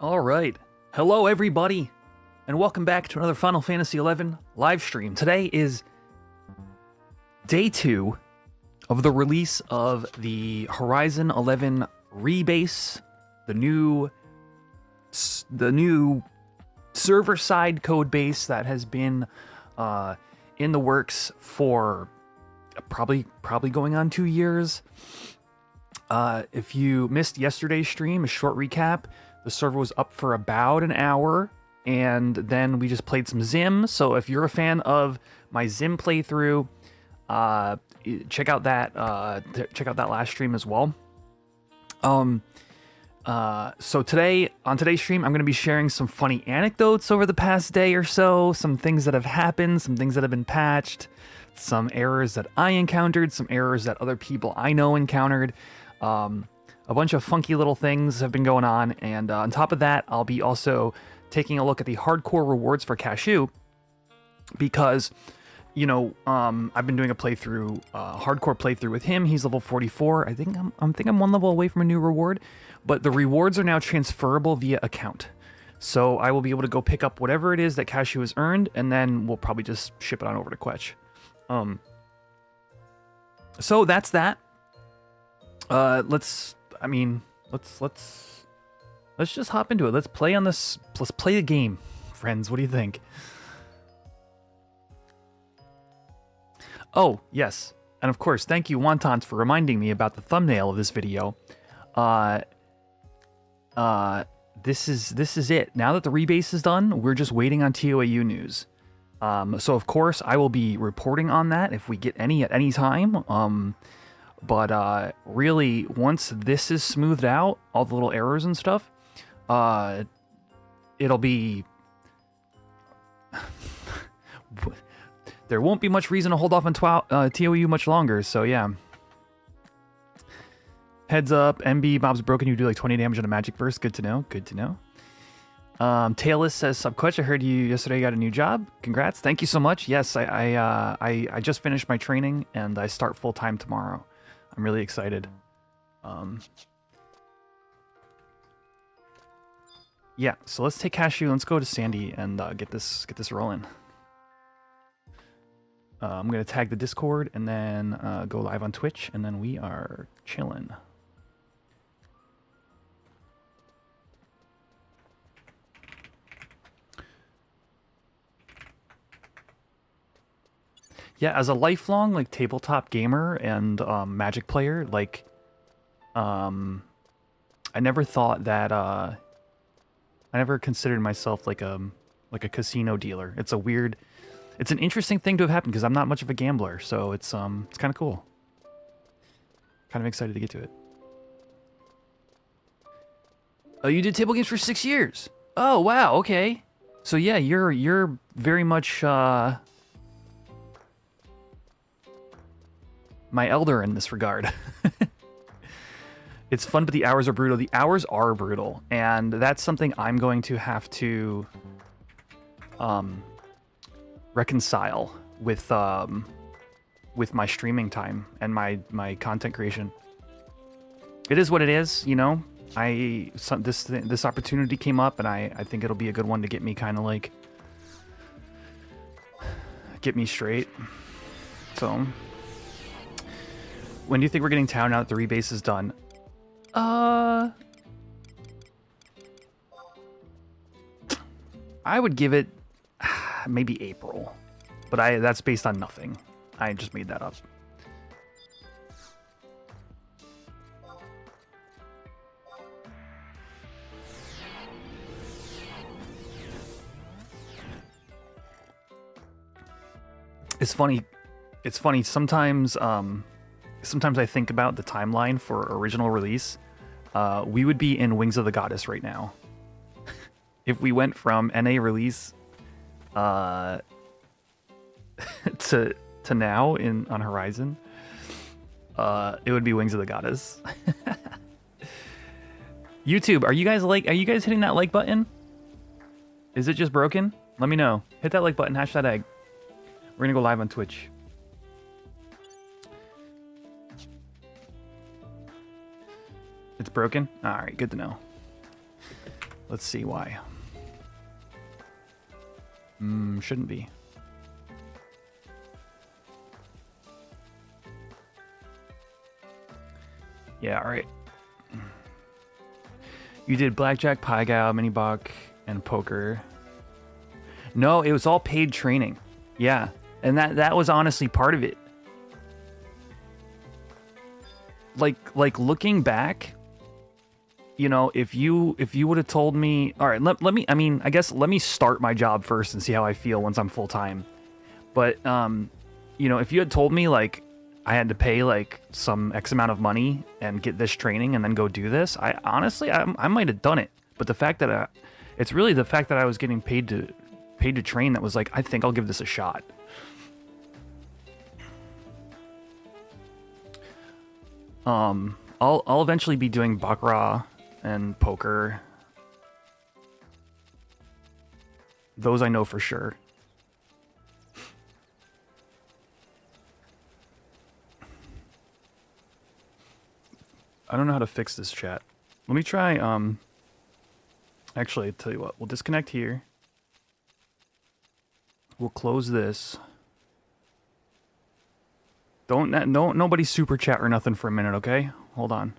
All right. Hello, everybody, and welcome back to another Final Fantasy XI live stream. Today is day 2 of the release of the Horizon 11 rebase, the new server-side code base that has been in the works for probably going on 2 years. If you missed yesterday's stream, a short recap. The server was up for about an hour, and then we just played some Zim. So if you're a fan of my Zim playthrough, check out that last stream as well. So today, on today's stream, I'm going to be sharing some funny anecdotes over the past day or so, some things that have happened, some things that have been patched, some errors that I encountered, some errors that other people I know encountered. A bunch of funky little things have been going on, and on top of that, I'll be also taking a look at the hardcore rewards for CoAU, because, you know, I've been doing a playthrough, hardcore playthrough with him. He's level 44. I think I'm one level away from a new reward, but the rewards are now transferable via account. So I will be able to go pick up whatever it is that CoAU has earned, and then we'll probably just ship it on over to Quetch. So that's that. Let's just hop into it. Let's play on this. Let's play the game, friends. What do you think? Oh, yes. And of course, thank you, Wontons, for reminding me about the thumbnail of this video. This is it. Now that the rebase is done, we're just waiting on ToAU news. So of course, I will be reporting on that if we get any at any time. But really, once this is smoothed out, all the little errors and stuff, it'll be... there won't be much reason to hold off on ToAU much longer, so yeah. Heads up, MB, Bob's broken, you do like 20 damage on a magic burst. Good to know, good to know. Taylor says, Subquetch, I heard you yesterday got a new job. Congrats, thank you so much. Yes, I just finished my training, and I start full-time tomorrow. I'm really excited. Yeah, so let's take CoAU. Let's go to Sandy and get this rolling. I'm gonna tag the Discord and then go live on Twitch, and then we are chilling. Yeah, as a lifelong like tabletop gamer and Magic player, like I never thought that I never considered myself like a casino dealer. It's an interesting thing to have happened because I'm not much of a gambler, so it's kind of cool. Kind of excited to get to it. Oh, you did table games for 6 years. Oh wow, okay. So yeah, you're very much my elder in this regard. It's fun, but the hours are brutal. The hours are brutal, and that's something I'm going to have to reconcile with my streaming time and my content creation. It is what it is, you know. This opportunity came up, and I think it'll be a good one to get me kind of like get me straight. So. When do you think we're getting town now that the rebase is done? I would give it maybe April, but that's based on nothing. I just made that up. It's funny. Sometimes I think about the timeline for original release. We would be in Wings of the Goddess right now. If we went from NA release to now on Horizon, it would be Wings of the Goddess. YouTube, are you guys hitting that like button? Is it just broken? Let me know. Hit that like button, hash that egg. We're gonna go live on Twitch. It's broken? Alright, good to know. Let's see why. Shouldn't be. Yeah, all right. You did blackjack, pie gow, mini buck, and poker. No, it was all paid training. Yeah, and that was honestly part of it. Like looking back, you know, if you would have told me, all right, let me, I mean, I guess let me start my job first and see how I feel once I'm full time. But you know, if you had told me like I had to pay like some X amount of money and get this training and then go do this, I honestly I might have done it. But the fact that it's really the fact that I was getting paid to train that was like, I think I'll give this a shot. I'll eventually be doing baccarat and poker. Those I know for sure. I don't know how to fix this chat. Let me try, actually, I'll tell you what, we'll disconnect here. We'll close this. Don't nobody super chat or nothing for a minute, okay? Hold on.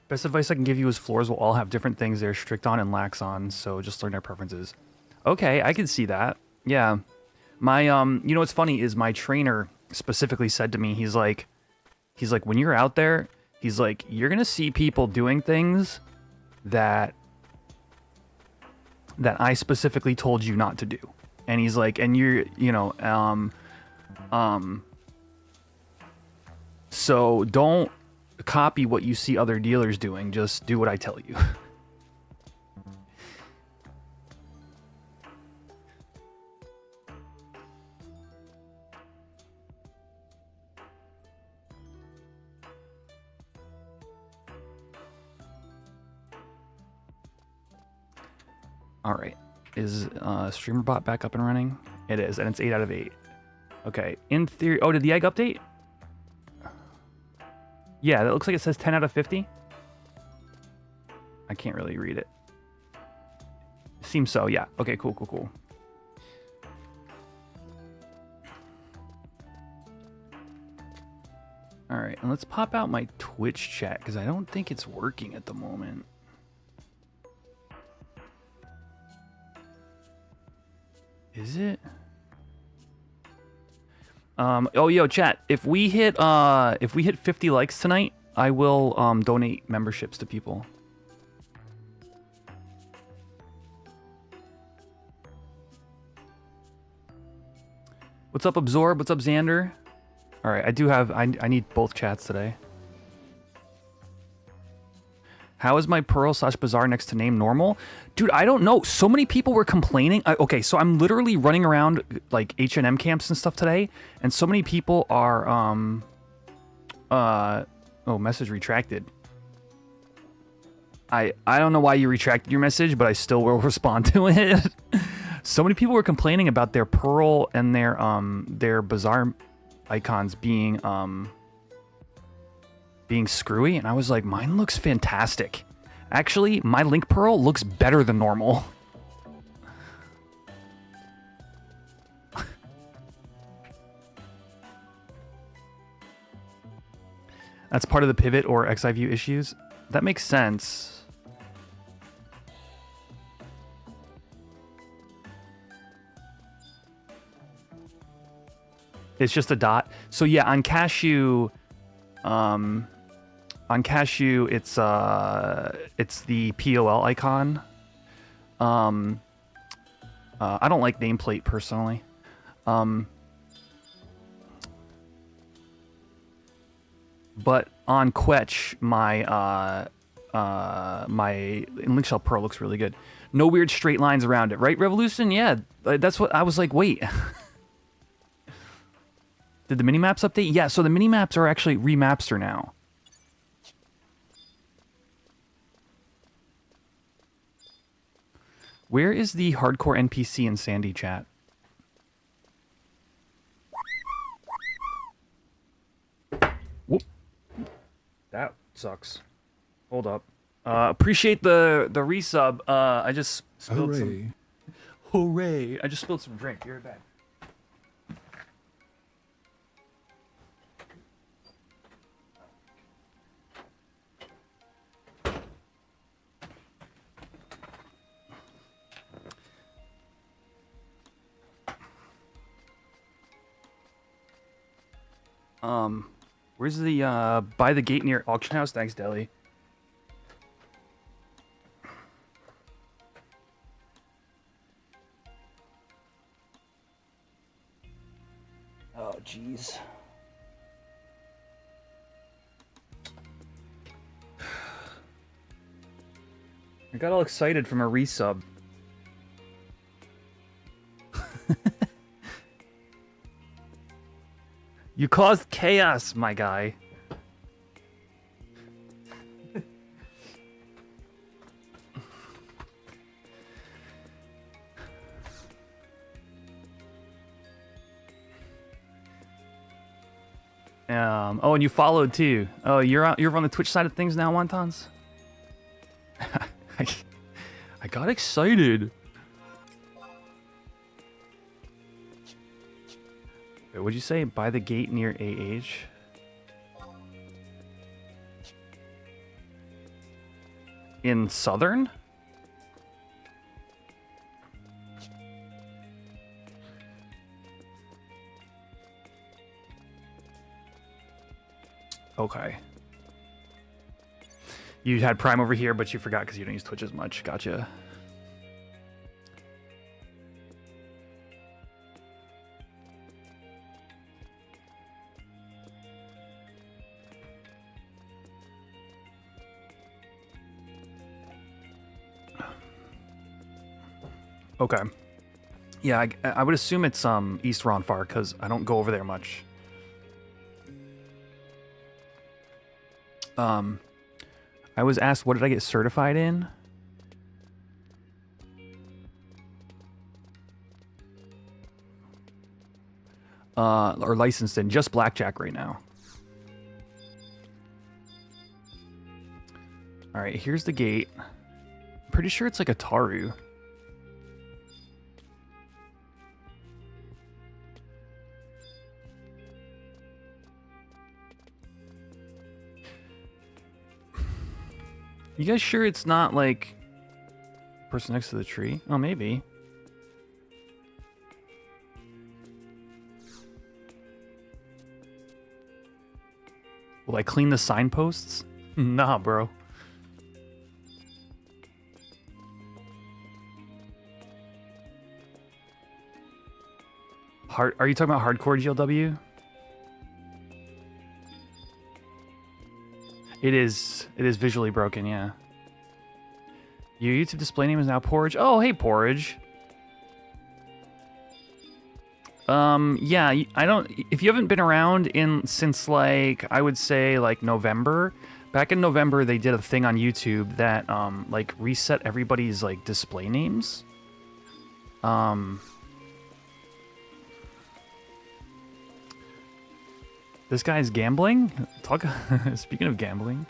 Best advice I can give you is floors will all have different things they're strict on and lax on, so just learn their preferences. Okay, I can see that. Yeah. My, you know what's funny is my trainer specifically said to me, he's like, when you're out there, he's like, you're gonna see people doing things that I specifically told you not to do. And he's like, and you're, you know, so don't copy what you see other dealers doing, just do what I tell you. All right, is streamer bot back up and running? It is, and it's 8 out of 8. Okay, in theory, oh, did the egg update? Yeah, that looks like it says 10 out of 50. I can't really read it. Seems so, yeah. Okay, cool, cool, cool. All right, and let's pop out my Twitch chat because I don't think it's working at the moment. Is it? Oh, yo, chat. If we hit 50 likes tonight, I will donate memberships to people. What's up, Absorb? What's up, Xander? All right, I need both chats today. How is my Pearl/Bazaar next to name normal? Dude, I don't know. So many people were complaining. Okay, so I'm literally running around like H&M camps and stuff today, and so many people are oh, message retracted. I don't know why you retracted your message, but I still will respond to it. So many people were complaining about their Pearl and their Bazaar icons being screwy, and I was like, mine looks fantastic. Actually, my Link Pearl looks better than normal. That's part of the pivot or XI view issues. That makes sense. It's just a dot. So yeah, on Cashew, it's the POL icon. I don't like nameplate personally. But on Quetch, my Linkshell Pearl looks really good. No weird straight lines around it, right, Revolution? Yeah, that's what I was like. Wait. Did the minimaps update? Yeah, so the minimaps are actually remapster now. Where is the hardcore NPC in Sandy chat? Whoop. That sucks. Hold up. Appreciate the resub. I just spilled some. Hooray! I just spilled some drink. You're back. Where's the by the gate near auction house? Thanks, Deli. Oh, jeez. I got all excited from a resub. You caused chaos, my guy. Oh, and you followed too. Oh, you're on the Twitch side of things now, Wontons? I got excited. Wait, what'd you say? By the gate near AH? In Southern? Okay. You had Prime over here, but you forgot because you don't use Twitch as much. Gotcha. Okay. Yeah, I would assume it's East Ronfar because I don't go over there much. I was asked, what did I get certified in? Or licensed in just blackjack right now. All right, here's the gate. I'm pretty sure it's like a Taru. You guys sure it's not like person next to the tree? Oh, maybe. Will I clean the signposts? Nah, bro. Are you talking about hardcore GLW? It is visually broken, yeah. Your YouTube display name is now Porridge. Oh, hey, Porridge. Yeah, I don't... If you haven't been around since, like, I would say, like, November. Back in November, they did a thing on YouTube that, like, reset everybody's, like, display names. This guy's gambling? Speaking of gambling.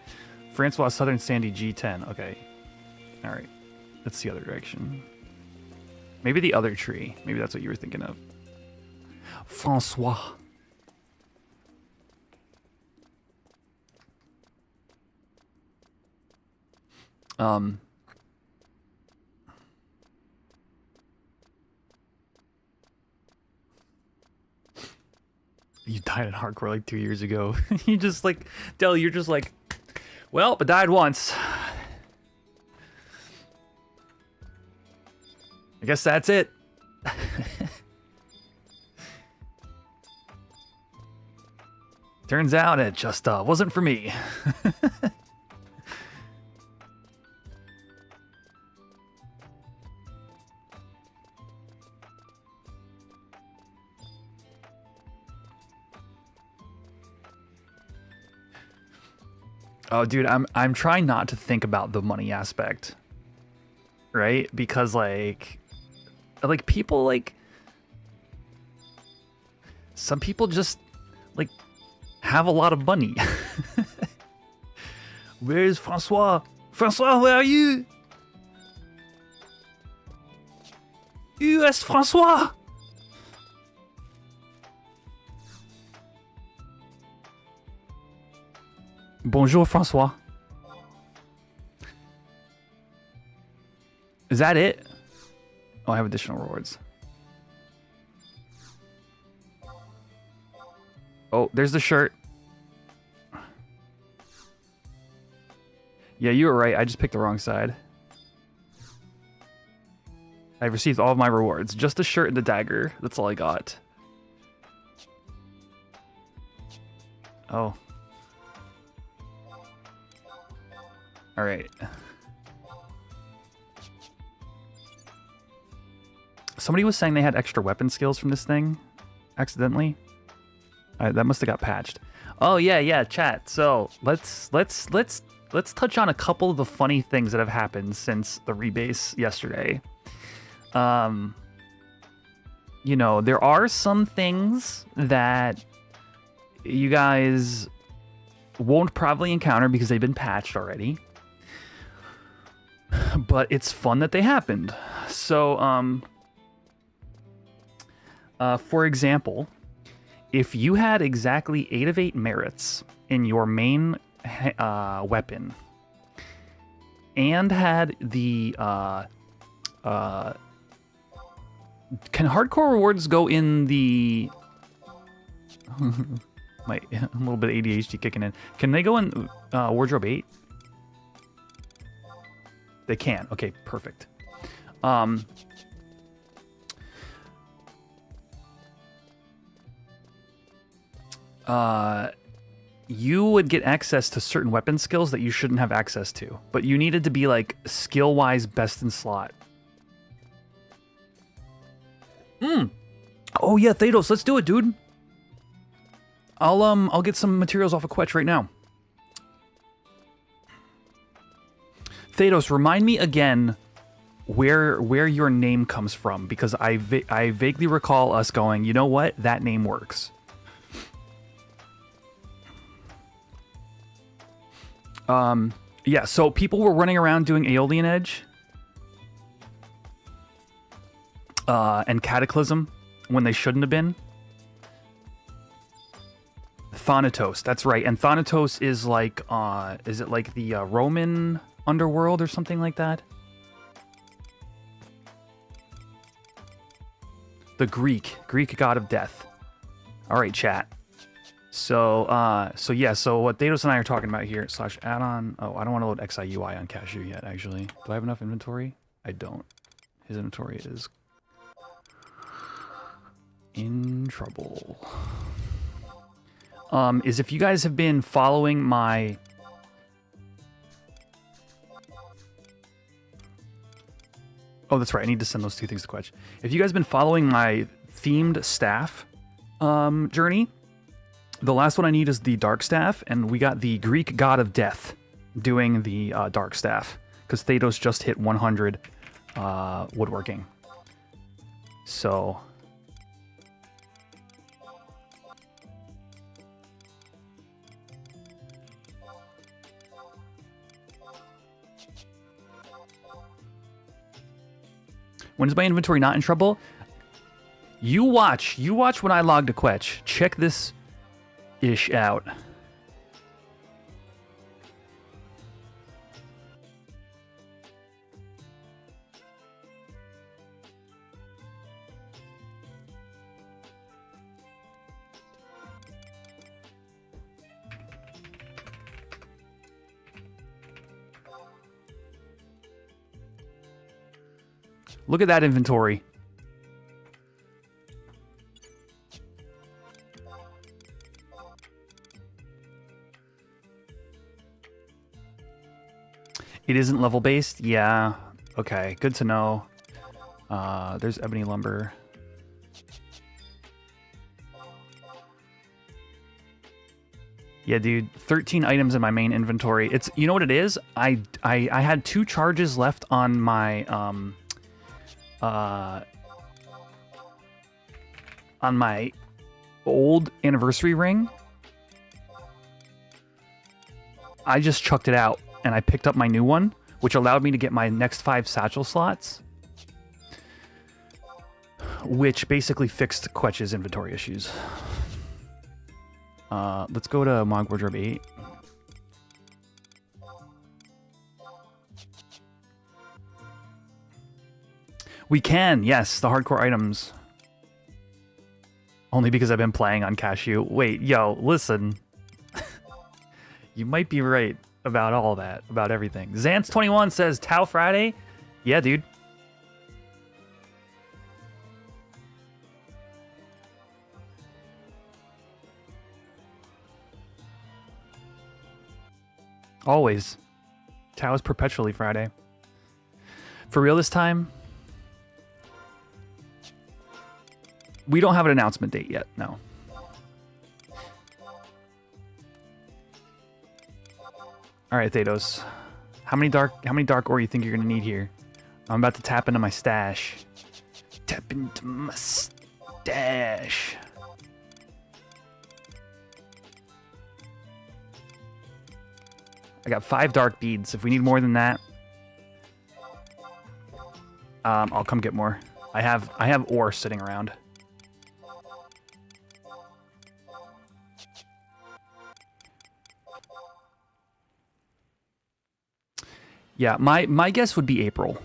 Francois Southern Sandy G10. Okay. Alright. That's the other direction. Maybe the other tree. Maybe that's what you were thinking of. Francois. You died in hardcore like 2 years ago. You just like, Del, you're just like, well, I died once. I guess that's it. Turns out it just wasn't for me. Oh, dude, I'm trying not to think about the money aspect. right? Because like people like some people just like have a lot of money. Where's Francois? Francois, where are you? US Francois. Bonjour, Francois. Is that it? Oh, I have additional rewards. Oh, there's the shirt. Yeah, you were right. I just picked the wrong side. I've received all of my rewards. Just the shirt and the dagger. That's all I got. Oh. Alright. Somebody was saying they had extra weapon skills from this thing. Accidentally. That must have got patched. Oh yeah, chat. So let's touch on a couple of the funny things that have happened since the rebase yesterday. You know, there are some things that you guys won't probably encounter because they've been patched already. But it's fun that they happened. So, for example, if you had exactly 8 of 8 merits in your main weapon and had the can hardcore rewards go in the I'm a little bit ADHD kicking in. Can they go in wardrobe 8? They can. Okay, perfect. You would get access to certain weapon skills that you shouldn't have access to, but you needed to be like skill-wise best in slot. Oh yeah, Thanos, let's do it, dude. I'll get some materials off of Quetch right now. Thanos, remind me again where your name comes from, because I vaguely recall us going, you know what, that name works. Yeah, so people were running around doing Aeolian Edge and Cataclysm when they shouldn't have been. Thanatos, that's right. And Thanatos is like, is it like the Roman underworld or something like that? The Greek god of death. All right, chat. So yeah, so what Dados and I are talking about here, / add-on, oh, I don't want to load XIUI on Cashew yet, actually. Do I have enough inventory? I don't. His inventory is in trouble. Is if you guys have been following my... Oh, that's right, I need to send those 2 things to Quetch. If you guys have been following my themed staff journey, the last one I need is the Dark Staff, and we got the Greek God of Death doing the Dark Staff, because Thanos just hit 100 woodworking. So... When is my inventory not in trouble? You watch when I log to Quetch. Check this ish out. Look at that inventory. It isn't level based? Yeah. Okay, good to know. There's ebony lumber. Yeah, dude, 13 items in my main inventory. It's, you know what it is? I had 2 charges left on my old anniversary ring. I just chucked it out and I picked up my new one, which allowed me to get my next 5 satchel slots, which basically fixed Quetch's inventory issues. Let's go to Mog Wardrobe 8. We can, yes, the hardcore items. Only because I've been playing on Cashew. Wait, yo, listen. You might be right about all that, about everything. Zance21 says, Tau Friday? Yeah, dude. Always. Tau is perpetually Friday. For real this time? We don't have an announcement date yet, no. All right, Thados. How many dark ore you think you're gonna need here? I'm about to tap into my stash. Tap into my stash. I got 5 dark beads. If we need more than that, I'll come get more. I have ore sitting around. Yeah, my guess would be April.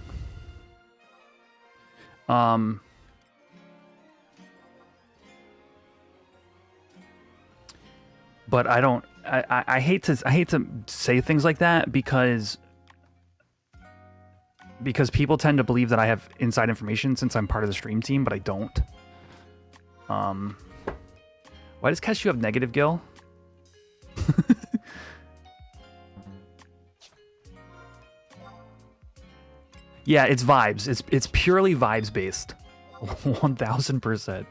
But I hate to say things like that because people tend to believe that I have inside information since I'm part of the stream team, but I don't. Why does Cashew have negative Gil? Yeah, it's vibes. It's purely vibes based. 1000%.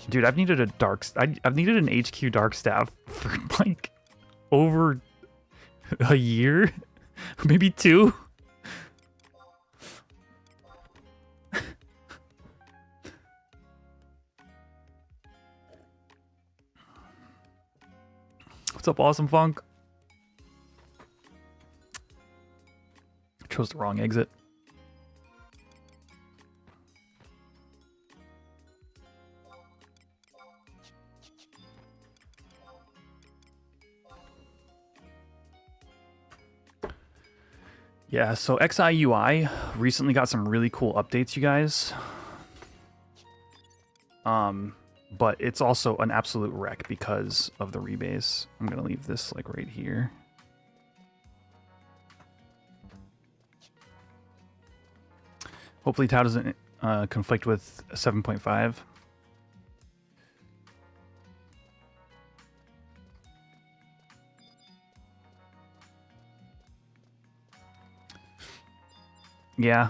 Dude, I've needed I've needed an HQ dark staff for like over a year, maybe 2. What's up, Awesome Funk? I chose the wrong exit. Yeah, so XIUI recently got some really cool updates, you guys. But it's also an absolute wreck because of the rebase. I'm gonna leave this like right here. Hopefully Tau doesn't conflict with 7.5. Yeah.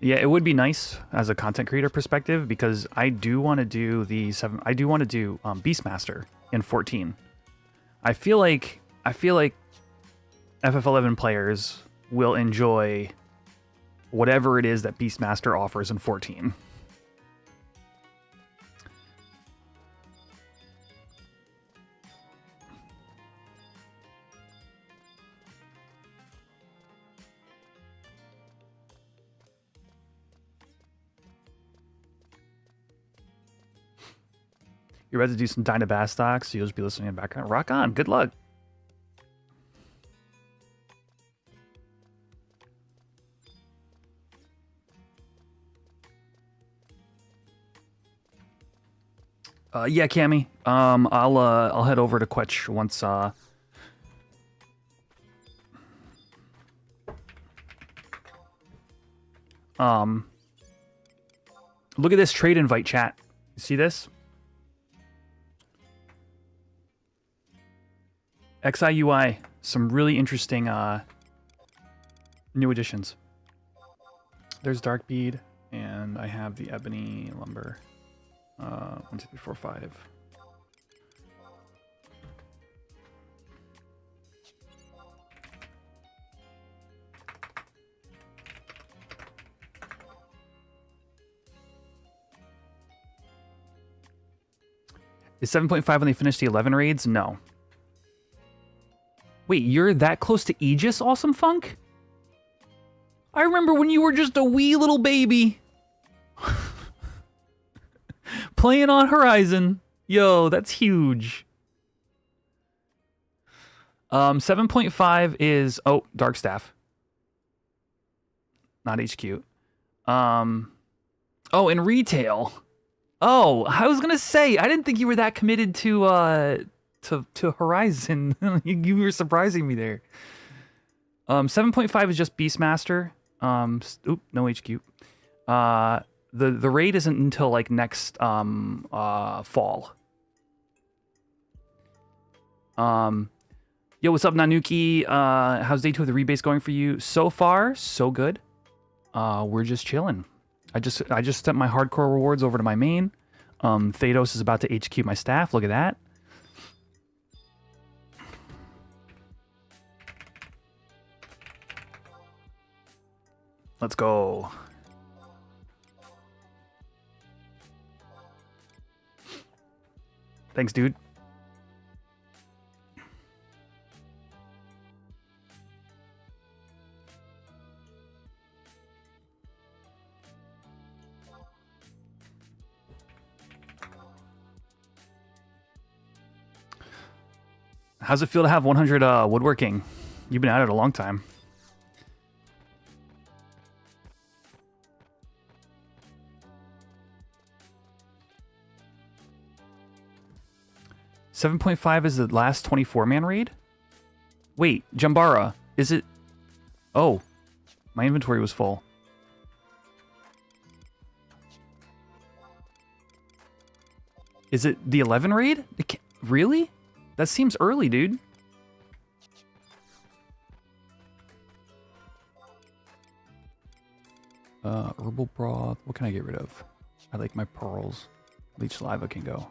Yeah, it would be nice as a content creator perspective because I do want to do Beastmaster in 14. I feel like FF11 players will enjoy whatever it is that Beastmaster offers in 14. You're about to do some Dynabastox, so you'll just be listening in the background. Rock on. Good luck. Yeah, Cammy. I'll head over to Quetch once. Look at this trade invite, chat. You see this? XIUI, some really interesting new additions. There's Dark Bead, and I have the Ebony Lumber. 1, 2, 3, 4, 5. Is 7.5 when they finish the 11 raids? No. Wait, you're that close to Aegis, Awesome Funk? I remember when you were just a wee little baby. Playing on Horizon. Yo, that's huge. 7.5 is... Oh, Dark Staff. Not HQ. Oh, in retail. Oh, I was gonna say, I didn't think you were that committed to Horizon. you were surprising me there. 7.5 is just Beastmaster. Oop, no HQ. The raid isn't until like next fall. Yo, what's up, Nanuki? How's day 2 of the rebase going for you? So far, so good. We're just chilling. I just sent my hardcore rewards over to my main. Thados is about to HQ my staff. Look at that. Let's go. Thanks, dude. How's it feel to have 100 woodworking? You've been at it a long time. $7.5 is the last 24-man raid? Wait, Jambara, is it... Oh, my inventory was full. Is it the 11 raid? Really? That seems early, dude. Herbal broth. What can I get rid of? I like my pearls. Leech lava can go.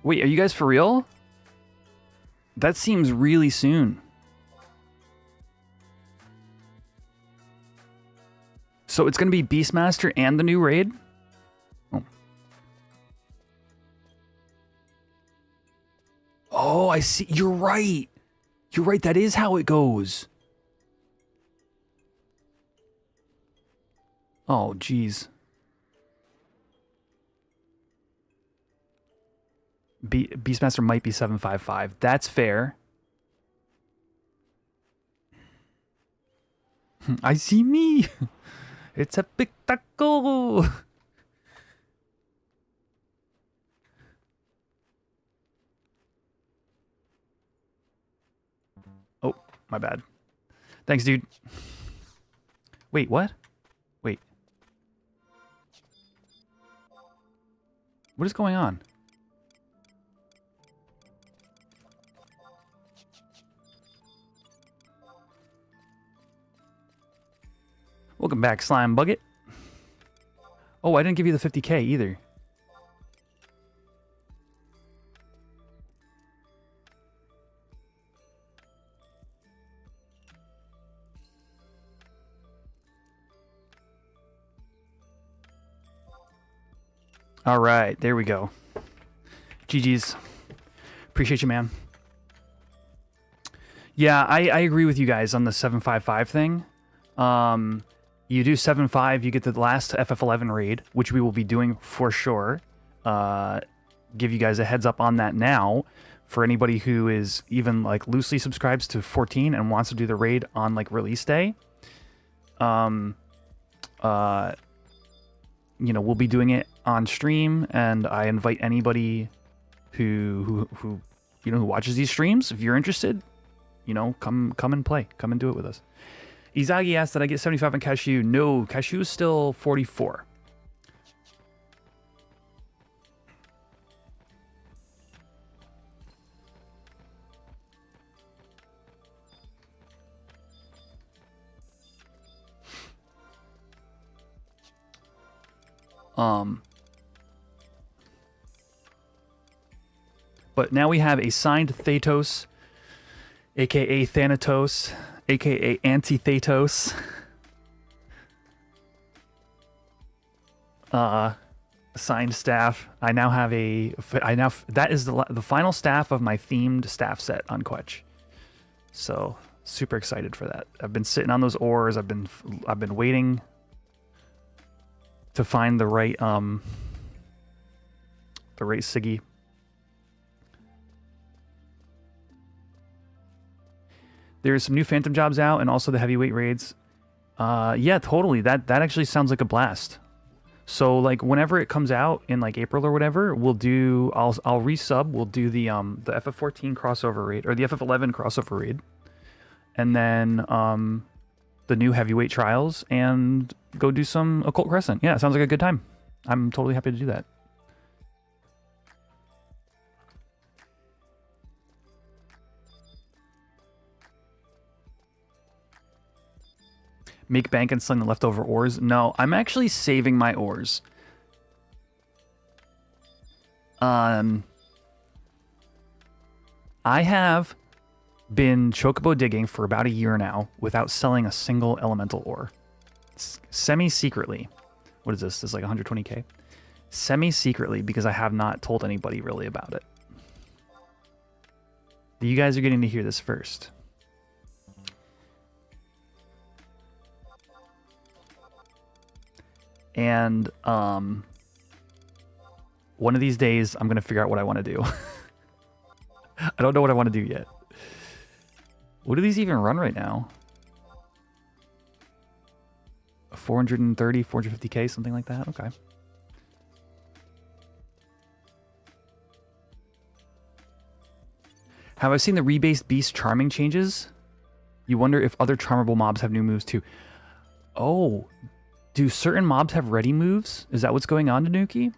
Wait, are you guys for real? That seems really soon. So it's going to be Beastmaster and the new raid? Oh. Oh, I see. You're right. You're right. That is how it goes. Oh, geez. Beastmaster might be 755. That's fair. I see me. It's a big taco. Oh, my bad. Thanks, dude. Wait, what? Wait. What is going on? Welcome back, Slime Bucket. Oh, I didn't give you the 50K either. All right, there we go. GG's. Appreciate you, man. Yeah, I agree with you guys on the 755 thing. You do 7.5, you get the last FF11 raid, which we will be doing for sure. Give you guys a heads up on that now. For anybody who is even like loosely subscribes to 14 and wants to do the raid on like release day. You know, we'll be doing it on stream, and I invite anybody who you know, who watches these streams, if you're interested, you know, come and play. Come and do it with us. Izagi asked, did I get 75 on cashew? No, cashew is still 44. But now we have a signed Thetos, aka Thanatos, aka Anti-Thetos. Signed staff. I now have that is the final staff of my themed staff set on Quetch. So super excited for that. I've been sitting on those ores. I've been waiting to find the right Siggy. There's some new Phantom jobs out, and also the heavyweight raids. Yeah, totally. That actually sounds like a blast. So like whenever it comes out in like April or whatever, I'll resub. We'll do the FF14 crossover raid or the FF11 crossover raid, and then the new heavyweight trials, and go do some Occult Crescent. Yeah, it sounds like a good time. I'm totally happy to do that. Make bank and sling the leftover ores. No, I'm actually saving my ores. I have been chocobo digging for about a year now without selling a single elemental ore. Semi-secretly. What is this? This is like 120k? Semi-secretly, because I have not told anybody really about it. You guys are getting to hear this first. And one of these days, I'm going to figure out what I want to do. I don't know what I want to do yet. What do these even run right now? 430, 450k, something like that? Okay. Have I seen the rebased beast charming changes? You wonder if other charmable mobs have new moves too. Oh, do certain mobs have ready moves? Is that what's going on, Tanuki?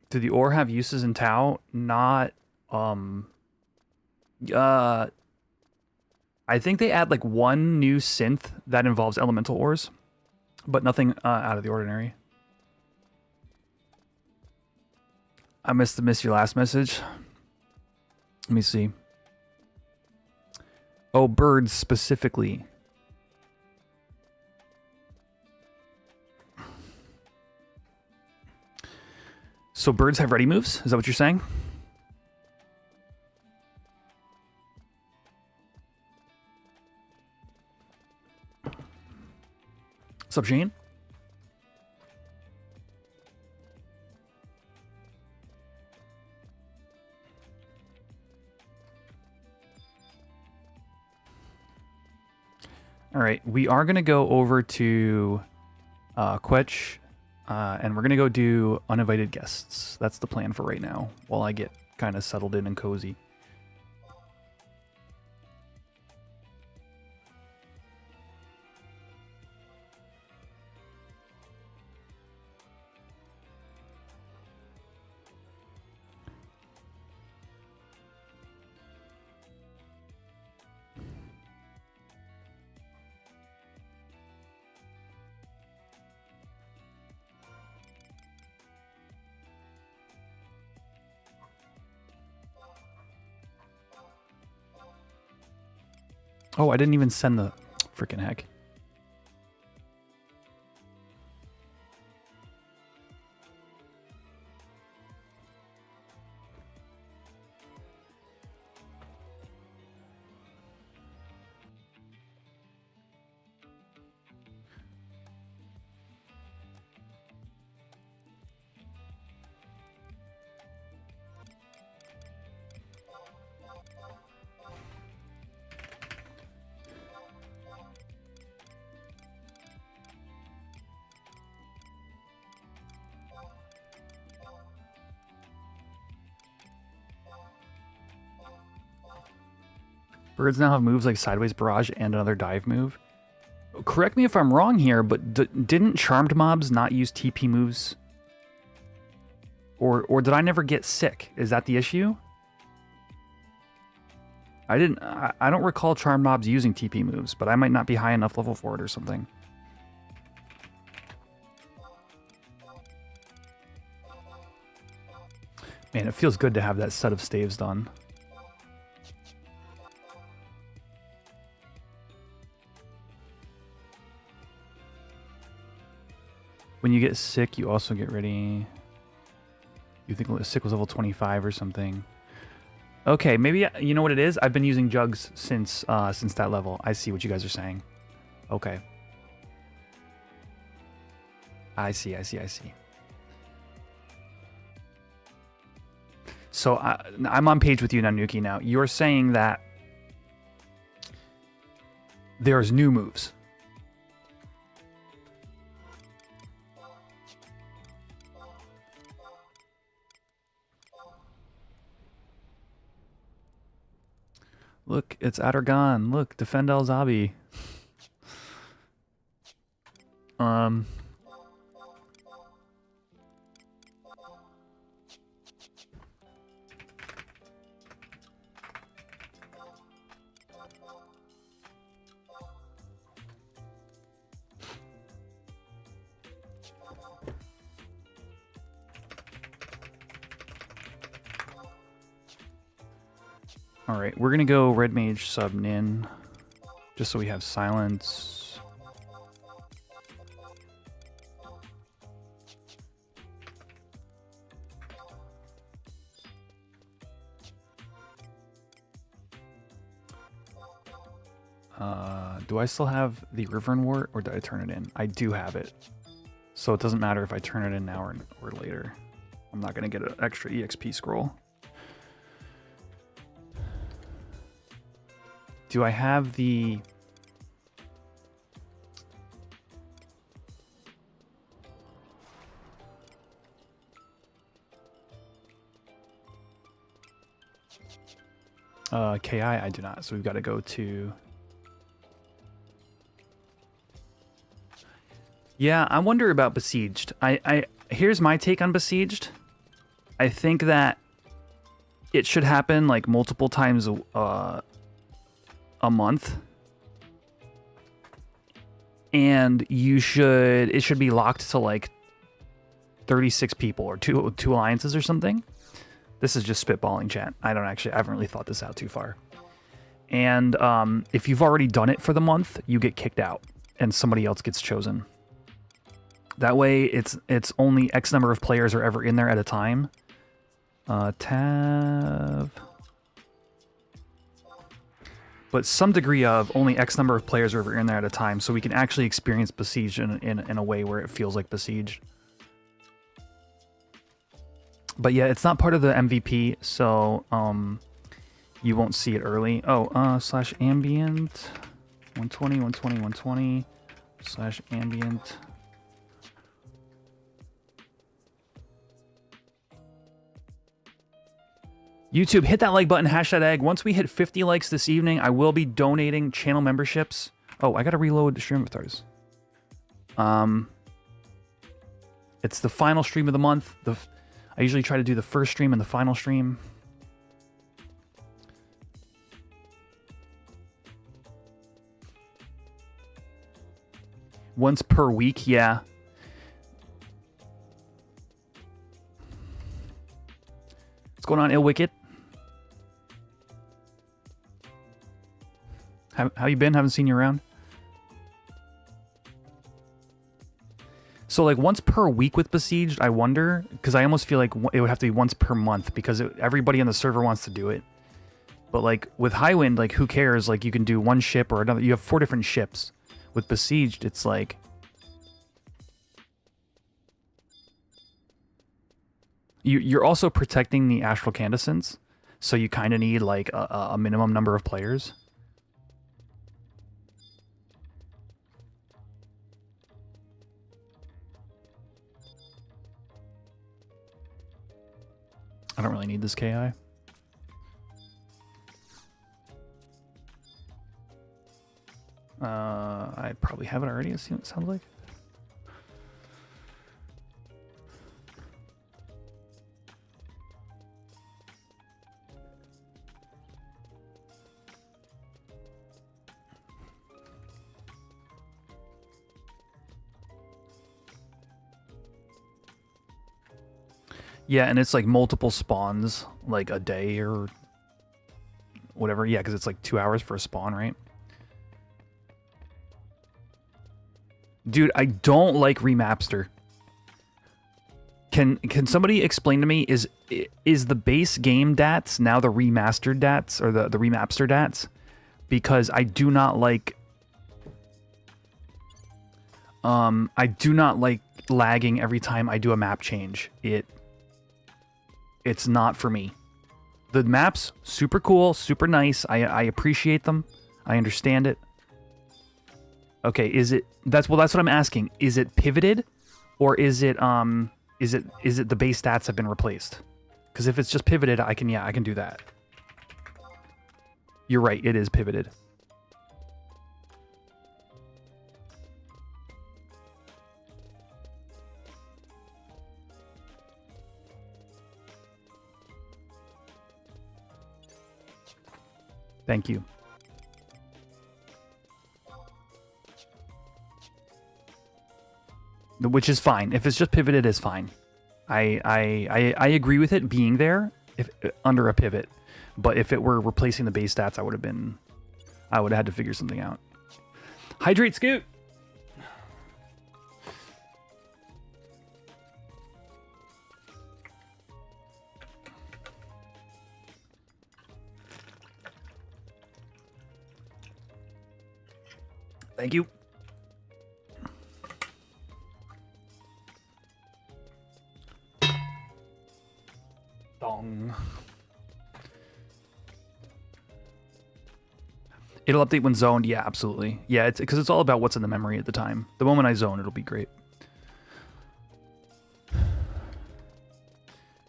Do the ore have uses in Tau? Not, I think they add like one new synth that involves elemental ores, but nothing out of the ordinary. I missed your last message. Let me see. Oh, birds specifically. So birds have ready moves? Is that what you're saying? What's up, Shane? All right, we are going to go over to Quetch, and we're going to go do uninvited guests. That's the plan for right now, while I get kind of settled in and cozy. Oh, I didn't even send the freaking heck. Birds now have moves like Sideways Barrage and another dive move. correct me if I'm wrong here, but didn't charmed mobs not use TP moves? Or did I never get sick? Is that the issue? I don't recall charmed mobs using TP moves, but I might not be high enough level for it or something. Man, it feels good to have that set of staves done. When you get sick, you also get ready. You think sick was level 25 or something. Okay, maybe, you know what it is? I've been using jugs since that level. I see what you guys are saying. Okay. I see. So I'm on page with you, Nanuki, now. You're saying that there's new moves. Look, it's Adargon. Look, defend El Zabi. Alright, we're gonna go Red Mage sub Nin, just so we have silence. Do I still have the Riverine Wart, or did I turn it in? I do have it. So it doesn't matter if I turn it in now or later. I'm not gonna get an extra EXP scroll. Do I have the... KI, I do not. So we've got to go to... Yeah, I wonder about Besieged. Here's my take on Besieged. I think that it should happen like multiple times a month, and it should be locked to like 36 people or two alliances or something. This is just spitballing, chat. I haven't really thought this out too far. And if you've already done it for the month, you get kicked out and somebody else gets chosen. That way it's only X number of players are ever in there at a time. Tab. But some degree of only X number of players are ever in there at a time, so we can actually experience Besieged in a way where it feels like Besieged. But yeah, it's not part of the MVP, so you won't see it early. Oh, slash ambient 120, 120, 120 slash ambient. YouTube, hit that like button, hash that egg. Once we hit 50 likes this evening, I will be donating channel memberships. Oh, I gotta reload the stream avatars. It's the final stream of the month. I usually try to do the first stream and the final stream. Once per week, yeah. What's going on, Ill Wicked? How you been? Haven't seen you around. So like once per week with Besieged, I wonder, because I almost feel like it would have to be once per month because everybody on the server wants to do it. But like with Highwind, like who cares? Like you can do one ship or another. You have 4 different ships. With Besieged, it's like... You're also protecting the Astral Candescents, so you kind of need like a minimum number of players. I don't really need this KI. I probably have it already. It sounds like. Yeah, and it's like multiple spawns, like a day or whatever. Yeah, because it's like 2 hours for a spawn, right? Dude, I don't like Remapster. Can somebody explain to me, is the base game DATs now the remastered DATs or the Remapster DATs? Because I do not like lagging every time I do a map change. It's not for me. The maps, super cool, super nice. I appreciate them. I understand it. Okay, is it that's what I'm asking. Is it pivoted, or is it the base stats have been replaced? Because if it's just pivoted, I can do that. You're right, it is pivoted. Thank you. Which is fine. If it's just pivoted, it's fine. I agree with it being there if under a pivot, but if it were replacing the base stats, I would have had to figure something out. Hydrate, Scoot. Thank you. Dong. It'll update when zoned. Yeah, absolutely. Yeah, it's because it's all about what's in the memory at the time. The moment I zone, it'll be great.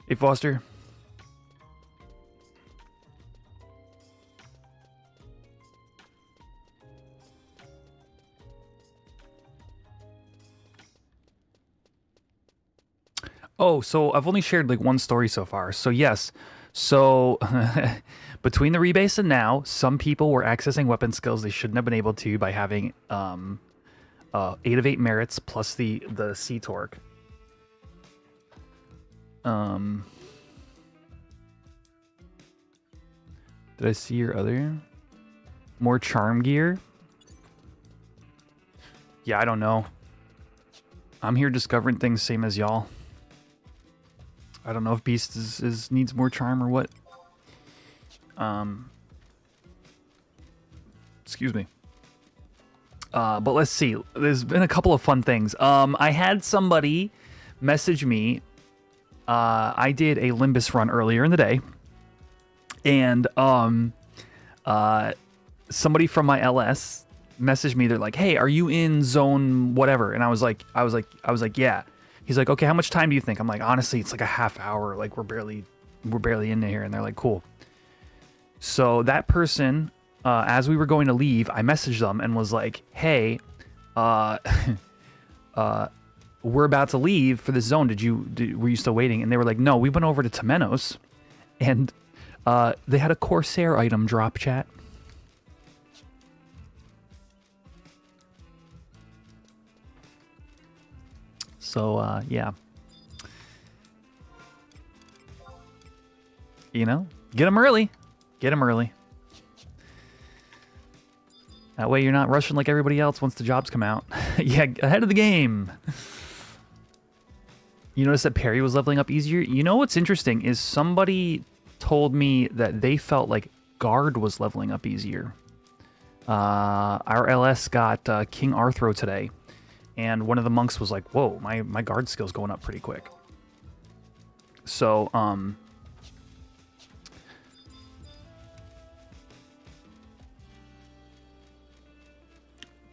Hey, Foster. Oh, so I've only shared like one story so far. So yes, so between the rebase and now, some people were accessing weapon skills they shouldn't have been able to by having 8 of 8 merits plus the C torque. Did I see your other? More charm gear? Yeah, I don't know. I'm here discovering things same as y'all. I don't know if Beast needs more charm or what. Excuse me. But let's see. There's been a couple of fun things. I had somebody message me. I did a Limbus run earlier in the day, and somebody from my LS messaged me. They're like, "Hey, are you in zone whatever?" And I was like, "Yeah." He's like, "Okay, how much time do you think?" I'm like, "Honestly, it's like a half hour. Like we're barely in here." And they're like, "Cool." So that person, as we were going to leave, I messaged them and was like, "Hey, we're about to leave for this zone. Were you still waiting?" And they were like, "No, we went over to Temenos, and they had a Corsair item drop, chat." So, yeah. You know, get them early. Get them early. That way you're not rushing like everybody else once the jobs come out. Yeah, ahead of the game. You notice that Perry was leveling up easier? You know what's interesting is somebody told me that they felt like Guard was leveling up easier. Our LS got King Arthro today. And one of the monks was like, "Whoa, my guard skill's going up pretty quick." So,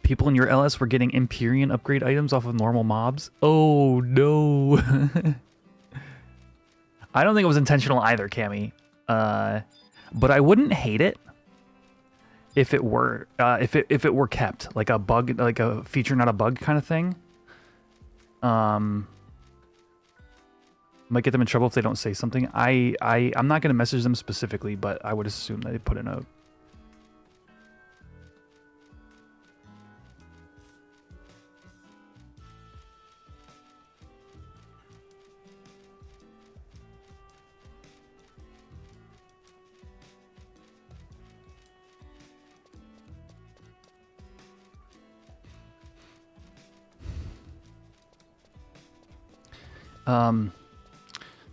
people in your LS were getting Empyrean upgrade items off of normal mobs? Oh, no. I don't think it was intentional either, Cammy. But I wouldn't hate it. if it were if it were kept like a bug, like a feature not a bug kind of thing. Might get them in trouble if they don't say something. I'm not gonna message them specifically, but I would assume that they put in a.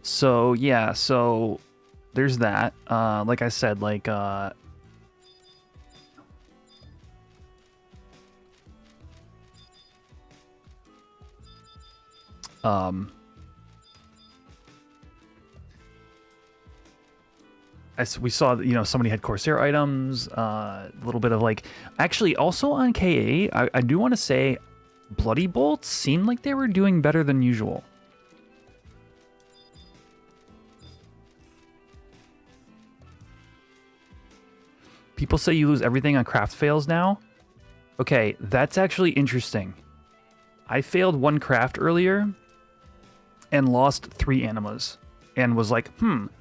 So yeah, so there's that. Like I said, like as we saw, you know, somebody had Corsair items, a little bit of like, actually also on KA, I do want to say Bloody Bolts seemed like they were doing better than usual. People say you lose everything on craft fails now. Okay, that's actually interesting. I failed one craft earlier and lost 3 animas and was like,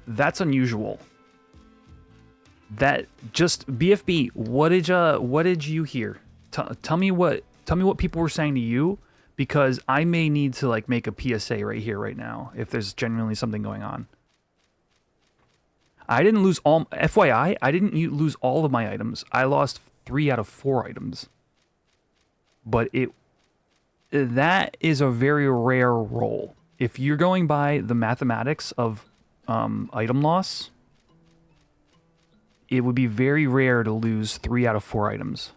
that's unusual. That just BFB, what did you hear? Tell me what people were saying to you, because I may need to like make a PSA right here right now if there's genuinely something going on. I didn't lose all, FYI, I didn't lose all of my items. I lost 3 out of 4 items. But that is a very rare roll. If you're going by the mathematics of item loss, it would be very rare to lose 3 out of 4 items.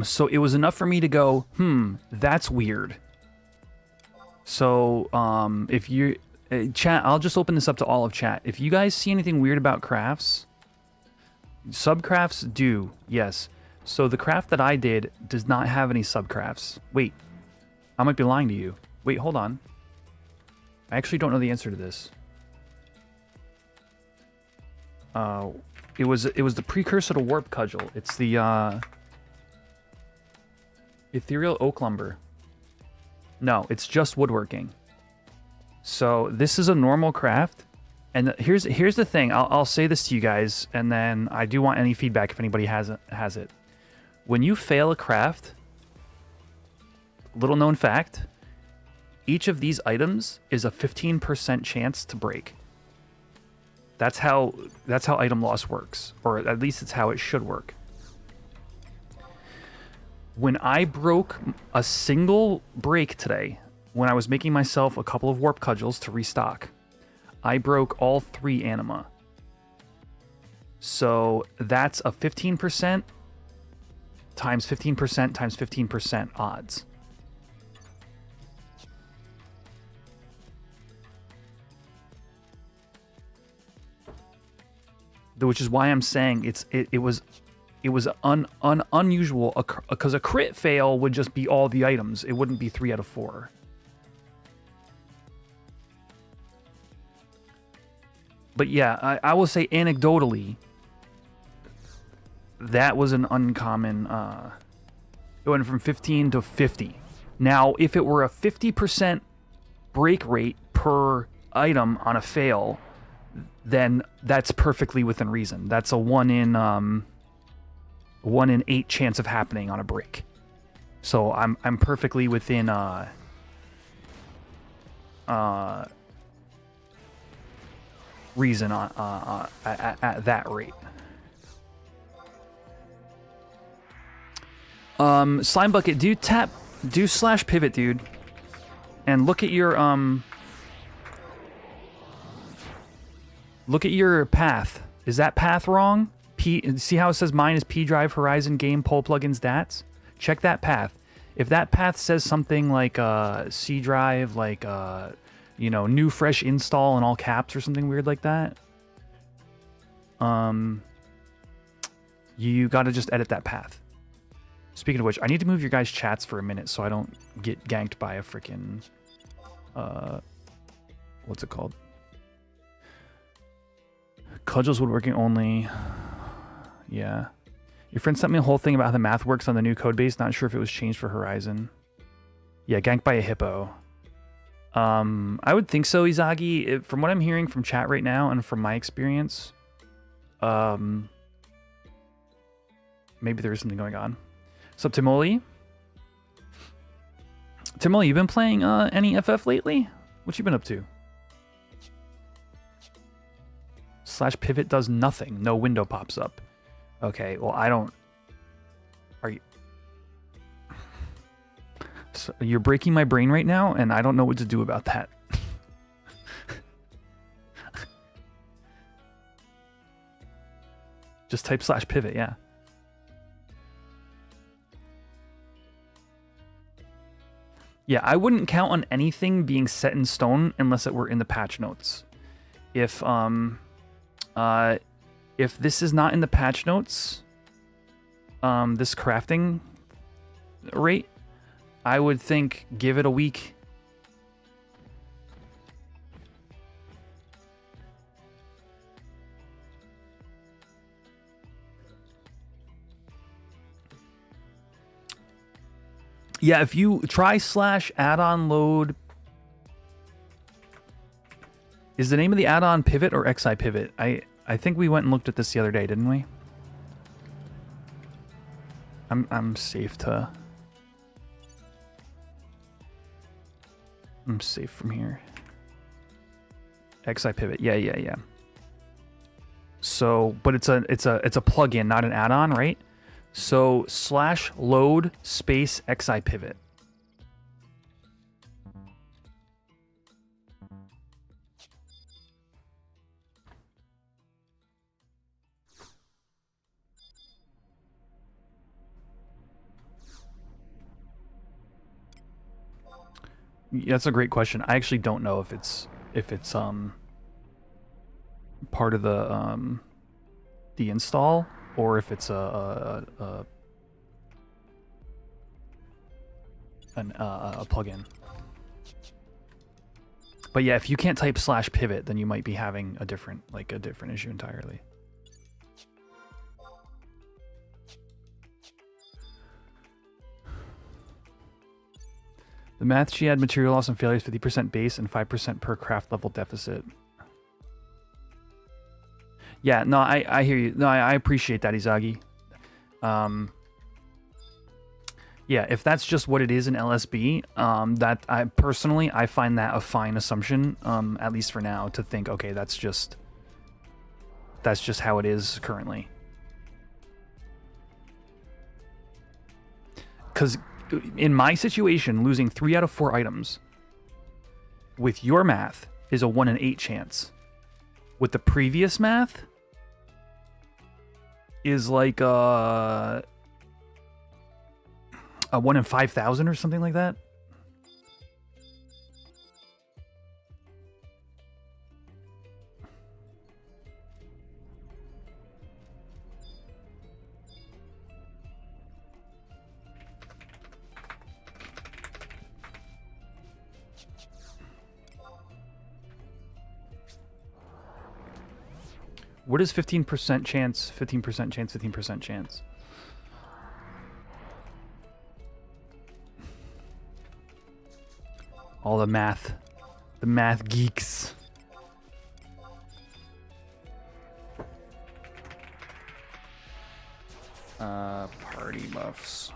So it was enough for me to go, that's weird. So, if you chat, I'll just open this up to all of chat. If you guys see anything weird about crafts, subcrafts do, yes. So the craft that I did does not have any subcrafts. Wait, I might be lying to you. Wait, hold on. I actually don't know the answer to this. It was the precursor to Warp Cudgel. It's the Ethereal Oak Lumber. No, it's just woodworking. So this is a normal craft, and here's the thing. I'll say this to you guys, and then I do want any feedback if anybody has it. When you fail a craft, little known fact, each of these items is a 15% chance to break. That's how item loss works, or at least it's how it should work. When I broke a single break today, when I was making myself a couple of warp cudgels to restock, I broke all 3 anima. So that's a 15% times 15% times 15% odds. Which is why I'm saying it was unusual, because a crit fail would just be all the items. It wouldn't be 3 out of 4. But yeah, I will say anecdotally, that was an uncommon. It went from 15 to 50. Now, if it were a 50% break rate per item on a fail, then that's perfectly within reason. That's a 1 in 8 chance of happening on a break. So I'm perfectly within reason at that rate. Slime Bucket, do slash pivot, dude, and look at your path. Is that path wrong? See how it says mine is P Drive Horizon Game Poll Plugins DATs? Check that path. If that path says something like C Drive, like you know, new fresh install in all caps or something weird like that, you got to just edit that path. Speaking of which, I need to move your guys' chats for a minute so I don't get ganked by a freaking, what's it called? Cudgels woodworking only. Yeah. Your friend sent me a whole thing about how the math works on the new code base. Not sure if it was changed for Horizon. Yeah, ganked by a hippo. I would think so, Izagi. From what I'm hearing from chat right now and from my experience, maybe there is something going on. What's up, Timoli? Timoli, you been playing any FF lately? What you been up to? Slash pivot does nothing. No window pops up. Okay, well, I don't... Are you... So you're breaking my brain right now, and I don't know what to do about that. Just type slash pivot, yeah. Yeah, I wouldn't count on anything being set in stone unless it were in the patch notes. If this is not in the patch notes, this crafting rate, I would think give it a week. Yeah, if you try slash add-on load, is the name of the add-on pivot or XI pivot? I think we went and looked at this the other day, didn't we? I'm safe to... I'm safe from here. XI pivot, yeah. So, but it's a plugin, not an add-on, right? So slash load space XI pivot. Yeah, that's a great question. I actually don't know if it's part of the install or if it's a plugin. But yeah, if you can't type slash pivot, then you might be having a different issue entirely. The math she had material loss and failures 50% base and 5% per craft level deficit. Yeah, no, I hear you. No, I appreciate that, Izagi. Yeah, if that's just what it is in LSB, that I personally find that a fine assumption, at least for now, to think, okay, that's just how it is currently. Because in my situation, losing 3 out of 4 items with your math is a 1 in 8 chance. With the previous math is like a 1 in 5,000 or something like that. What is 15% chance? 15% chance, 15% chance. All the math geeks. Party buffs.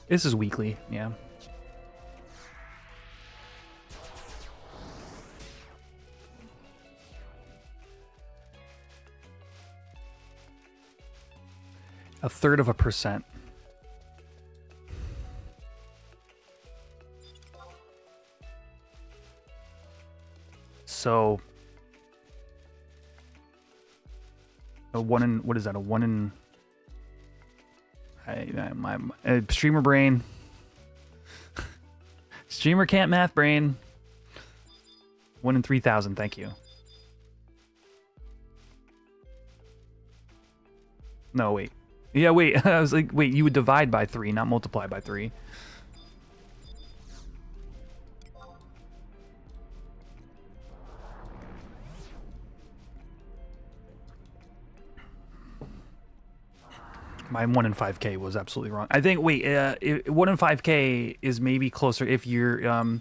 This is weekly, yeah. A 1/3%. So a 1 in, what is that? A 1 in, my streamer brain. Streamer can't math brain. 1 in 3,000, thank you. No, wait. Yeah, wait. I was like, wait, you would divide by 3, not multiply by 3. My 1 in 5K was absolutely wrong. I think, wait, 1 in 5K is maybe closer if you're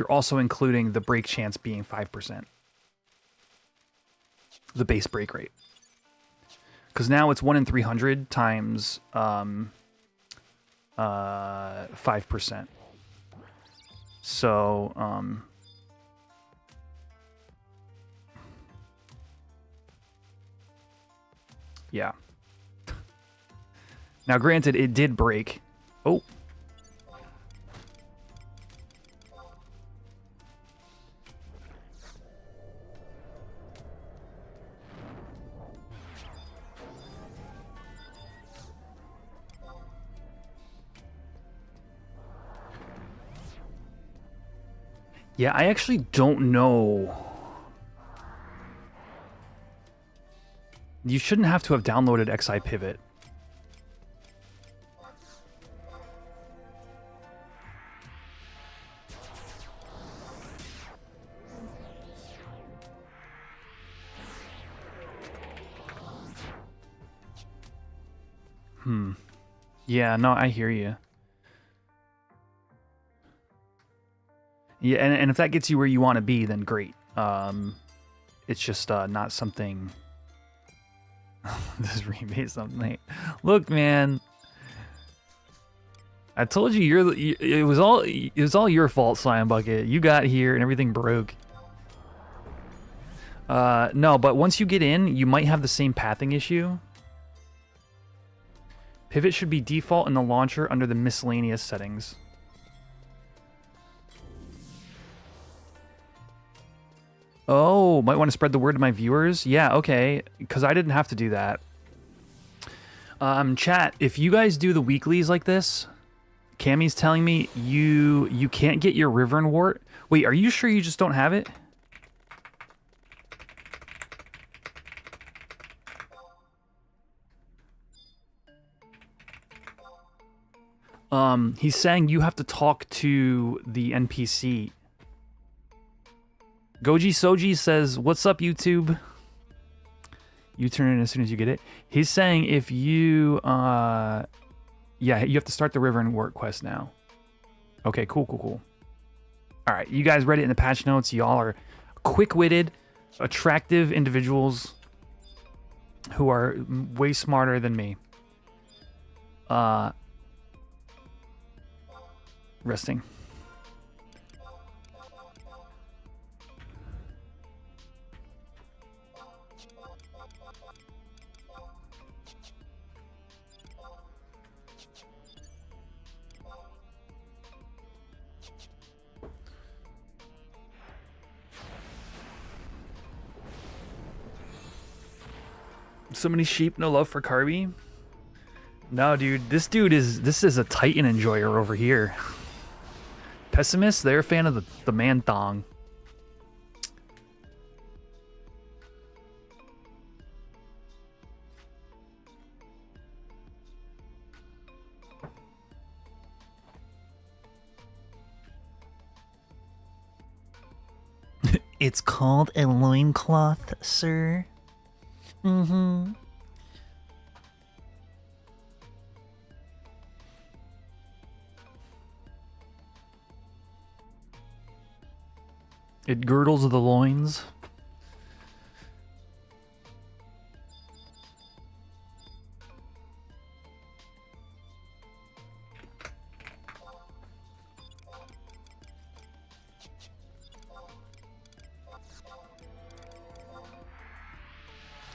also including the break chance being 5%. The base break rate. Because now it's 1 in 300 times 5%. So, yeah. Now, granted, it did break. Oh. Yeah, I actually don't know. You shouldn't have to have downloaded XI Pivot. Yeah, no, I hear you. Yeah, and if that gets you where you want to be, then great. It's just not something. This rebase something. Look, man. I told you it was all your fault, Slime Bucket. You got here and everything broke. No, but once you get in, you might have the same pathing issue. Pivot should be default in the launcher under the miscellaneous settings. Oh, might want to spread the word to my viewers? Yeah, okay, because I didn't have to do that. Chat, if you guys do the weeklies like this, Cammy's telling me you can't get your River and Wart. Wait, are you sure you just don't have it? He's saying you have to talk to the NPC. Goji Soji says, "What's up, YouTube?" You turn in as soon as you get it. He's saying if you, yeah, you have to start the River and Wart quest now. Okay, cool. All right, you guys read it in the patch notes. Y'all are quick-witted, attractive individuals who are way smarter than me. Resting. So many sheep, no love for Carby. No, dude, this is a Titan enjoyer over here. Pessimists, they're a fan of the man thong. It's called a loincloth, sir. Mm-hmm. It girdles the loins.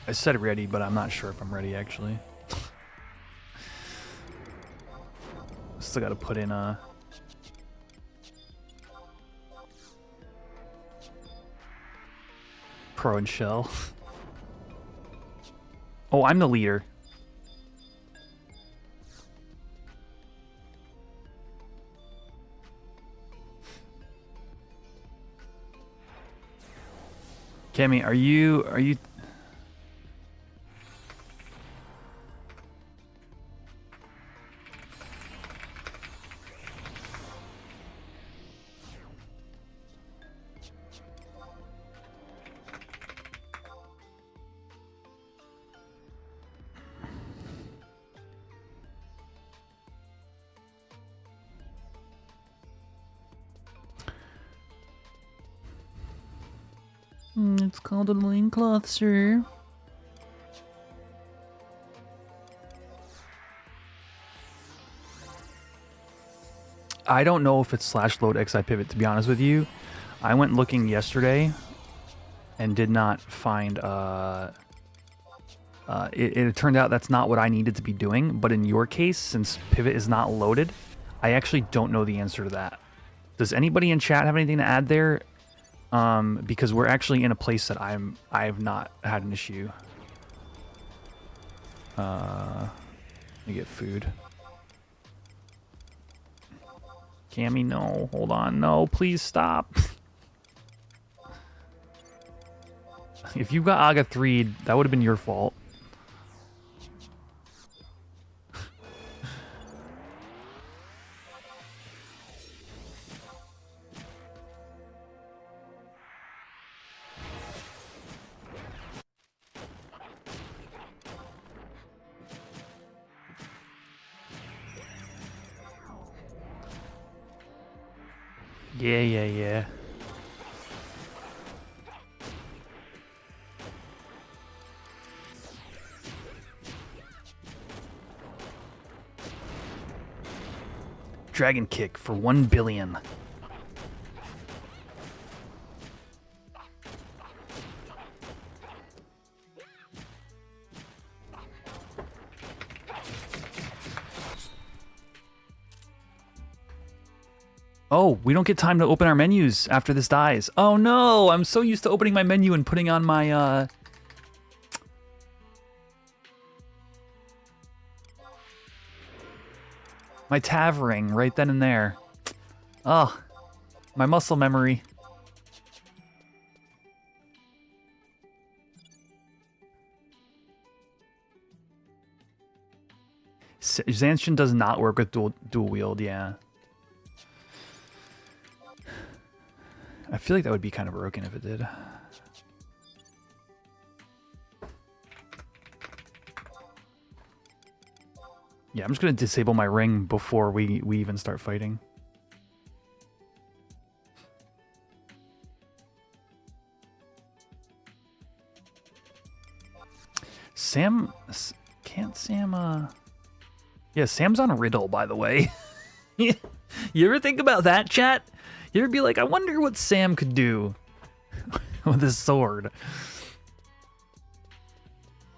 I said ready, but I'm not sure if I'm ready, actually. Still gotta put in a... Pro and Shell. Oh, I'm the leader. Cammy, are you? It's called a loincloth, sir. I don't know if it's /load XI pivot, to be honest with you. I went looking yesterday and did not find it turned out that's not what I needed to be doing, but in your case, since pivot is not loaded, I actually don't know the answer to that. Does anybody in chat have anything to add there? Because we're actually in a place that I've not had an issue. Let me get food. Cammy, no, hold on, no, please stop. If you got Aga 3, that would have been your fault. Yeah. Dragon kick for 1 billion. Oh, we don't get time to open our menus after this dies. Oh no, I'm so used to opening my menu and putting on my, my Tav ring right then and there. Oh, my muscle memory. Zanshin does not work with dual wield, yeah. I feel like that would be kind of broken if it did. Yeah, I'm just going to disable my ring before we even start fighting. Sam... Can't Sam, Yeah, Sam's on a riddle, by the way. You ever think about that, chat? You ever be like, I wonder what Sam could do with his sword?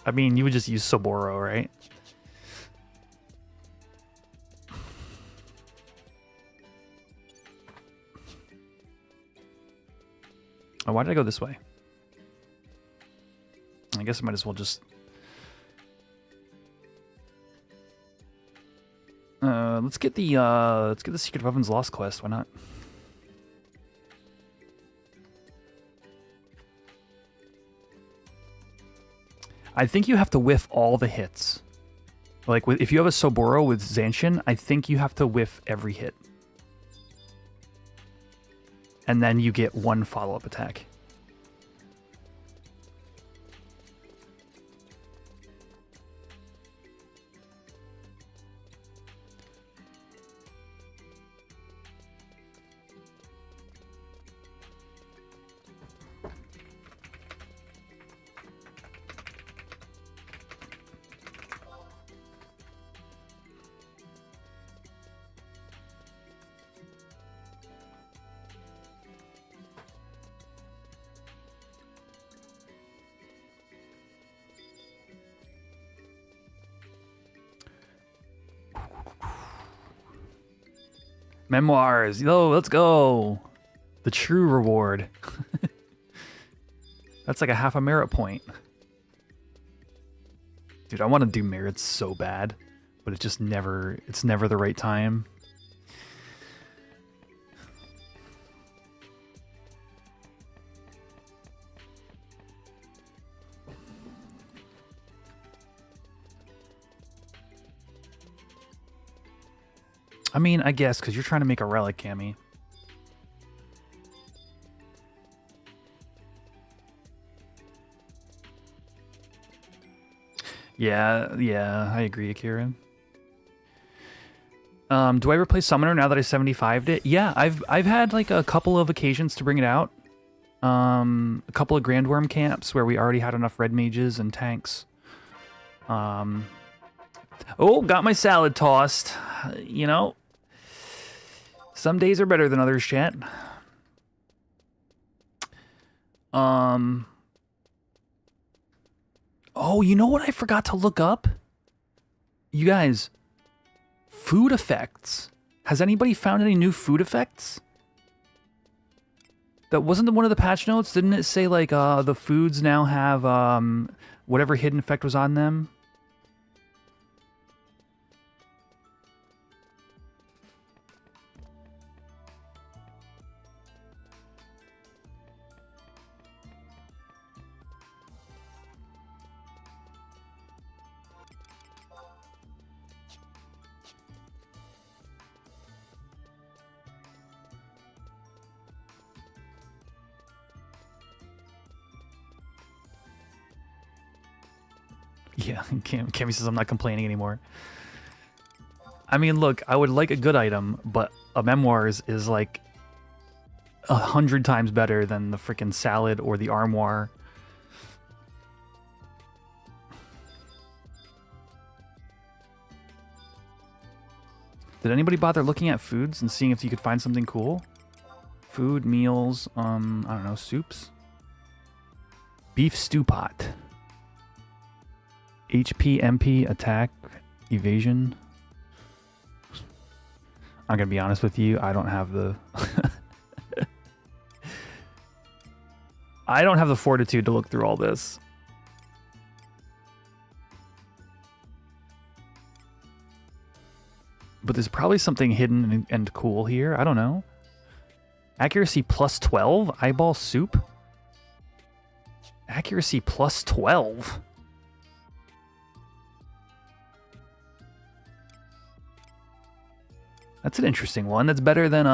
I mean, you would just use Soboro, right? Oh, why did I go this way? I guess I might as well just... let's get the Secret Weapons Lost quest. Why not? I think you have to whiff all the hits. Like, if you have a Soboro with Zanshin, I think you have to whiff every hit. And then you get one follow-up attack. Memoirs. Yo, let's go. The true reward. That's like a half a merit point. Dude, I want to do merits so bad, but it's never the right time. I mean, I guess, because you're trying to make a relic, Cammy. Yeah, I agree, Akira. Do I ever play Summoner now that I 75'd it? Yeah, I've had like a couple of occasions to bring it out. A couple of Grandworm camps where we already had enough red mages and tanks. Oh, got my salad tossed. You know, some days are better than others, chat. Oh, you know what I forgot to look up? You guys, food effects. Has anybody found any new food effects? That wasn't one of the patch notes? Didn't it say like the foods now have whatever hidden effect was on them? Yeah, Cammy says I'm not complaining anymore. I mean, look, I would like a good item, but a Memoirs is like 100 times better than the freaking salad or the armoire. Did anybody bother looking at foods and seeing if you could find something cool? Food, meals, I don't know, soups? Beef stew pot. HP, MP, attack, evasion. I'm gonna be honest with you, I don't have the... I don't have the fortitude to look through all this. But there's probably something hidden and cool here. I don't know. Accuracy plus 12? Eyeball soup? Accuracy plus 12? That's an interesting one. That's better than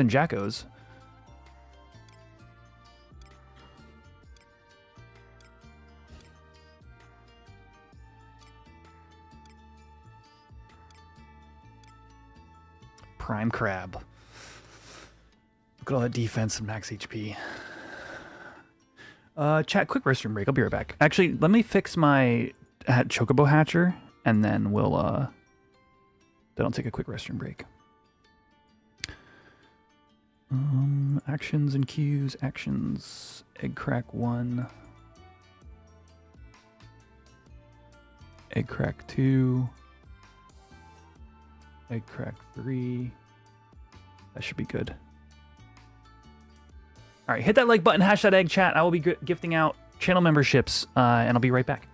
Jacko's. Prime Crab. Look at all that defense and max HP. Chat, quick restroom break. I'll be right back. Actually, let me fix my Chocobo Hatcher, and then we'll, then I'll take a quick restroom break. Actions and queues. Actions. Egg crack 1. Egg crack 2. Egg crack 3. That should be good. All right, hit that like button, hash that egg, chat. I will be gifting out channel memberships, and I'll be right back.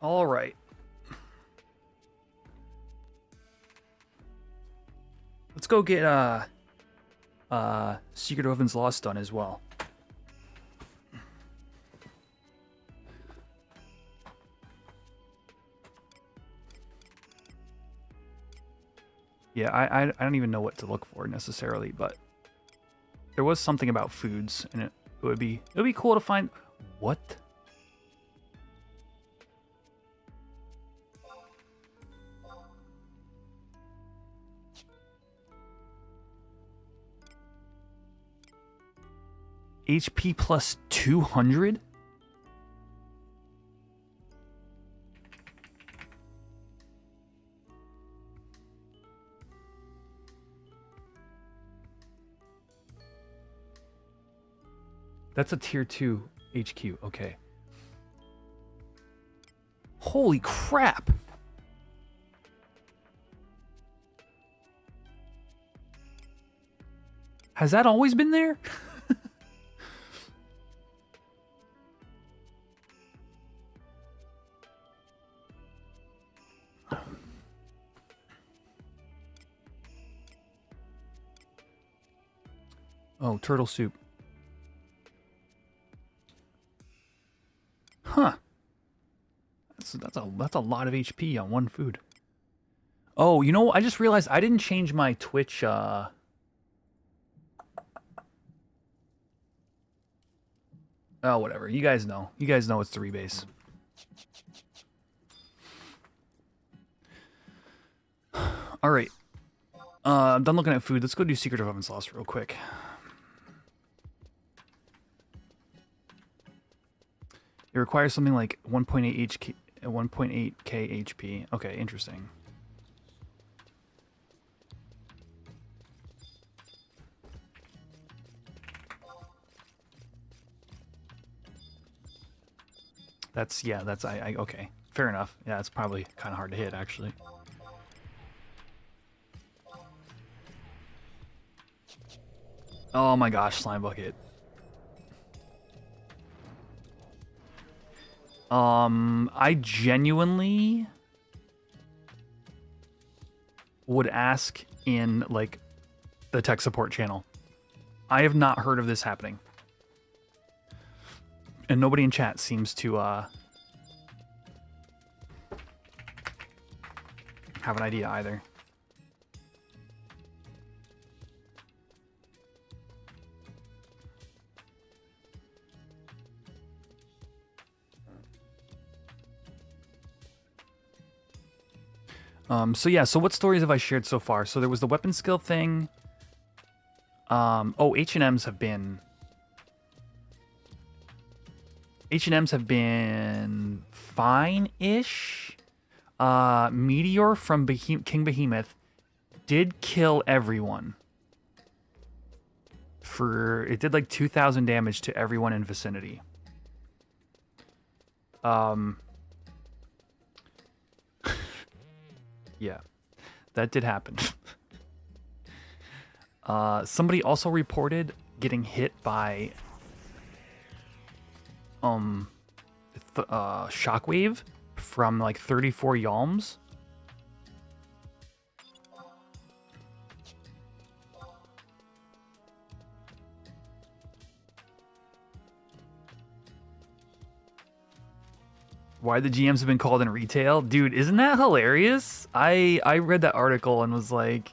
All right. Let's go get Secret of Heaven's Lost done as well. Yeah, I don't even know what to look for necessarily, but there was something about foods, and it would be cool to find. What? HP plus 200? That's a tier 2 HQ, okay. Holy crap! Has that always been there? Oh, turtle soup. Huh. That's a lot of HP on one food. Oh, you know, I just realized I didn't change my Twitch Oh, whatever. You guys know. You guys know it's the rebase. All right. I'm done looking at food. Let's go do Secret of Heaven's Lost real quick. It requires something like 1.8 1.8k HP. Okay, interesting. That's okay. Fair enough. Yeah, it's probably kind of hard to hit actually. Oh my gosh, slime bucket. I genuinely would ask in like the tech support channel. I have not heard of this happening. And nobody in chat seems to have an idea either. So yeah, so what stories have I shared so far? So there was the weapon skill thing. Oh, H&Ms have been fine-ish. Meteor from King Behemoth did kill everyone. It did like 2,000 damage to everyone in vicinity. Yeah, that did happen. Somebody also reported getting hit by shockwave from like 34 yalms. Why the GMs have been called in retail? Dude, isn't that hilarious? I read that article and was like,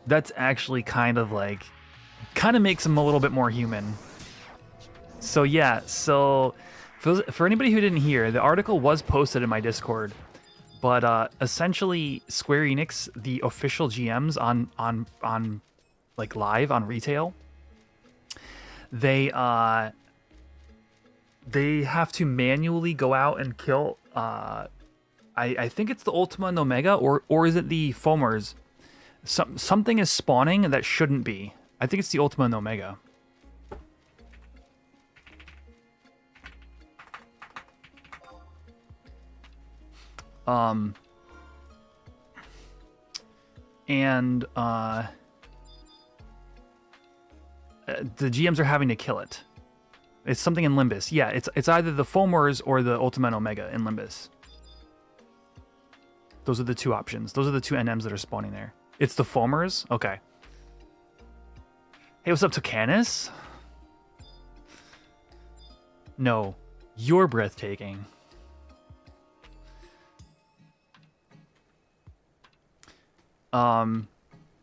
that's actually kind of makes them a little bit more human. So yeah, so for anybody who didn't hear, the article was posted in my Discord, but essentially Square Enix, the official GMs on like live on retail, they have to manually go out and kill I think it's the Ultima and Omega, or is it the Foamers? Something is spawning that shouldn't be. I think it's the Ultima and Omega. The GMs are having to kill it. It's something in Limbus. Yeah, it's either the Foamers or the Ultima and Omega in Limbus. Those are the two options. Those are the two NMs that are spawning there. It's the Foamers? Okay. Hey, what's up, Tucanis? No, you're breathtaking.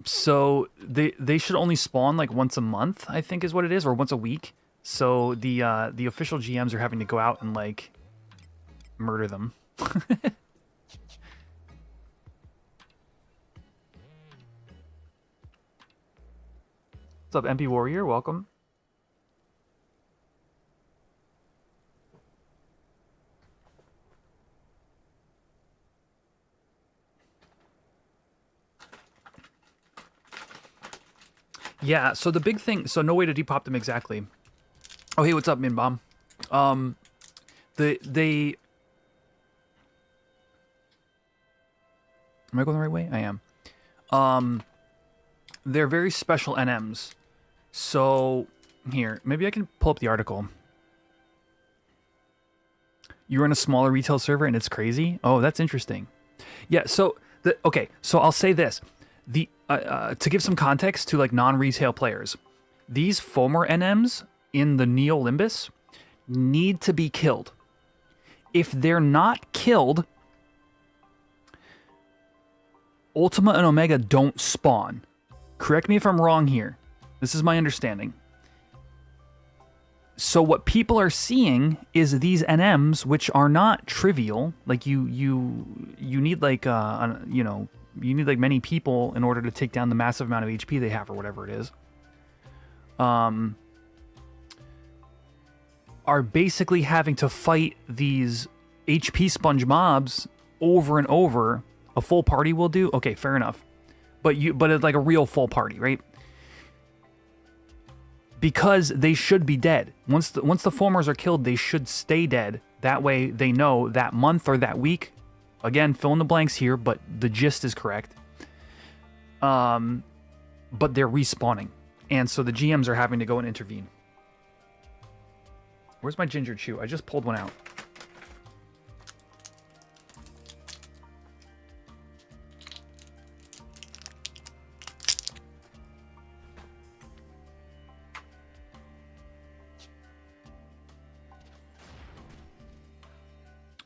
So they should only spawn like once a month, I think is what it is, or once a week. So the official GMs are having to go out and like murder them. What's up, MP Warrior? Welcome. Yeah, so the big thing, so no way to depop them exactly. Oh, hey, what's up, Minbomb? They am I going the right way? I am. They're very special NMs. So, here, maybe I can pull up the article. You run a smaller retail server and it's crazy? Oh, that's interesting. Yeah, so, okay, so I'll say this. To give some context to like non-retail players, these Foamer NMs in the Neo Limbus need to be killed. If they're not killed, Ultima and Omega don't spawn. Correct me if I'm wrong here. This is my understanding. So what people are seeing is these NMs, which are not trivial. Like you need like you know, you need like many people in order to take down the massive amount of HP they have or whatever it is. Are basically having to fight these HP sponge mobs over and over. A full party will do. Okay, fair enough. But it's like a real full party, right? Because they should be dead. Once the Foamers are killed, they should stay dead. That way they know that month or that week. Again, fill in the blanks here, but the gist is correct. But they're respawning. And so the GMs are having to go and intervene. Where's my ginger chew? I just pulled one out.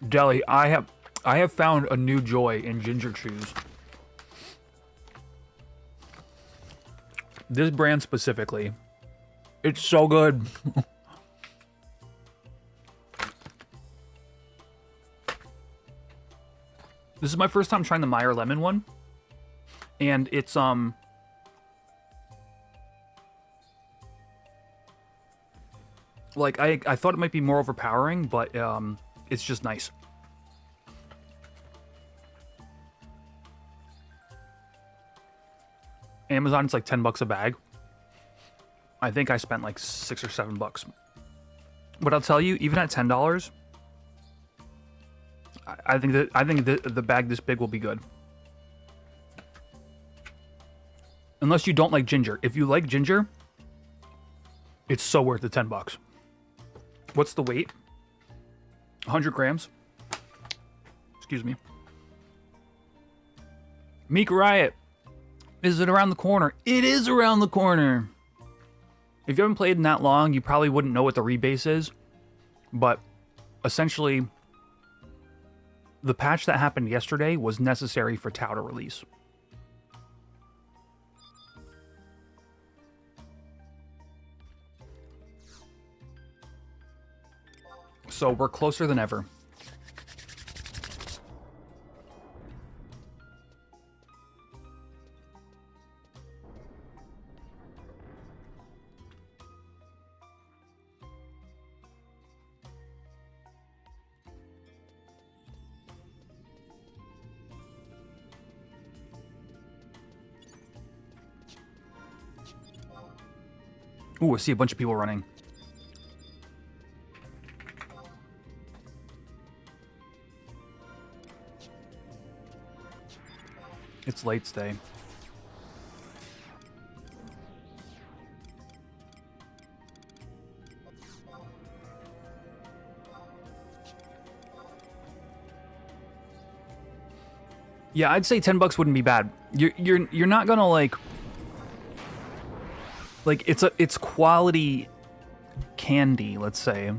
Deli, I have found a new joy in ginger chews. This brand specifically. It's so good. This is my first time trying the Meyer lemon one. And it's like I thought it might be more overpowering, but it's just nice. Amazon, it's like 10 bucks a bag. I think I spent like $6 or $7. But I'll tell you, even at $10, I think the bag this big will be good. Unless you don't like ginger. If you like ginger, it's so worth the 10 bucks. What's the weight? 100 grams. Excuse me. Meek Riot. Is it around the corner? It is around the corner. If you haven't played in that long, you probably wouldn't know what the rebase is. But essentially, the patch that happened yesterday was necessary for ToAU to release. So we're closer than ever. Ooh, I see a bunch of people running. It's late stay. Yeah, I'd say $10 wouldn't be bad. You're not gonna like it's quality candy, let's say,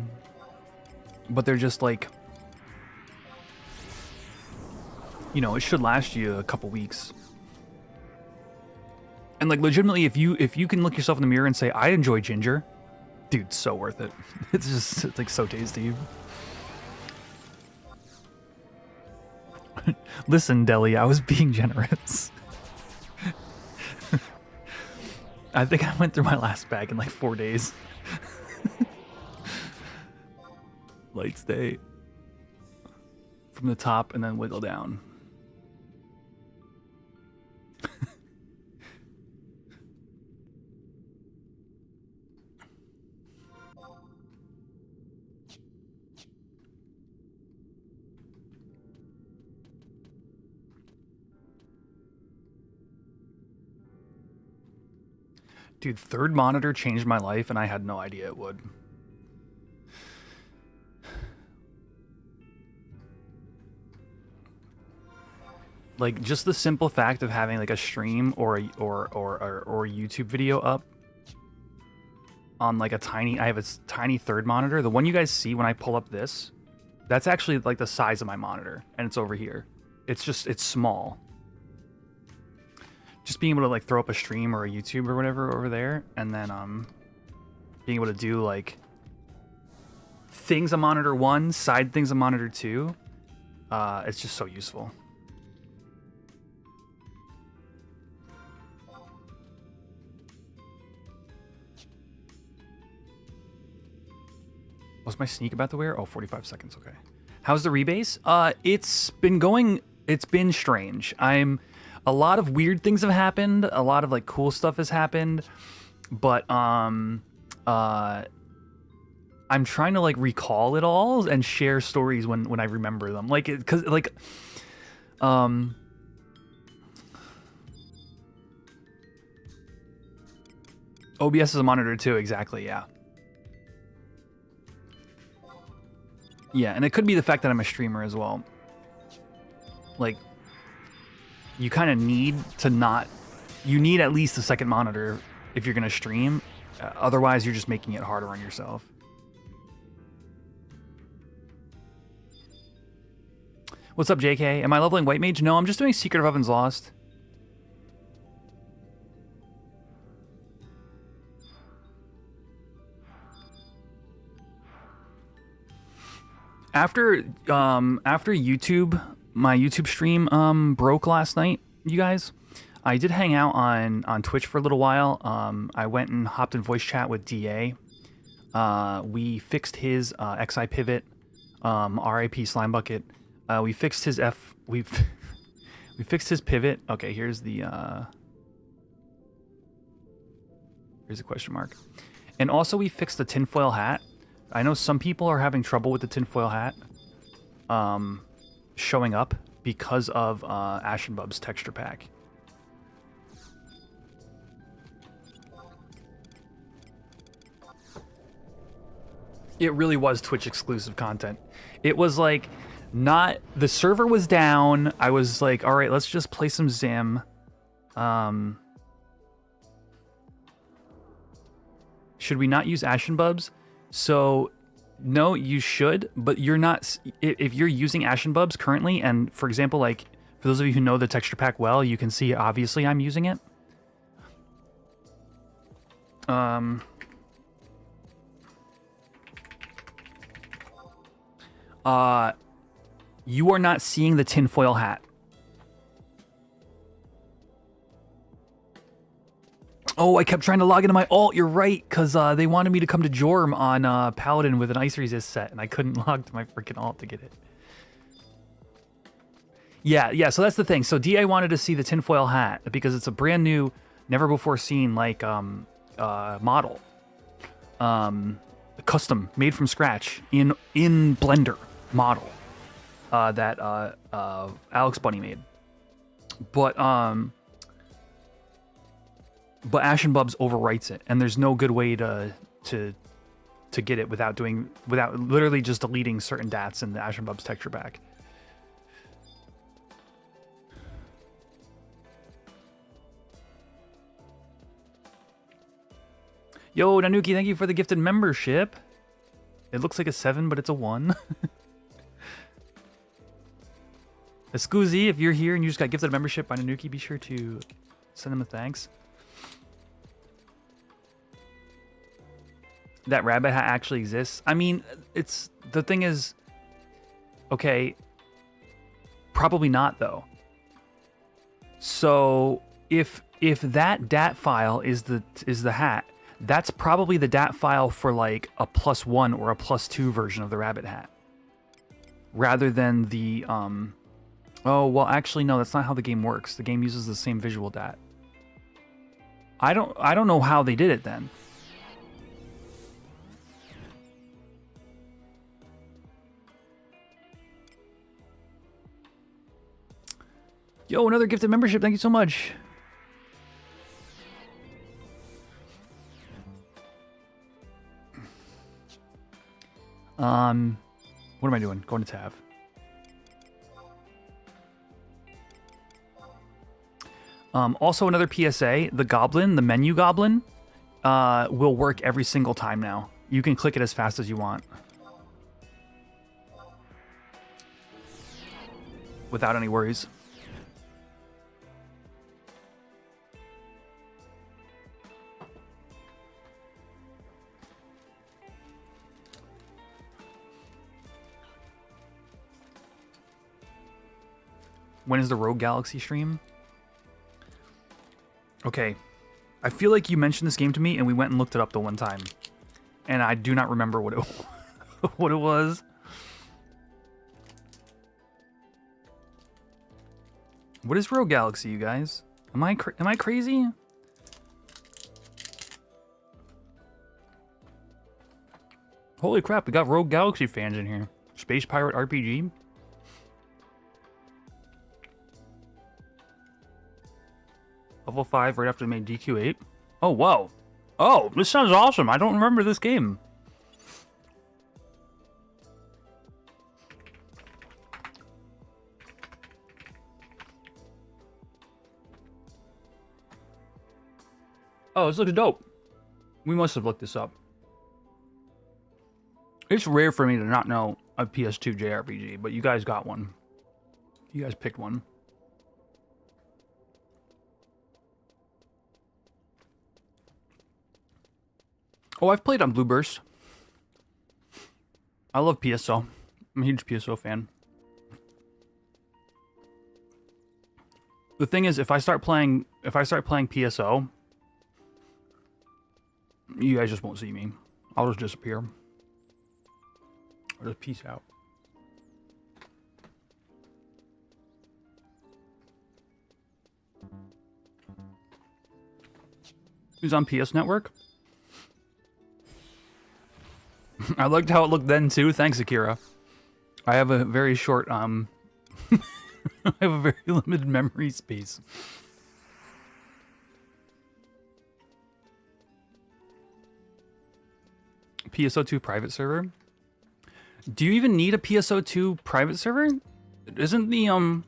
but they're just like, you know, it should last you a couple weeks. And like legitimately, if you can look yourself in the mirror and say, I enjoy ginger, dude, so worth it. It's like so tasty. Listen, Deli, I was being generous. I think I went through my last bag in like 4 days. Light stay. From the top and then wiggle down. Dude, third monitor changed my life, and I had no idea it would. Like, just the simple fact of having like a stream or a YouTube video up on like a tiny, I have a tiny third monitor. The one you guys see when I pull up this, that's actually like the size of my monitor, and it's over here. It's small. Just being able to like throw up a stream or a YouTube or whatever over there, and then being able to do like things on monitor 1, side things on monitor 2, it's just so useful. What's my sneak about to wear? Oh, 45 seconds, okay. How's the rebase? It's been strange. A lot of weird things have happened. A lot of like cool stuff has happened, but I'm trying to like recall it all and share stories when I remember them. Like, because like, OBS is a monitor too. Exactly. Yeah. Yeah, and it could be the fact that I'm a streamer as well. Like, you kind of need to not... You need at least a second monitor if you're going to stream. Otherwise, you're just making it harder on yourself. What's up, JK? Am I leveling White Mage? No, I'm just doing Secret of Ovens Lost. After YouTube... My YouTube stream broke last night, you guys. I did hang out on Twitch for a little while. I went and hopped in voice chat with DA. We fixed his XI pivot, RIP Slime Bucket. We fixed his we fixed his pivot. Okay, here's the question mark. And also we fixed the tinfoil hat. I know some people are having trouble with the tinfoil hat. Showing up because of Ashenbub's texture pack. It really was Twitch exclusive content. It was like not, the server was down. I was like, all right, let's just play some Zim. Should we not use Ashenbubs? So no, you should, but you're not. If you're using Ashenbubs currently, and for example, like for those of you who know the texture pack well, you can see obviously I'm using it. You are not seeing the tinfoil hat. Oh, I kept trying to log into my alt. You're right, because they wanted me to come to Jorm on Paladin with an ice resist set, and I couldn't log to my freaking alt to get it. Yeah, so that's the thing. So DA wanted to see the tinfoil hat because it's a brand new, never before seen like model. Custom, made from scratch in Blender model that Alex Bunny made. But Ashenbubs overwrites it, and there's no good way to get it without literally just deleting certain DATs in the Ashenbubs texture pack. Yo, Nanuki, thank you for the gifted membership. It looks like a 7, but it's a 1. Escuzi, if you're here and you just got gifted a membership by Nanuki, be sure to send him a thanks. That rabbit hat actually exists. I mean, it's the thing is, okay, probably not though. So if that DAT file is the hat, that's probably the DAT file for like a +1 or a +2 version of the rabbit hat, rather than the oh well, actually no, that's not how the game works. The game uses the same visual DAT. I don't know how they did it then. Yo, another gifted membership. Thank you so much. What am I doing? Going to tab. Also another PSA, the goblin, the menu goblin, will work every single time now. You can click it as fast as you want. Without any worries. When is the Rogue Galaxy stream? Okay. I feel like you mentioned this game to me and we went and looked it up the one time. And I do not remember what it what it was. What is Rogue Galaxy, you guys? Am I crazy? Holy crap, we got Rogue Galaxy fans in here. Space Pirate RPG. Level 5 right after they made DQ8. Oh, wow. Oh, this sounds awesome. I don't remember this game. Oh, this looks dope. We must have looked this up. It's rare for me to not know a PS2 JRPG, but you guys got one. You guys picked one. Oh, I've played on Blue Burst. I love PSO. I'm a huge PSO fan. The thing is, if I start playing PSO, you guys just won't see me. I'll just disappear. Or just peace out. Who's on PS Network? I liked how it looked then too. Thanks, Akira. I have a very short I have a very limited memory space. PSO2 private server? Do you even need a PSO2 private server? Isn't the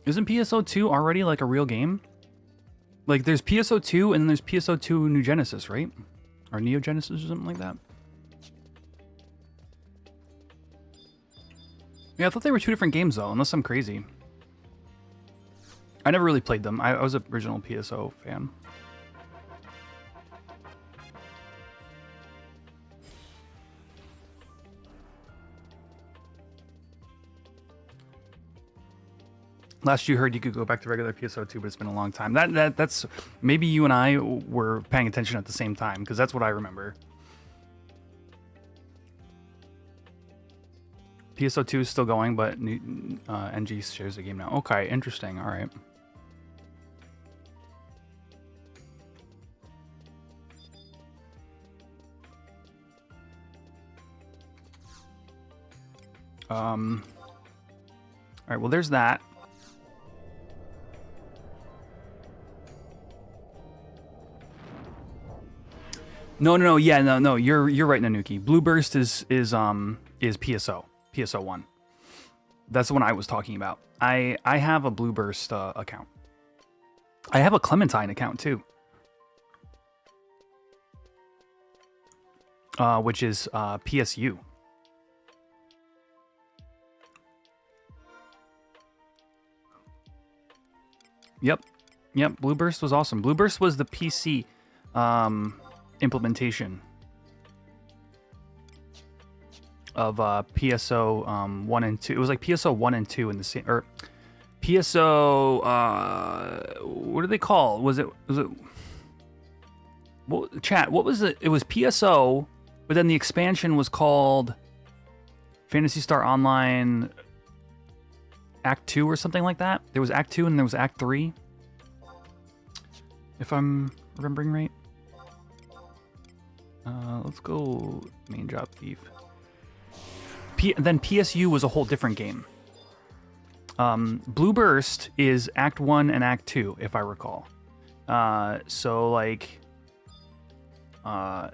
Isn't PSO2 already like a real game? Like there's PSO2 and then there's PSO2 New Genesis, right? Or Neo Genesis or something like that. Yeah, I thought they were two different games though, unless I'm crazy. I never really played them. I was an original PSO fan. Last you heard, you could go back to regular PSO2, but it's been a long time. That's maybe you and I were paying attention at the same time, because that's what I remember. PSO2 is still going, but NG shares the game now. Okay, interesting. All right. All right. Well, there's that. No. Yeah, no. You're right, Nanuki. Blue Burst is is PSO1. That's the one I was talking about. I have a Blueburst account. I have a Clementine account too, which is PSU. Yep, Blueburst was awesome. Blueburst was the PC implementation of PSO 1 and 2. It was like PSO 1 and 2 in the same, or PSO what do they call? Was it well, chat, what was it? It was PSO, but then the expansion was called Phantasy Star Online Act 2 or something like that. There was Act 2 and there was Act 3. If I'm remembering right. Let's go main job thief. Then PSU was a whole different game. Blueburst is Act 1 and Act 2, if I recall. So like, yeah.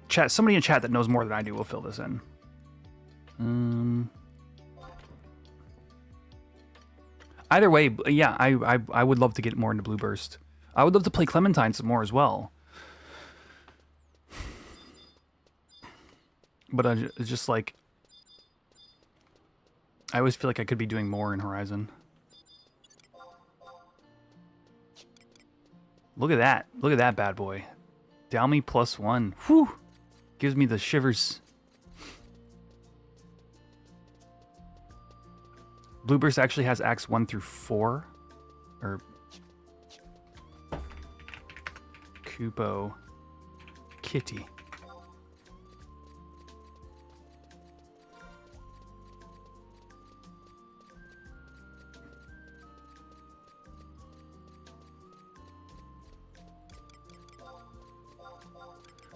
Chat. Somebody in chat that knows more than I do will fill this in. Either way, yeah, I would love to get more into Blueburst. I would love to play Clementine some more as well. But it's just like, I always feel like I could be doing more in Horizon. Look at that. Look at that bad boy. Dalmy +1. Whew. Gives me the shivers. Blueburst actually has acts 1 through 4. Or Kupo Kitty.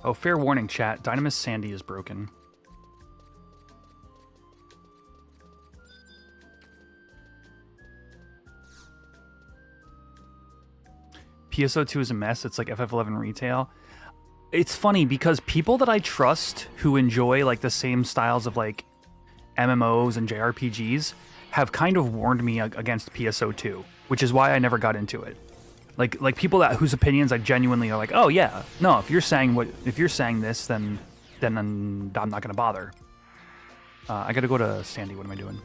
Oh, fair warning, chat. Dynamis Sandy is broken. PSO2 is a mess. It's like FF11 retail. It's funny because people that I trust who enjoy like the same styles of like MMOs and JRPGs have kind of warned me against PSO2, which is why I never got into it. Like people that whose opinions I genuinely are like, oh yeah, no, if you're saying this, then I'm not gonna bother. I gotta go to Sandy. What am I doing?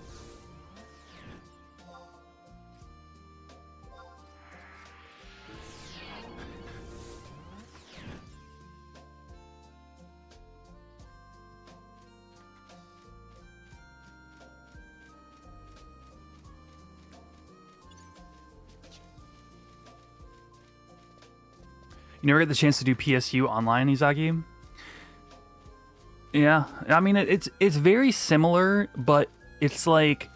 You never get the chance to do PSU online, Izagi? Yeah, I mean it's very similar, but it's like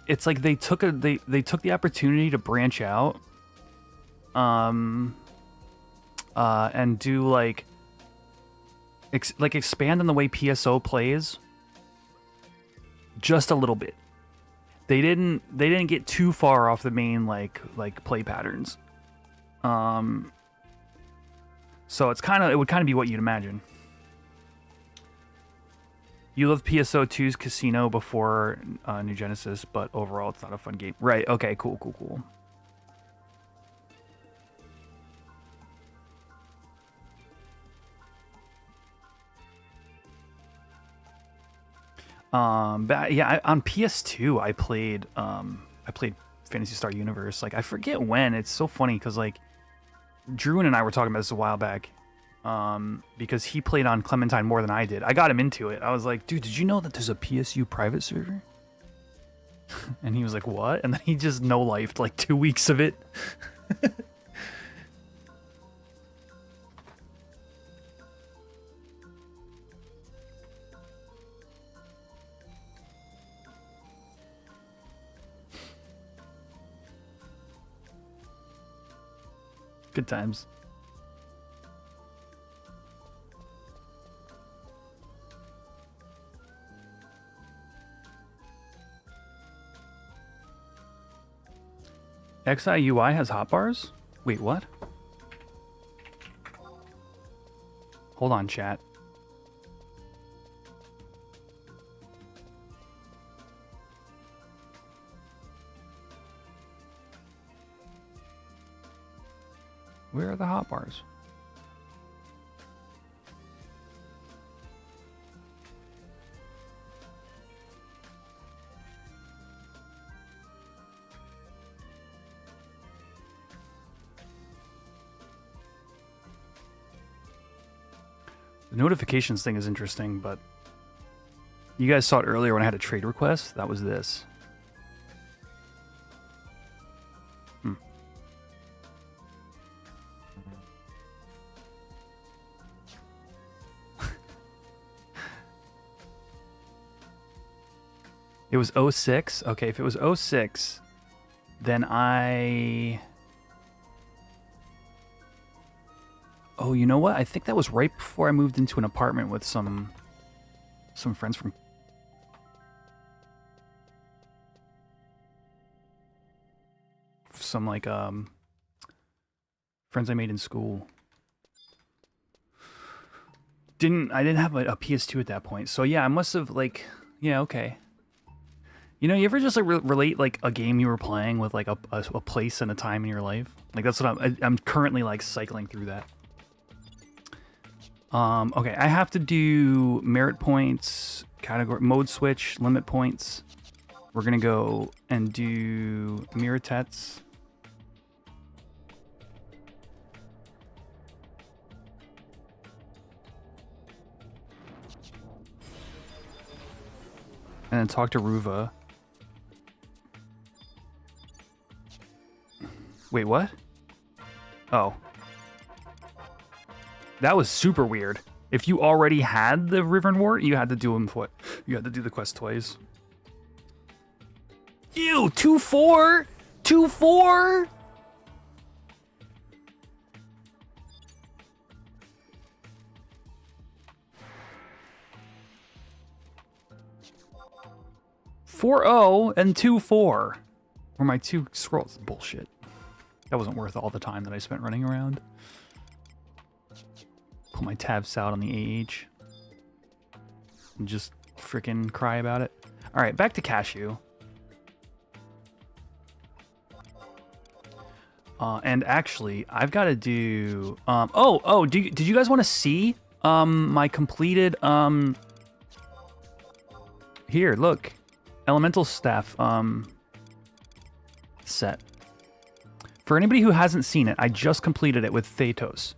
they took the opportunity to branch out, and do like expand on the way PSO plays just a little bit. They didn't get too far off the main like play patterns. So it would kind of be what you'd imagine. You loved PSO2's Casino before New Genesis, but overall it's not a fun game. Right, okay, cool. But yeah, on PS2 I played Phantasy Star Universe. Like I forget when. It's so funny because like Drew and I were talking about this a while back, because he played on Clementine more than I did. I got him into it. I was like, dude, did you know that there's a PSU private server? And he was like, what? And then he just no-lifed like 2 weeks of it. Good times. XIUI has hotbars? Wait, what? Hold on, chat. Where are the hotbars? The notifications thing is interesting, but you guys saw it earlier when I had a trade request. That was this. It was 06? Okay, if it was 06, then I... Oh, you know what? I think that was right before I moved into an apartment with some friends from... Some, like, friends I made in school. I didn't have a PS2 at that point. So, yeah, I must have, like... Yeah, okay. You know, you ever just like relate like a game you were playing with like a place and a time in your life? Like that's what I'm currently like cycling through that. Okay, I have to do merit points, category, mode switch, limit points. We're gonna go and do Miratets. And then talk to Ruva. Wait, what? Oh. That was super weird. If you already had the River Wart, you had to do you had to do the quest twice. Ew, 2-4? 2-4? .4-0 and 2-4 were my two scrolls. Bullshit. That wasn't worth all the time that I spent running around. Pull my tabs out on the AH. And just freaking cry about it. Alright, back to Cashew. And actually, I've got to do... did you guys want to see my completed... Here, look. Elemental Staff set. For anybody who hasn't seen it, I just completed it with Thetos.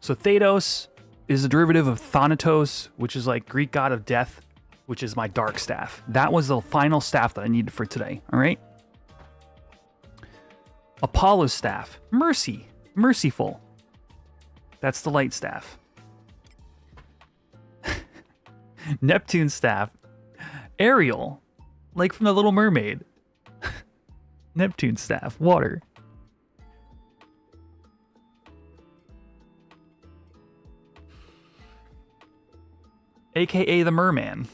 So Thetos is a derivative of Thanatos, which is like Greek god of death, which is my dark staff. That was the final staff that I needed for today, all right? Apollo's staff, mercy, merciful. That's the light staff. Neptune's staff, Ariel, like from the Little Mermaid. Neptune's staff, water. AKA the Merman.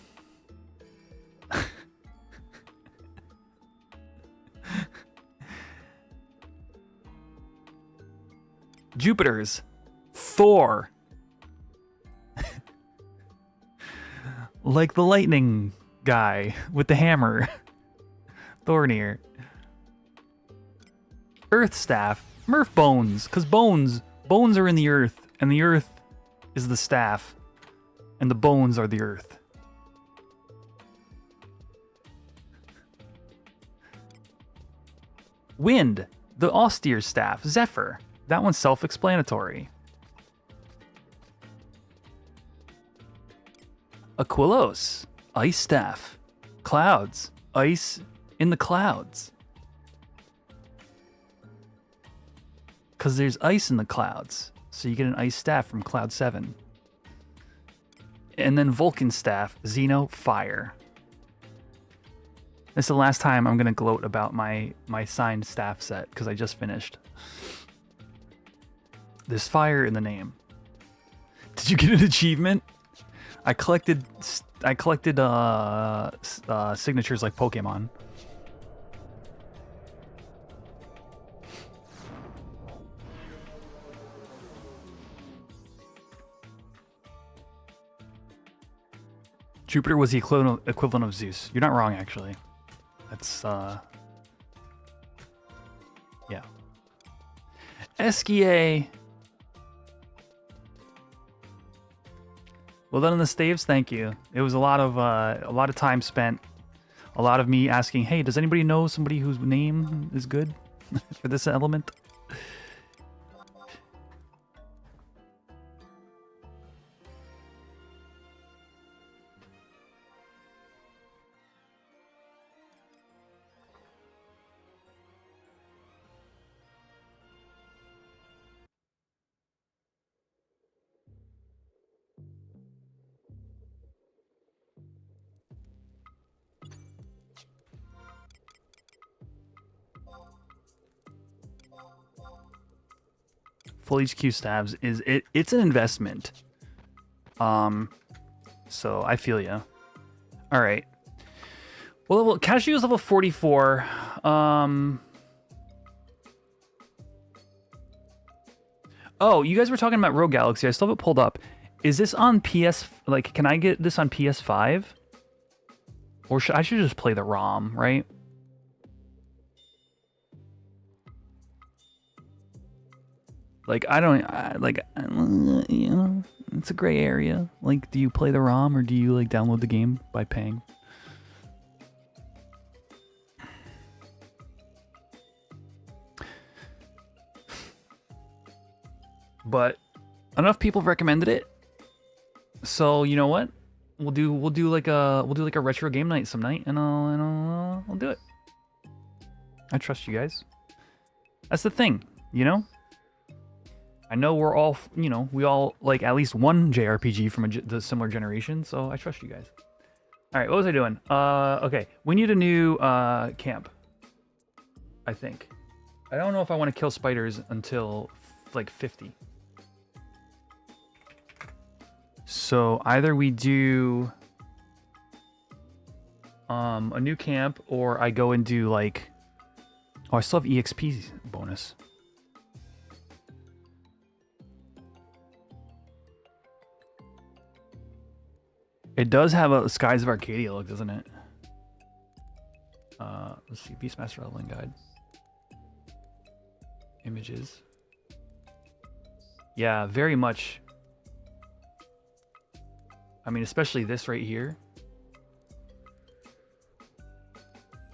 Jupiter's Thor. Like the lightning guy with the hammer. Thornir. Earth staff. Murph bones. Because bones are in the earth. And the earth is the staff. And the bones are the earth. Wind. The austere staff. Zephyr. That one's self-explanatory. Aquilos. Ice staff. Clouds. Ice in the clouds. Because there's ice in the clouds. So you get an ice staff from Cloud 7. And then Vulcan staff, Xeno, fire. This is the last time I'm going to gloat about my signed staff set, because I just finished. There's fire in the name. Did you get an achievement? I collected signatures like Pokemon. Jupiter was the equivalent of Zeus. You're not wrong, actually. That's, yeah. Esquier. Well done on the staves, thank you. It was a lot of time spent, a lot of me asking, hey, does anybody know somebody whose name is good for this element? Full HQ stabs is it's an investment. So I feel ya. All right. Well, Cashew is level 44. Oh, you guys were talking about Rogue Galaxy. I still have it pulled up. Is this on PS? Like, can I get this on PS5? Or I should just play the ROM, right? Like, you know, it's a gray area. Like, do you play the ROM or do you, like, download the game by paying? But enough people have recommended it. So, you know what? We'll do like a retro game night some night and I'll do it. I trust you guys. That's the thing, you know? I know we're all, you know, we all like at least one JRPG from the similar generation, so I trust you guys. All right, what was I doing? Okay, we need a new camp, I think. I don't know if I want to kill spiders until like 50. So either we do a new camp or I go and do like, oh, I still have EXP bonus. It does have a Skies of Arcadia look, doesn't it? Let's see, Beastmaster Leveling Guide. Images. Yeah, very much. I mean, especially this right here.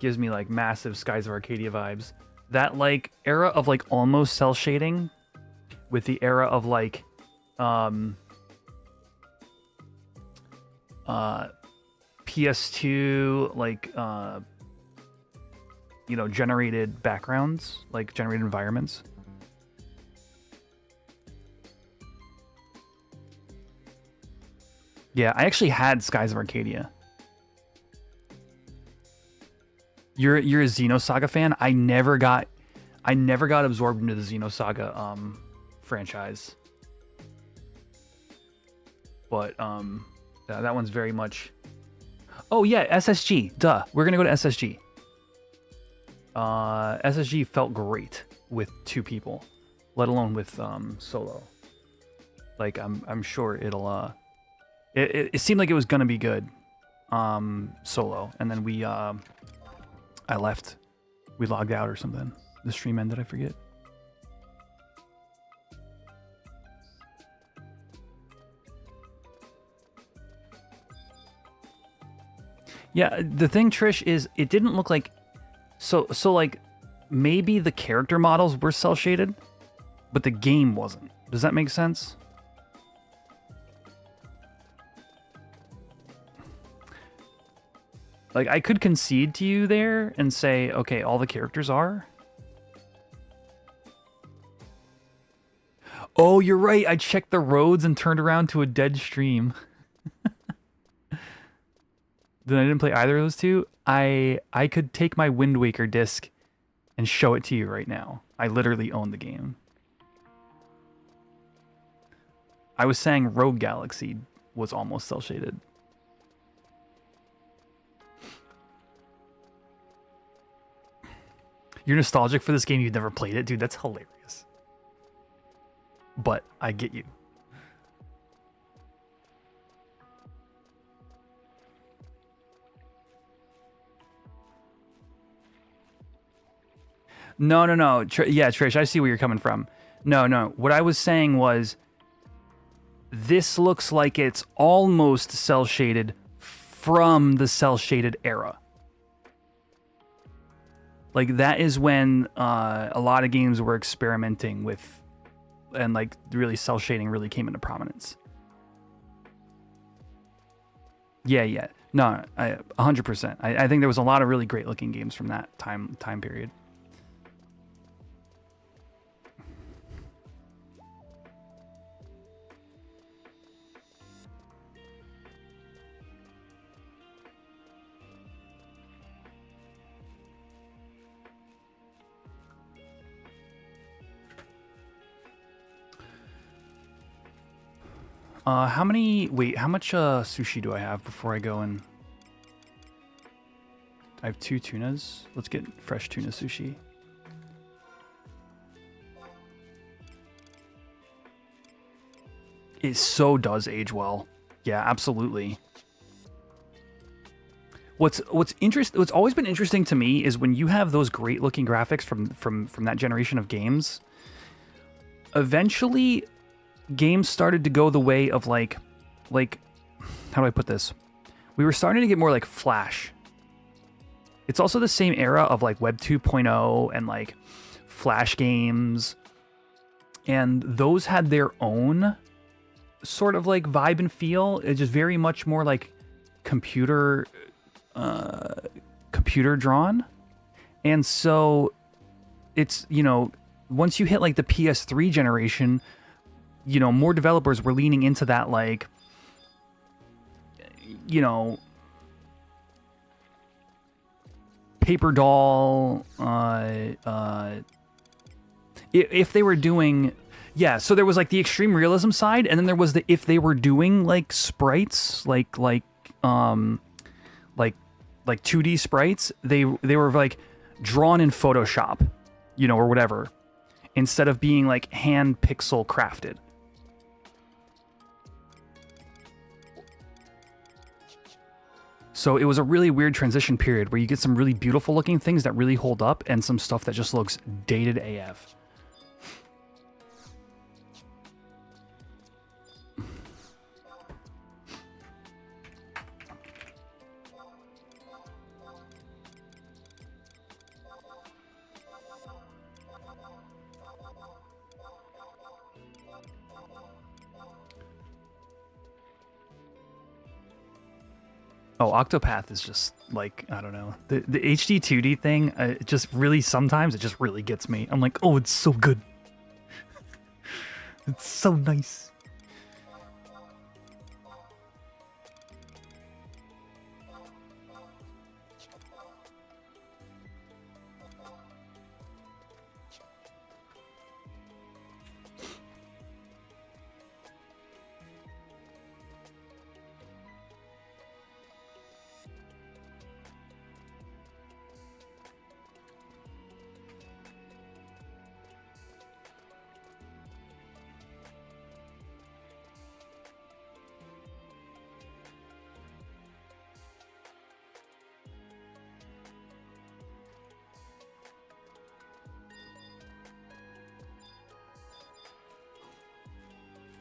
Gives me like massive Skies of Arcadia vibes. That like era of like almost cell shading with the era of like PS2 like you know, generated backgrounds, like generated environments. Yeah, I actually had Skies of Arcadia. You're a Xenosaga fan? I never got absorbed into the Xenosaga franchise. But that one's very much. Oh yeah, SSG. Duh. We're gonna go to SSG. SSG felt great with 2 people, let alone with solo. Like I'm sure it'll it seemed like it was gonna be good solo, and then we I left. We logged out or something. The stream ended, I forget. Yeah, the thing, Trish, is it didn't look like so like maybe the character models were cel shaded, but the game wasn't. Does that make sense? Like, I could concede to you there and say, okay, all the characters are. Oh, you're right. I checked the roads and turned around to a dead stream. Then I didn't play either of those two. I could take my Wind Waker disc and show it to you right now. I literally own the game. I was saying Rogue Galaxy was almost cel shaded. You're nostalgic for this game, you've never played it? Dude, that's hilarious. But I get you. No. Yeah, Trish, I see where you're coming from. No. What I was saying was, this looks like it's almost cell shaded from the cell shaded era. Like, that is when a lot of games were experimenting with, and like really cell shading really came into prominence. Yeah. No, 100%. I think there was a lot of really great looking games from that time period. How much sushi do I have before I go and... I have 2 tunas. Let's get fresh tuna sushi. It so does age well. Yeah, absolutely. What's always been interesting to me is when you have those great looking graphics from that generation of games, eventually games started to go the way of like how do I put this? We were starting to get more like Flash. It's also the same era of like Web 2.0 and like Flash games, and those had their own sort of like vibe and feel. It's just very much more like computer drawn. And so it's, you know, once you hit like the PS3 generation, you know, more developers were leaning into that, like, you know, paper doll, if they were doing, yeah, so there was like the extreme realism side, and then there was the, if they were doing like sprites, like 2D sprites, they were like drawn in Photoshop, you know, or whatever, instead of being like hand pixel crafted. So it was a really weird transition period where you get some really beautiful looking things that really hold up and some stuff that just looks dated AF. Oh, Octopath is just like, I don't know. The HD 2D thing, it just really, sometimes it just really gets me. I'm like, oh, it's so good. It's so nice.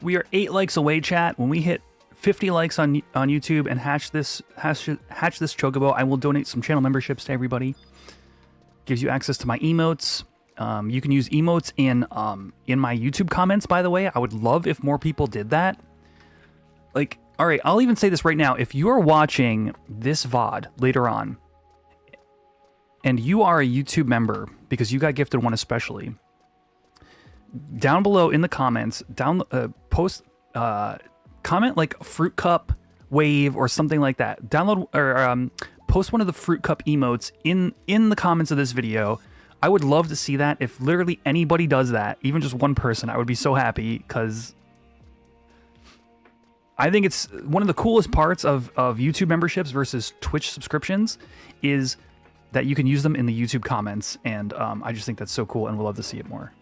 We are 8 likes away, chat. When we hit 50 likes on YouTube and hatch this chocobo, I will donate some channel memberships to everybody. Gives you access to my emotes. You can use emotes in my YouTube comments, by the way. I would love if more people did that. Like, all right, I'll even say this right now. If you are watching this VOD later on, and you are a YouTube member, because you got gifted one especially, down below in the comments, post, comment like Fruit Cup Wave or something like that. Download or post one of the Fruit Cup emotes in the comments of this video. I would love to see that. If literally anybody does that, even just one person, I would be so happy, because I think it's one of the coolest parts of YouTube memberships versus Twitch subscriptions is that you can use them in the YouTube comments, and I just think that's so cool, and we'll love to see it more.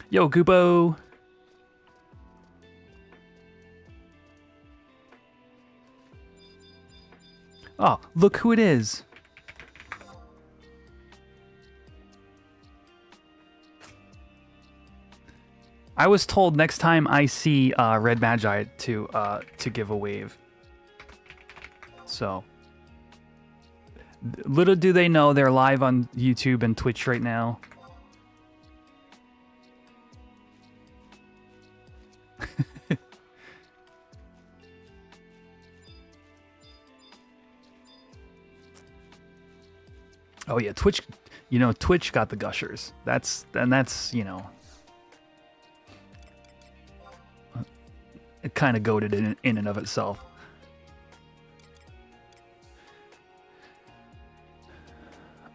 Yo, Goopo. Oh, look who it is. I was told next time I see Red Magi to give a wave. So little do they know they're live on YouTube and Twitch right now. Oh yeah, Twitch, you know, Twitch got the gushers. That's, you know, it kind of goated in and of itself.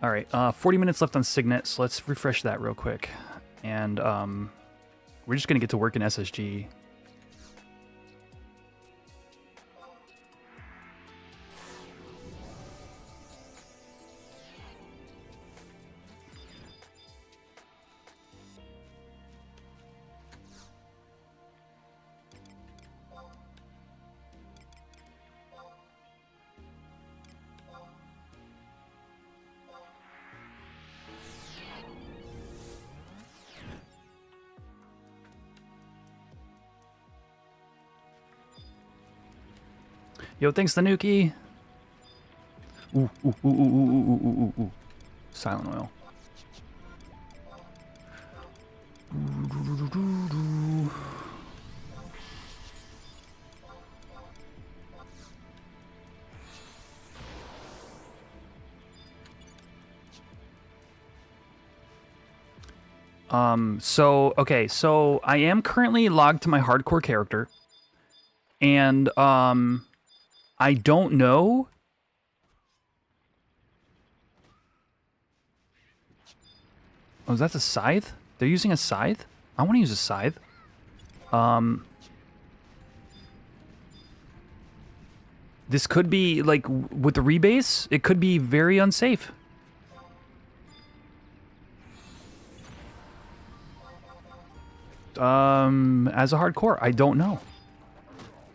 All right, 40 minutes left on Signet, so let's refresh that real quick. And we're just gonna get to work in SSG. Yo, thanks, the Nuki. Ooh, ooh, ooh, ooh, ooh, ooh, ooh, ooh. Silent oil. Okay, so I am currently logged to my hardcore character. And, I don't know. Oh, that's a scythe? They're using a scythe? I want to use a scythe. This could be, like, with the rebase, it could be very unsafe. As a hardcore, I don't know.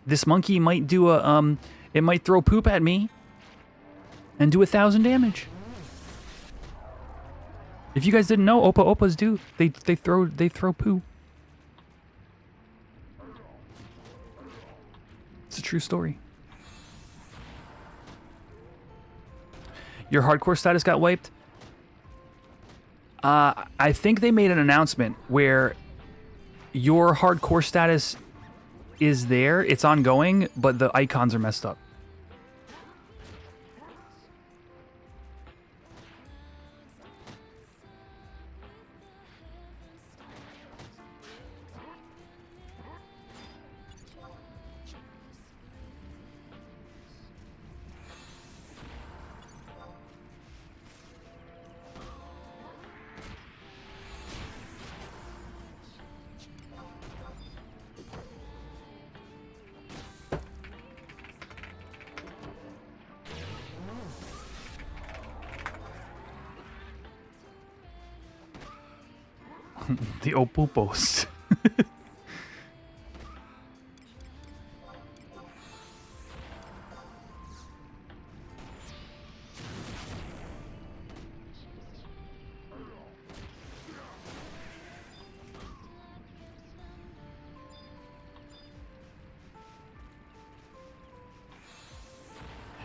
This monkey might do a, it might throw poop at me and do 1,000 damage. If you guys didn't know, Opas do. They throw poo. It's a true story. Your hardcore status got wiped? I think they made an announcement where your hardcore status is there, it's ongoing, but the icons are messed up. The Opupos.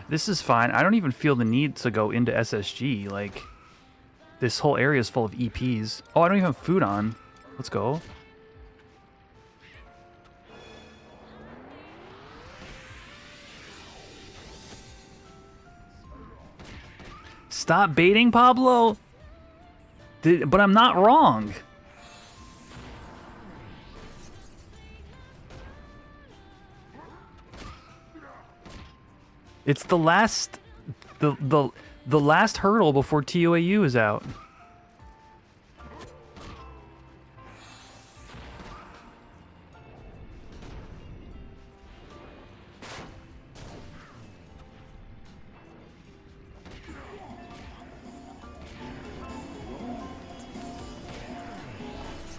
This is fine. I don't even feel the need to go into SSG. Like, this whole area is full of EPs. Oh, I don't even have food on. Let's go. Stop baiting, Pablo. But I'm not wrong. It's the last, the last hurdle before ToAU is out.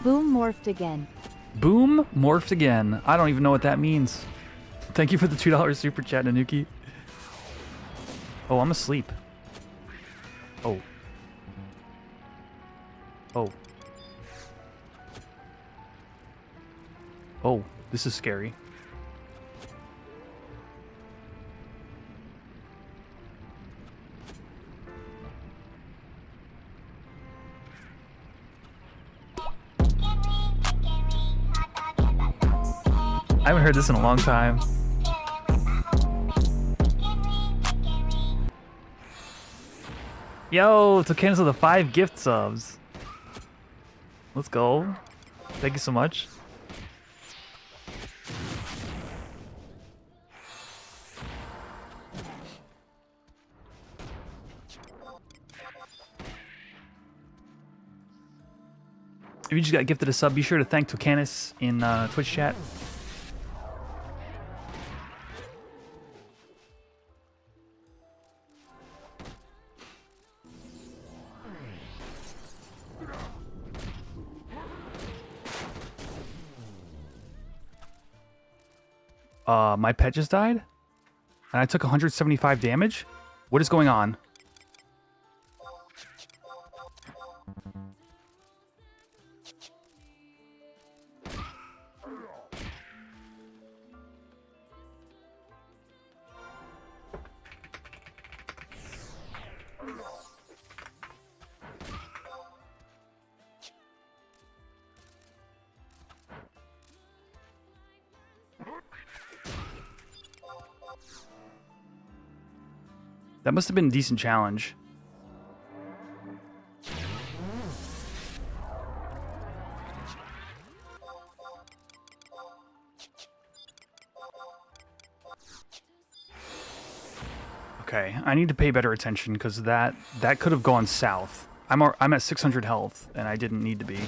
Boom morphed again. Boom morphed again. I don't even know what that means. Thank you for the $2 super chat, Nanuki. Oh, I'm asleep. Oh. Oh. Oh, this is scary. I haven't heard this in a long time. Yo, to cancel the 5 gift subs. Let's go. Thank you so much. If you just got gifted a sub, be sure to thank Tocanis in Twitch chat. My pet just died? And I took 175 damage? What is going on? That must have been a decent challenge. Okay, I need to pay better attention because that could have gone south. I'm at 600 health and I didn't need to be.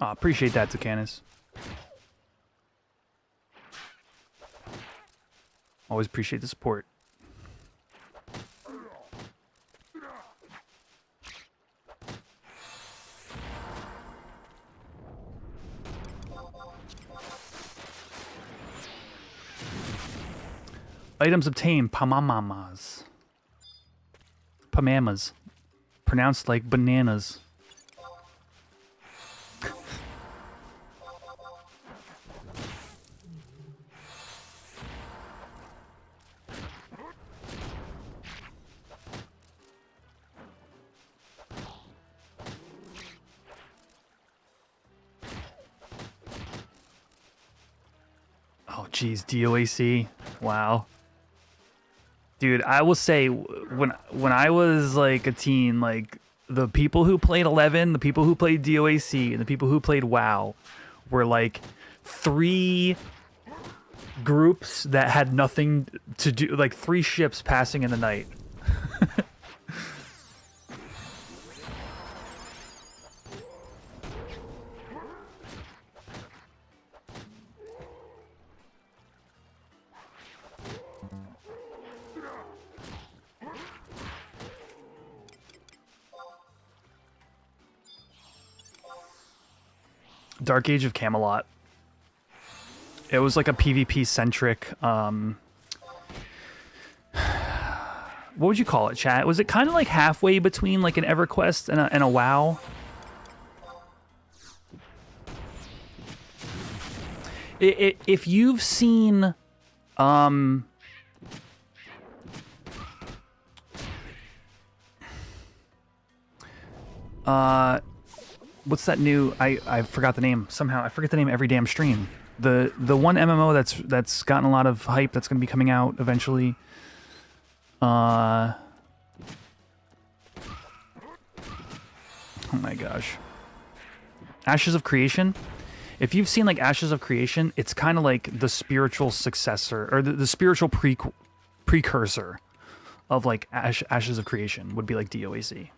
Oh, appreciate that, Tucanis. Always appreciate the support. Items obtained, pamamas. Pamamas. Pronounced like bananas. Oh, geez, DOAC. Wow. Dude, I will say, when I was like a teen, like the people who played 11, the people who played DOAC, and the people who played WoW were like 3 groups that had nothing to do, like 3 ships passing in the night. Dark Age of Camelot. It was like a PvP centric. What would you call it, chat? Was it kind of like halfway between like an EverQuest and a WoW? If you've seen, what's that new? I forgot the name somehow. I forget the name every damn stream. The one MMO that's gotten a lot of hype that's going to be coming out eventually. Oh my gosh. Ashes of Creation. If you've seen like Ashes of Creation, it's kind of like the spiritual successor or the spiritual precursor of like Ashes of Creation would be like DOAC.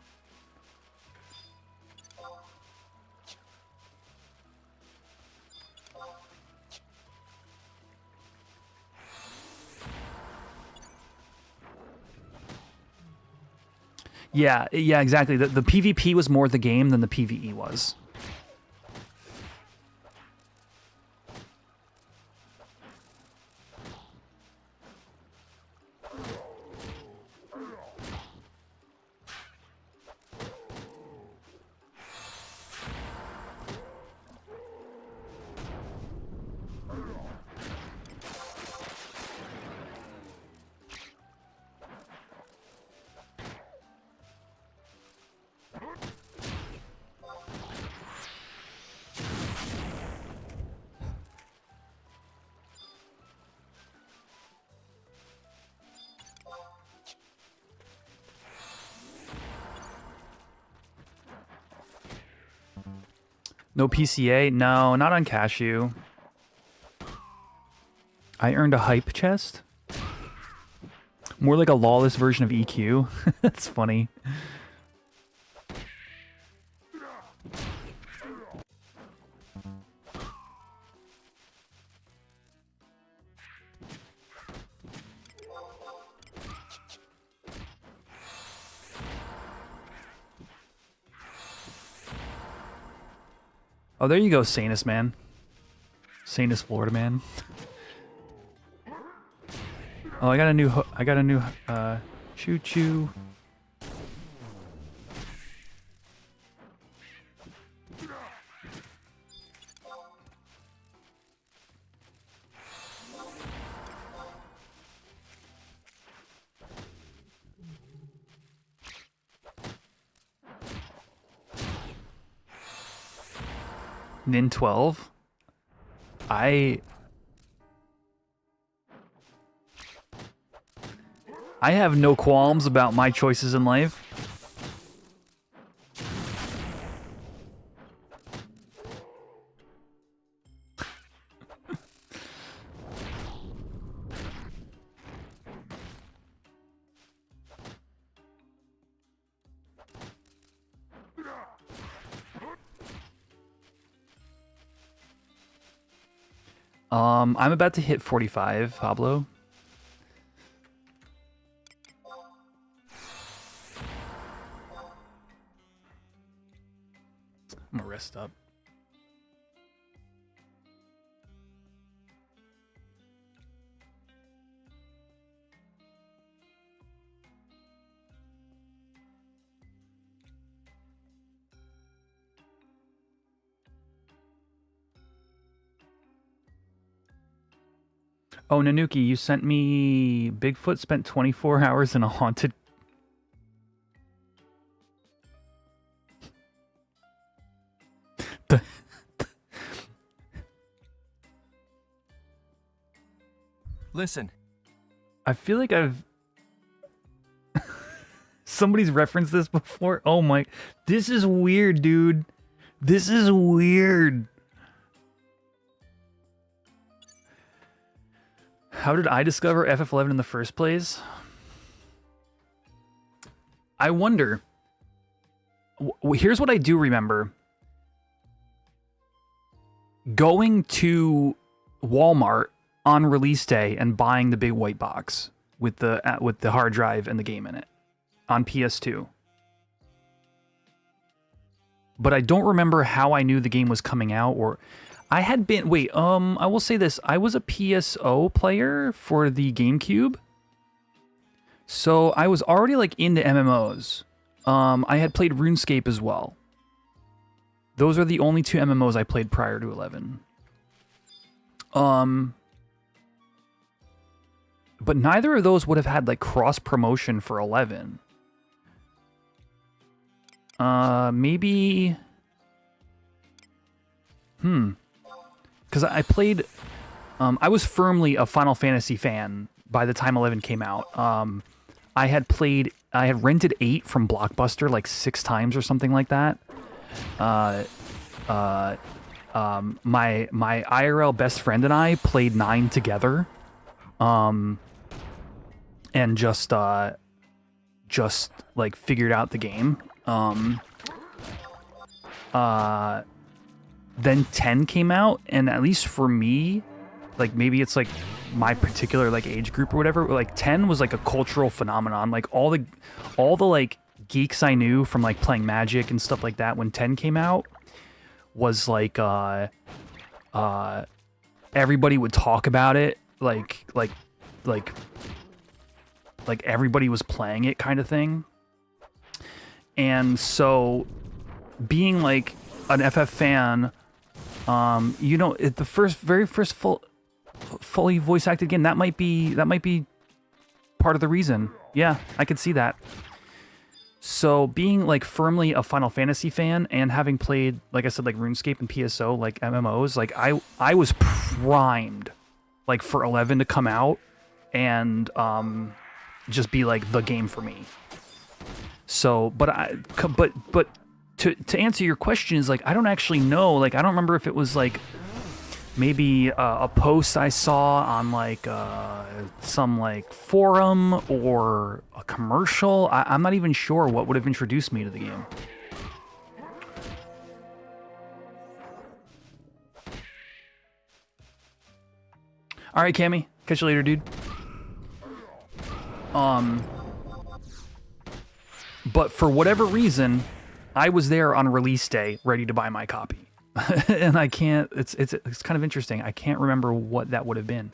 Yeah, exactly. The PvP was more the game than the PvE was. No PCA? No, not on Cashew. I earned a hype chest? More like a lawless version of EQ. That's funny. Oh, there you go, Sanus man. Sanus Florida man. Oh, I got a new choo choo. Nin 12. I have no qualms about my choices in life. I'm about to hit 45, Pablo. I'm gonna rest up. Oh, Nanuki, you sent me Bigfoot spent 24 hours in a haunted... Listen. I feel like I've... Somebody's referenced this before. Oh my... This is weird, dude. This is weird. How did I discover FF11 in the first place? I wonder. Here's what I do remember. Going to Walmart on release day and buying the big white box with the hard drive and the game in it on PS2. But I don't remember how I knew the game was coming out, or I had been, I will say this. I was a PSO player for the GameCube. So I was already like into MMOs. I had played RuneScape as well. Those are the only two MMOs I played prior to 11. But neither of those would have had like cross promotion for 11. Maybe... Because I played... I was firmly a Final Fantasy fan by the time 11 came out. I had rented 8 from Blockbuster like 6 times or something like that. My IRL best friend and I played 9 together. And just like figured out the game. Then 10 came out, and at least for me, like maybe it's like my particular like age group or whatever, like 10 was like a cultural phenomenon. Like all the like geeks I knew from like playing Magic and stuff like that when 10 came out was like everybody would talk about it, like everybody was playing it kind of thing. And so being like an FF fan, you know, the very first fully voice acted game, that might be part of the reason. Yeah, I could see that. So being like firmly a Final Fantasy fan and having played, like I said, like RuneScape and PSO, like MMOs, like I was primed like for 11 to come out and just be like the game for me. So, but to answer your question is like I don't actually know. Like I don't remember if it was like maybe a post I saw on like some like forum or a commercial. I'm not even sure what would have introduced me to the game. All right, Cammy. Catch you later, dude. But for whatever reason, I was there on release day, ready to buy my copy. And I can't, it's kind of interesting. I can't remember what that would have been.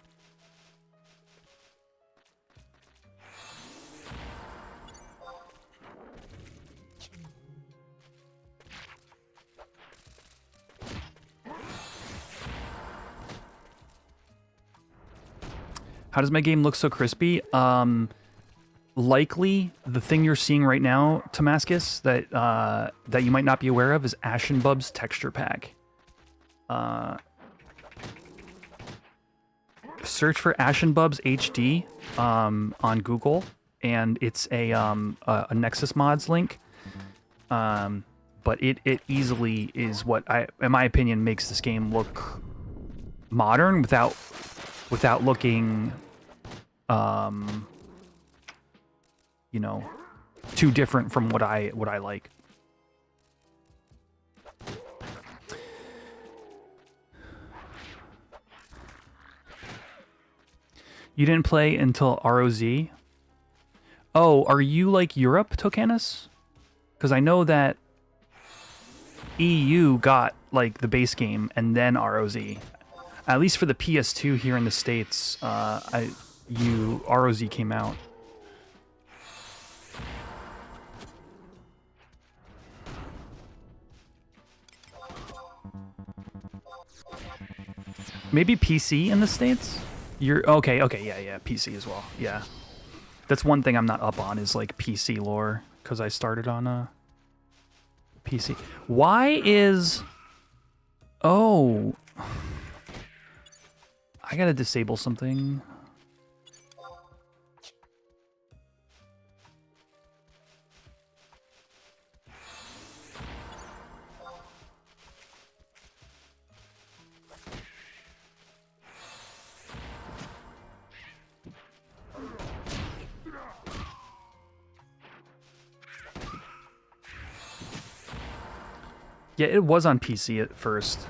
How does my game look so crispy? Likely, the thing you're seeing right now, Damascus, that that you might not be aware of is Ashenbub's texture pack. Search for Ashenbub's HD on Google, and it's a Nexus Mods link. But it easily is what in my opinion, makes this game look modern without looking, you know, too different from what I like. You didn't play until ROZ? Oh, are you like Europe, Tokanis? Because I know that EU got like the base game and then ROZ. At least for the PS2 here in the States, ROZ came out. Maybe PC in the States? You're okay, yeah, PC as well. Yeah. That's one thing I'm not up on is like PC lore, because I started on PC. Why is... Oh. I gotta disable something. Yeah, it was on PC at first.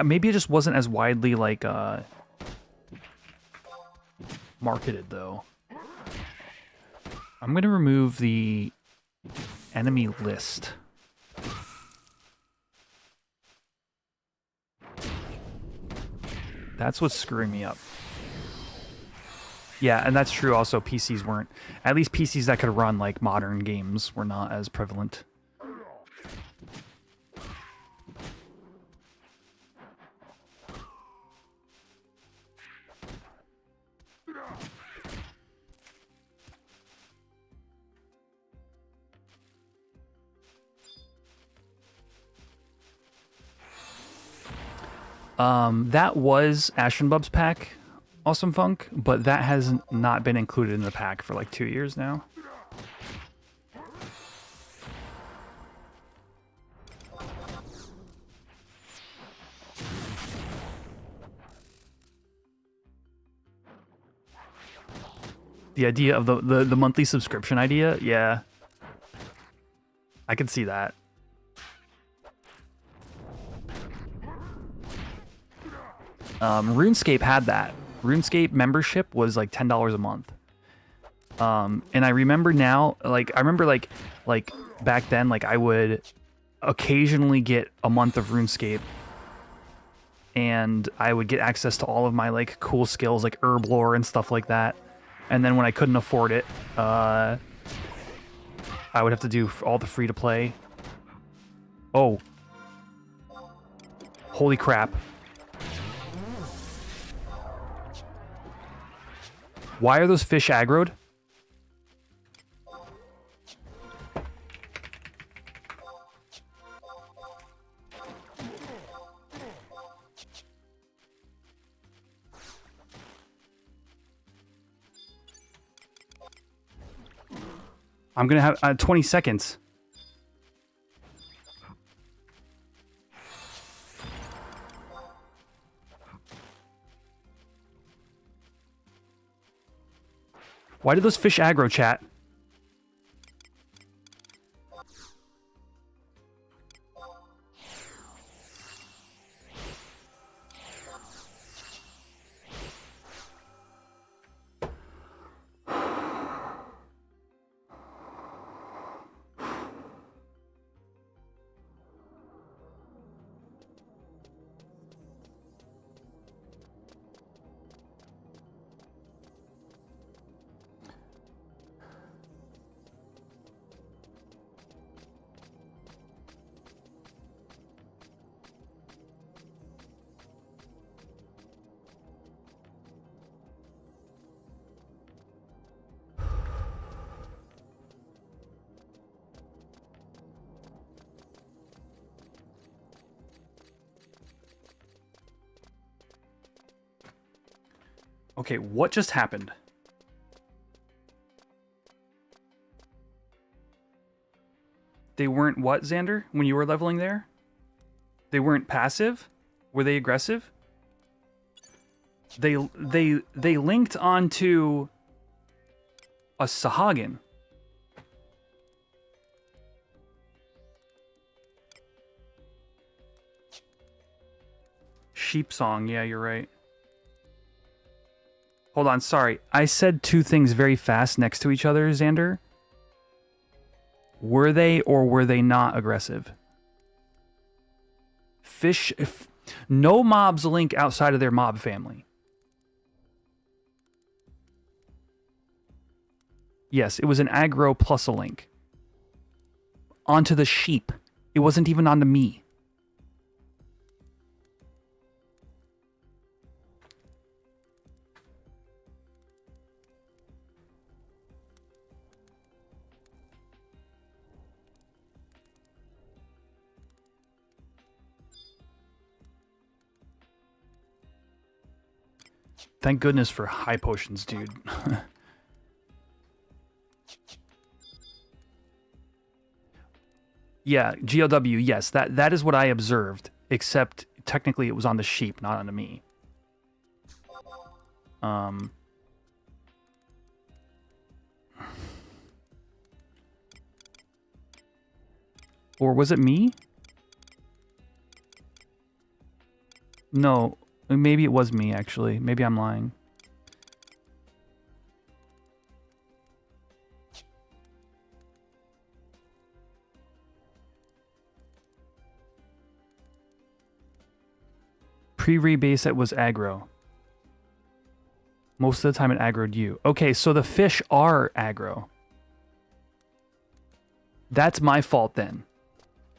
Maybe it just wasn't as widely like marketed though. I'm gonna remove the enemy list. That's what's screwing me up. Yeah, and that's true also. PCs weren't, at least PCs that could run like modern games were not as prevalent. That was Ashenbub's pack, Awesome Funk, but that has not been included in the pack for like 2 years now. The idea of the monthly subscription idea, yeah. I could see that. RuneScape had that. RuneScape membership was like $10 a month. And I remember now, like back then, like I would occasionally get a month of RuneScape, and I would get access to all of my like cool skills, like herb lore and stuff like that. And then when I couldn't afford it, I would have to do all the free to play. Oh, holy crap! Why are those fish aggroed? I'm gonna have 20 seconds. Why did those fish aggro, chat? Okay, what just happened? They weren't what, Xander? When you were leveling there? They weren't passive? Were they aggressive? They linked onto a Sahagin. Sheep song, yeah, you're right. Hold on, sorry. I said two things very fast next to each other, Xander. Were they or were they not aggressive? Fish... No mobs link outside of their mob family. Yes, it was an aggro plus a link. Onto the sheep. It wasn't even onto me. Thank goodness for high potions, dude. Yeah, GLW, yes, that is what I observed, except technically it was on the sheep, not on me. Or was it me? No, maybe it was me, actually. Maybe I'm lying. Pre-rebase it was aggro. Most of the time it aggroed you. Okay, so the fish are aggro. That's my fault then.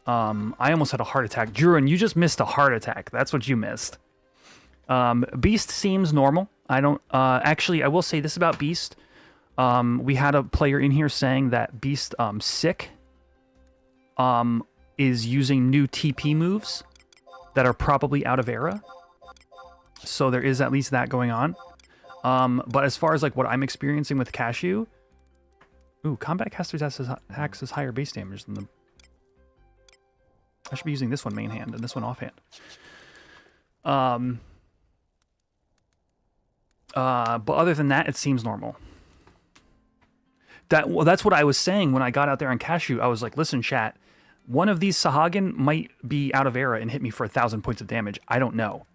I almost had a heart attack. Jurin, you just missed a heart attack. That's what you missed. Beast seems normal. I don't... actually, I will say this about Beast. We had a player in here saying that Beast sick is using new TP moves that are probably out of era. So there is at least that going on. But as far as like what I'm experiencing with Cashew... Ooh, Combat Caster's axe has higher base damage than the... I should be using this one main hand and this one offhand. But other than that, it seems normal. Well, that's what I was saying when I got out there on Cashew. I was like, listen, chat, one of these Sahagin might be out of era and hit me for 1,000 points of damage. I don't know.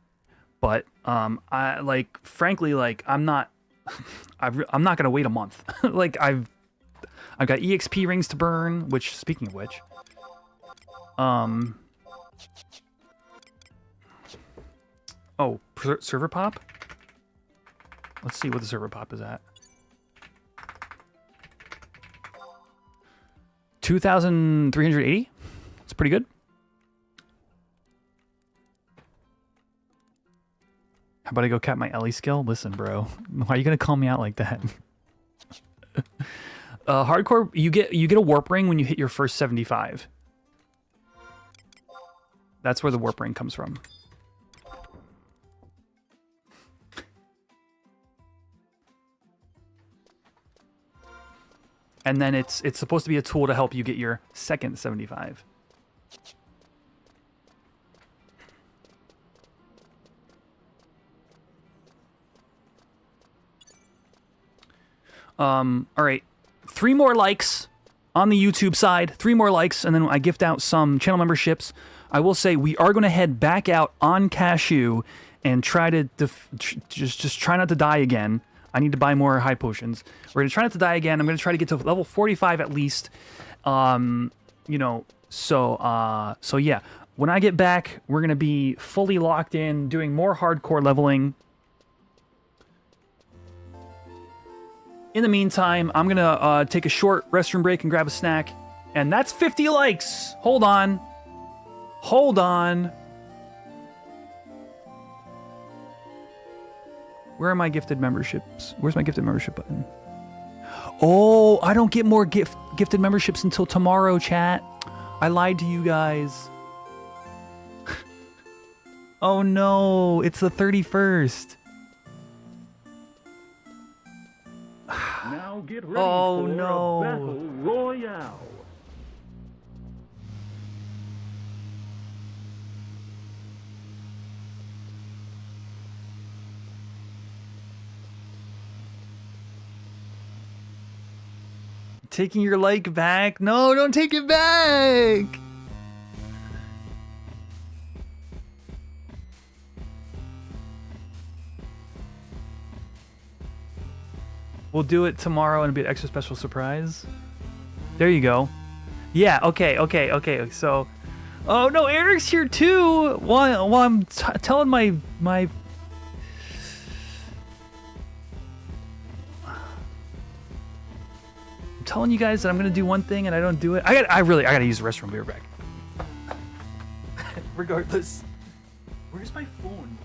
But, I like, frankly, like, I'm not going to wait a month. Like, I've got EXP rings to burn, which, speaking of which, oh, server pop? Let's see what the server pop is at. 2,380? That's pretty good. How about I go cap my Ellie skill? Listen, bro. Why are you gonna call me out like that? Hardcore, you get a warp ring when you hit your first 75. That's where the warp ring comes from. And then it's supposed to be a tool to help you get your second 75. All right, 3 more likes on the YouTube side, 3 more likes, and then I gift out some channel memberships. I will say we are going to head back out on Cashew and try to just try not to die again. I need to buy more high potions. We're going to try not to die again. I'm going to try to get to level 45 at least. You know, so yeah. When I get back, we're going to be fully locked in, doing more hardcore leveling. In the meantime, I'm going to take a short restroom break and grab a snack. And that's 50 likes. Hold on. Hold on. Where are my gifted memberships? Where's my gifted membership button? Oh, I don't get more gifted memberships until tomorrow, chat. I lied to you guys. Oh no, it's the 31st. Now get ready Oh, for no. a battle royale. Taking your like back? No, don't take it back. We'll do it tomorrow and it'll be an extra special surprise. There you go. Yeah, okay. So, oh no, Eric's here too. While I'm telling my I'm telling you guys that I'm gonna do one thing and I don't do it. I gotta use the restroom. Be right back. Regardless, where's my phone?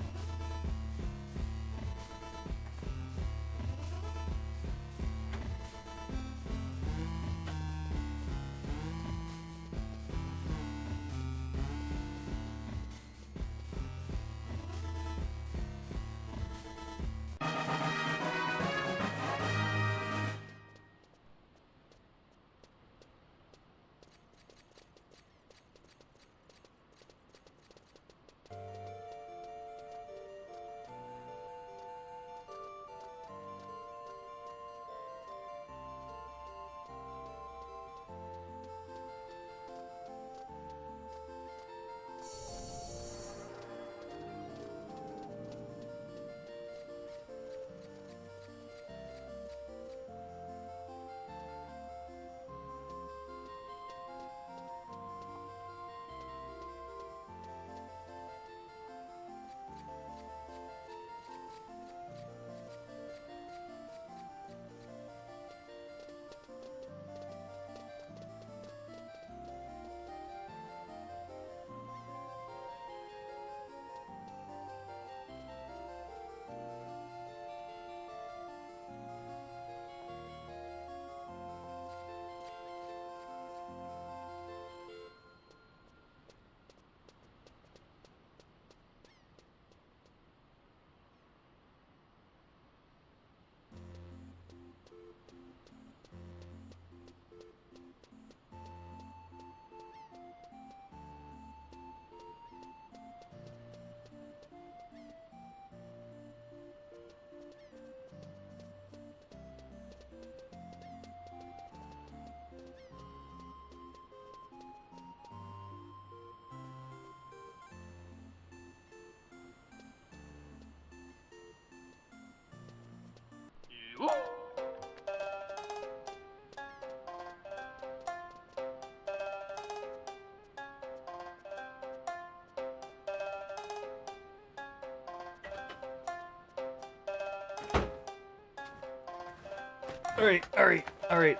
All right.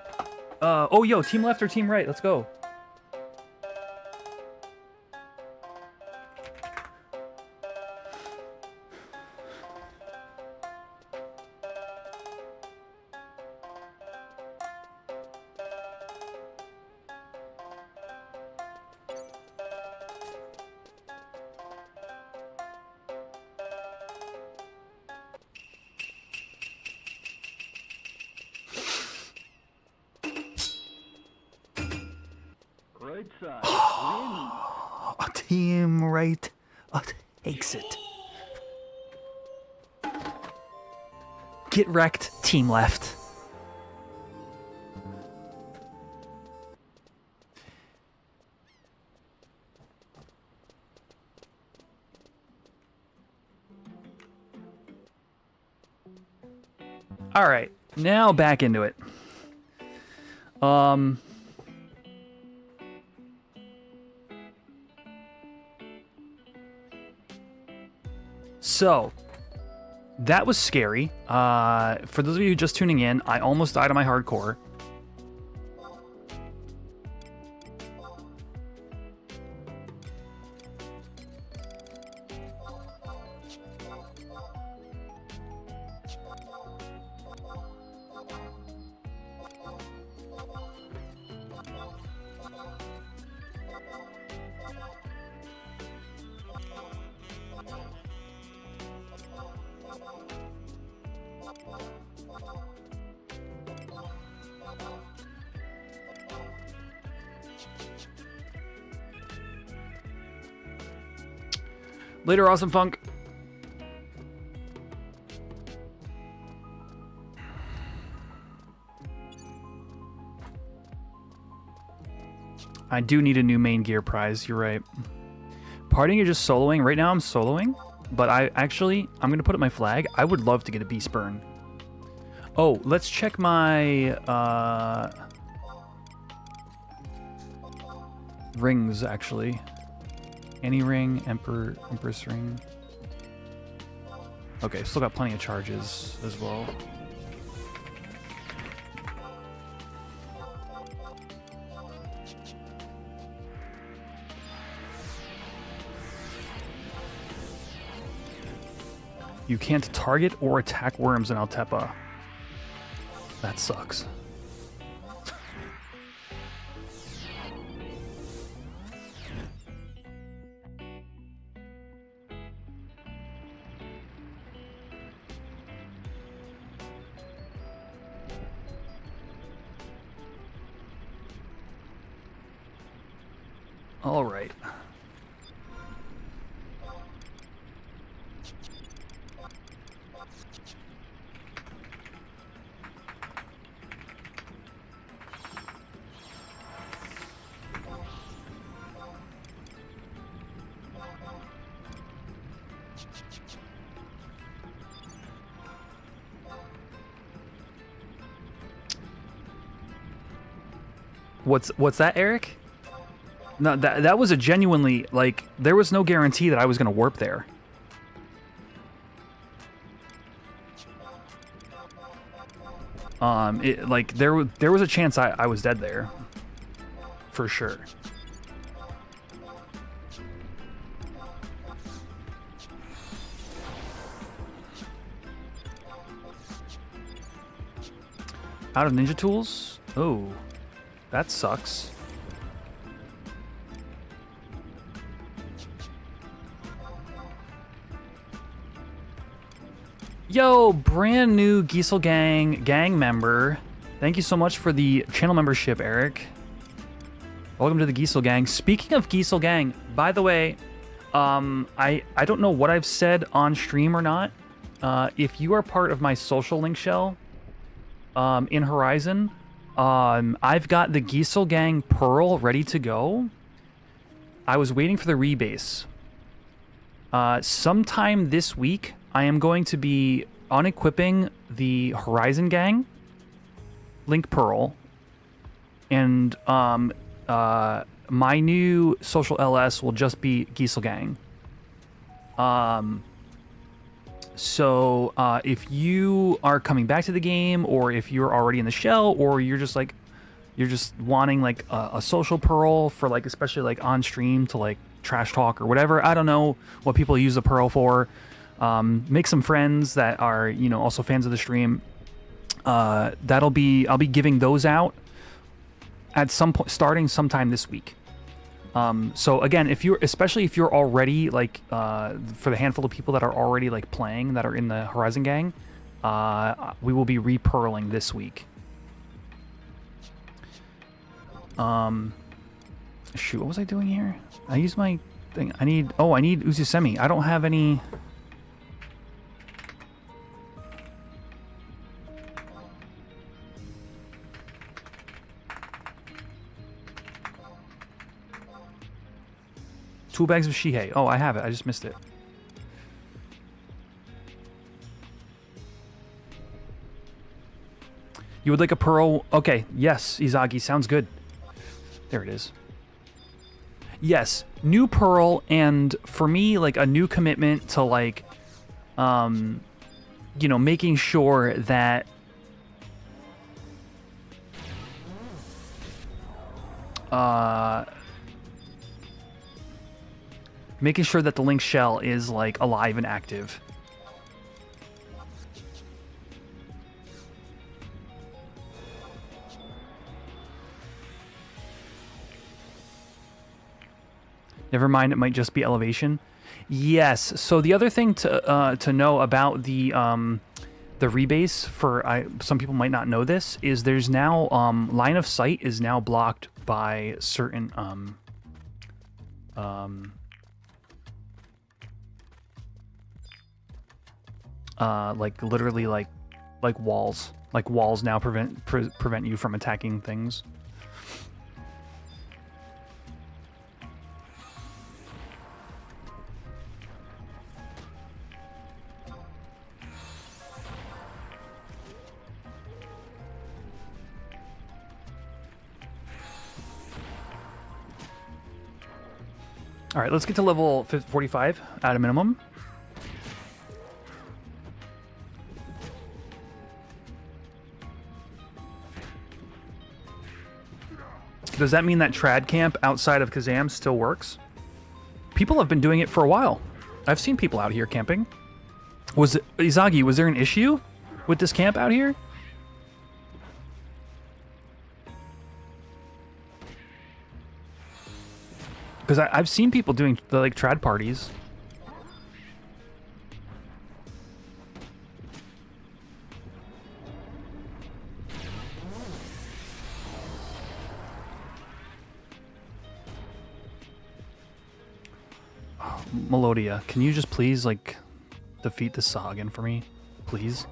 Oh, yo, team left or team right? Let's go. Right side wins. A team right takes it. Get wrecked, team left. All right, now back into it. So, that was scary. For those of you just tuning in, I almost died on my hardcore. Later, Awesome Funk. I do need a new main gear prize, you're right. Partying or just soloing? Right now I'm soloing, but I'm going to put up my flag. I would love to get a Beast Burn. Oh, let's check my rings, actually. Any ring, Empress ring. Okay, still got plenty of charges as well. You can't target or attack worms in Altepa. That sucks. All right. What's that, Eric? No, that was a genuinely, like, there was no guarantee that I was going to warp there. There was a chance I was dead there. For sure. Out of ninja tools? Oh, that sucks. Yo, brand new Giesel gang member. Thank you so much for the channel membership, Eric. Welcome to the Giesel gang. Speaking of Giesel gang, by the way, I don't know what I've said on stream or not. If you are part of my social link shell in Horizon, I've got the Giesel gang Pearl ready to go. I was waiting for the rebase. Sometime this week, I am going to be unequipping the Horizon gang, Link Pearl, and my new social LS will just be Giesel gang. So if you are coming back to the game, or if you're already in the shell, or you're just wanting like a social Pearl for, like, especially like on stream to like trash talk or whatever. I don't know what people use the Pearl for. Make some friends that are, you know, also fans of the stream. I'll be giving those out at some point, starting sometime this week. So again, especially if you're already like, for the handful of people that are already like playing, that are in the Horizon gang, we will be re-pearling this week. Shoot, what was I doing here? I used my thing. I need Uzusemi. I don't have any. Two bags of Shihei. Oh, I have it. I just missed it. You would like a pearl? Okay, yes, Izagi. Sounds good. There it is. Yes, new pearl, and for me, like a new commitment to like, you know, making sure that making sure that the link shell is like alive and active. Never mind, it might just be elevation. Yes. So the other thing to know about the rebase for some people might not know this is there's now line of sight is now blocked by certain like literally like walls. Like walls now prevent you from attacking things. All right, let's get to level 45 at a minimum. Does that mean that trad camp outside of Kazam still works? People have been doing it for a while. I've seen people out here camping. Izagi, was there an issue with this camp out here? Because I've seen people doing the like trad parties. Oh, Melodia, can you just please like defeat the Sahagin for me, please?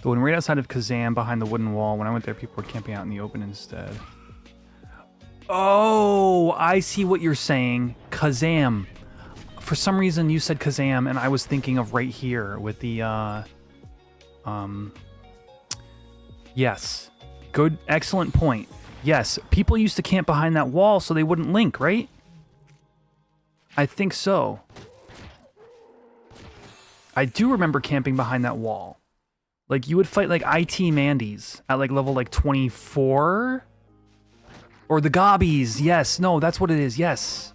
The one right outside of Kazam behind the wooden wall. When I went there, people were camping out in the open instead. Oh, I see what you're saying. Kazam. For some reason, you said Kazam, and I was thinking of right here with the, yes. Good, excellent point. Yes, people used to camp behind that wall so they wouldn't link, right? I think so. I do remember camping behind that wall. Like, you would fight, like, IT Mandies at, like, level, like, 24? Or the Gobbies. Yes. No, that's what it is. Yes.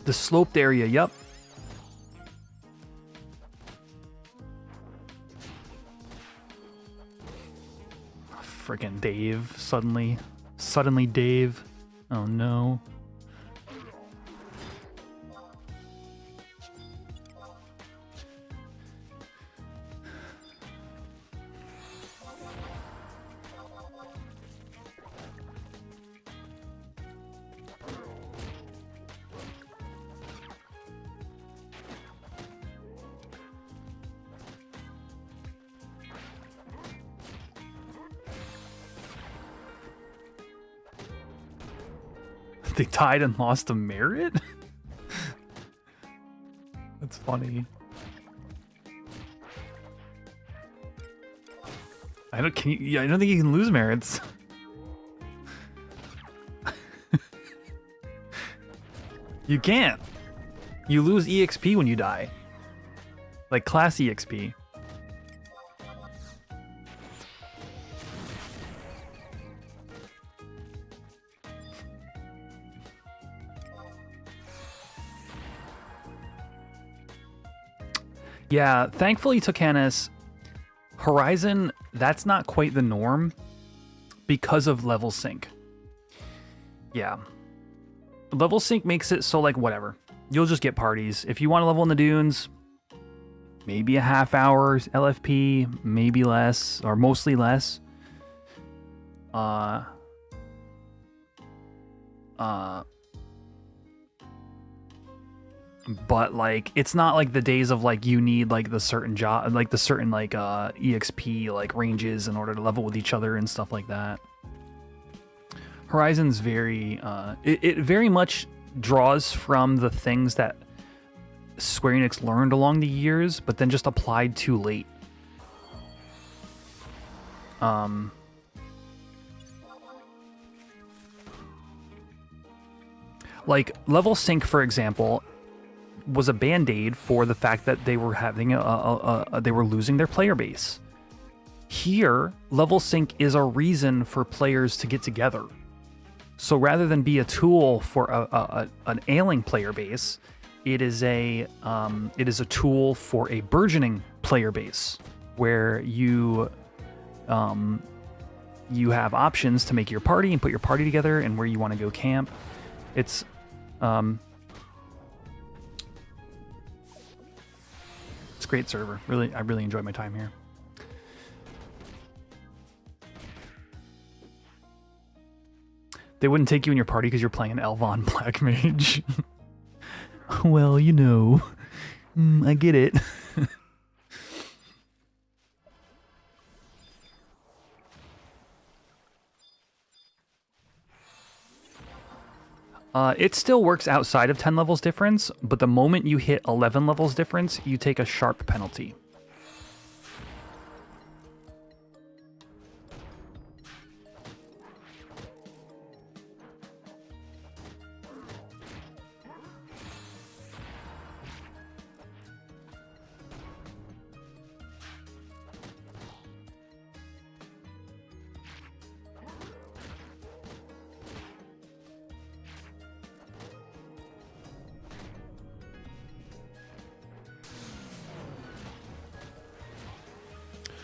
The sloped area. Yep. Freaking Dave, suddenly Dave. Oh no. They died and lost a merit? That's funny. I don't think you can lose merits. You can't. You lose EXP when you die. Like class EXP. Yeah, thankfully, Tokanis, Horizon, that's not quite the norm. because of level sync. Yeah. Level sync makes it so, like, whatever. You'll just get parties. If you want to level in the dunes, maybe a half hour LFP, maybe less, or mostly less. But like it's not like the days of like you need like the certain job, like the certain like EXP like ranges in order to level with each other and stuff like that. Horizon's very it very much draws from the things that Square Enix learned along the years, but then just applied too late. Like level sync, for example, was a band-aid for the fact that they were having they were losing their player base. Here, level sync is a reason for players to get together. So rather than be a tool for an ailing player base, it is a tool for a burgeoning player base where you have options to make your party and put your party together and where you want to go camp. It's a great server. Really, I really enjoyed my time here. They wouldn't take you in your party because you're playing an Elvon Black Mage. Well, you know, I get it. It still works outside of 10 levels difference, but the moment you hit 11 levels difference, you take a sharp penalty.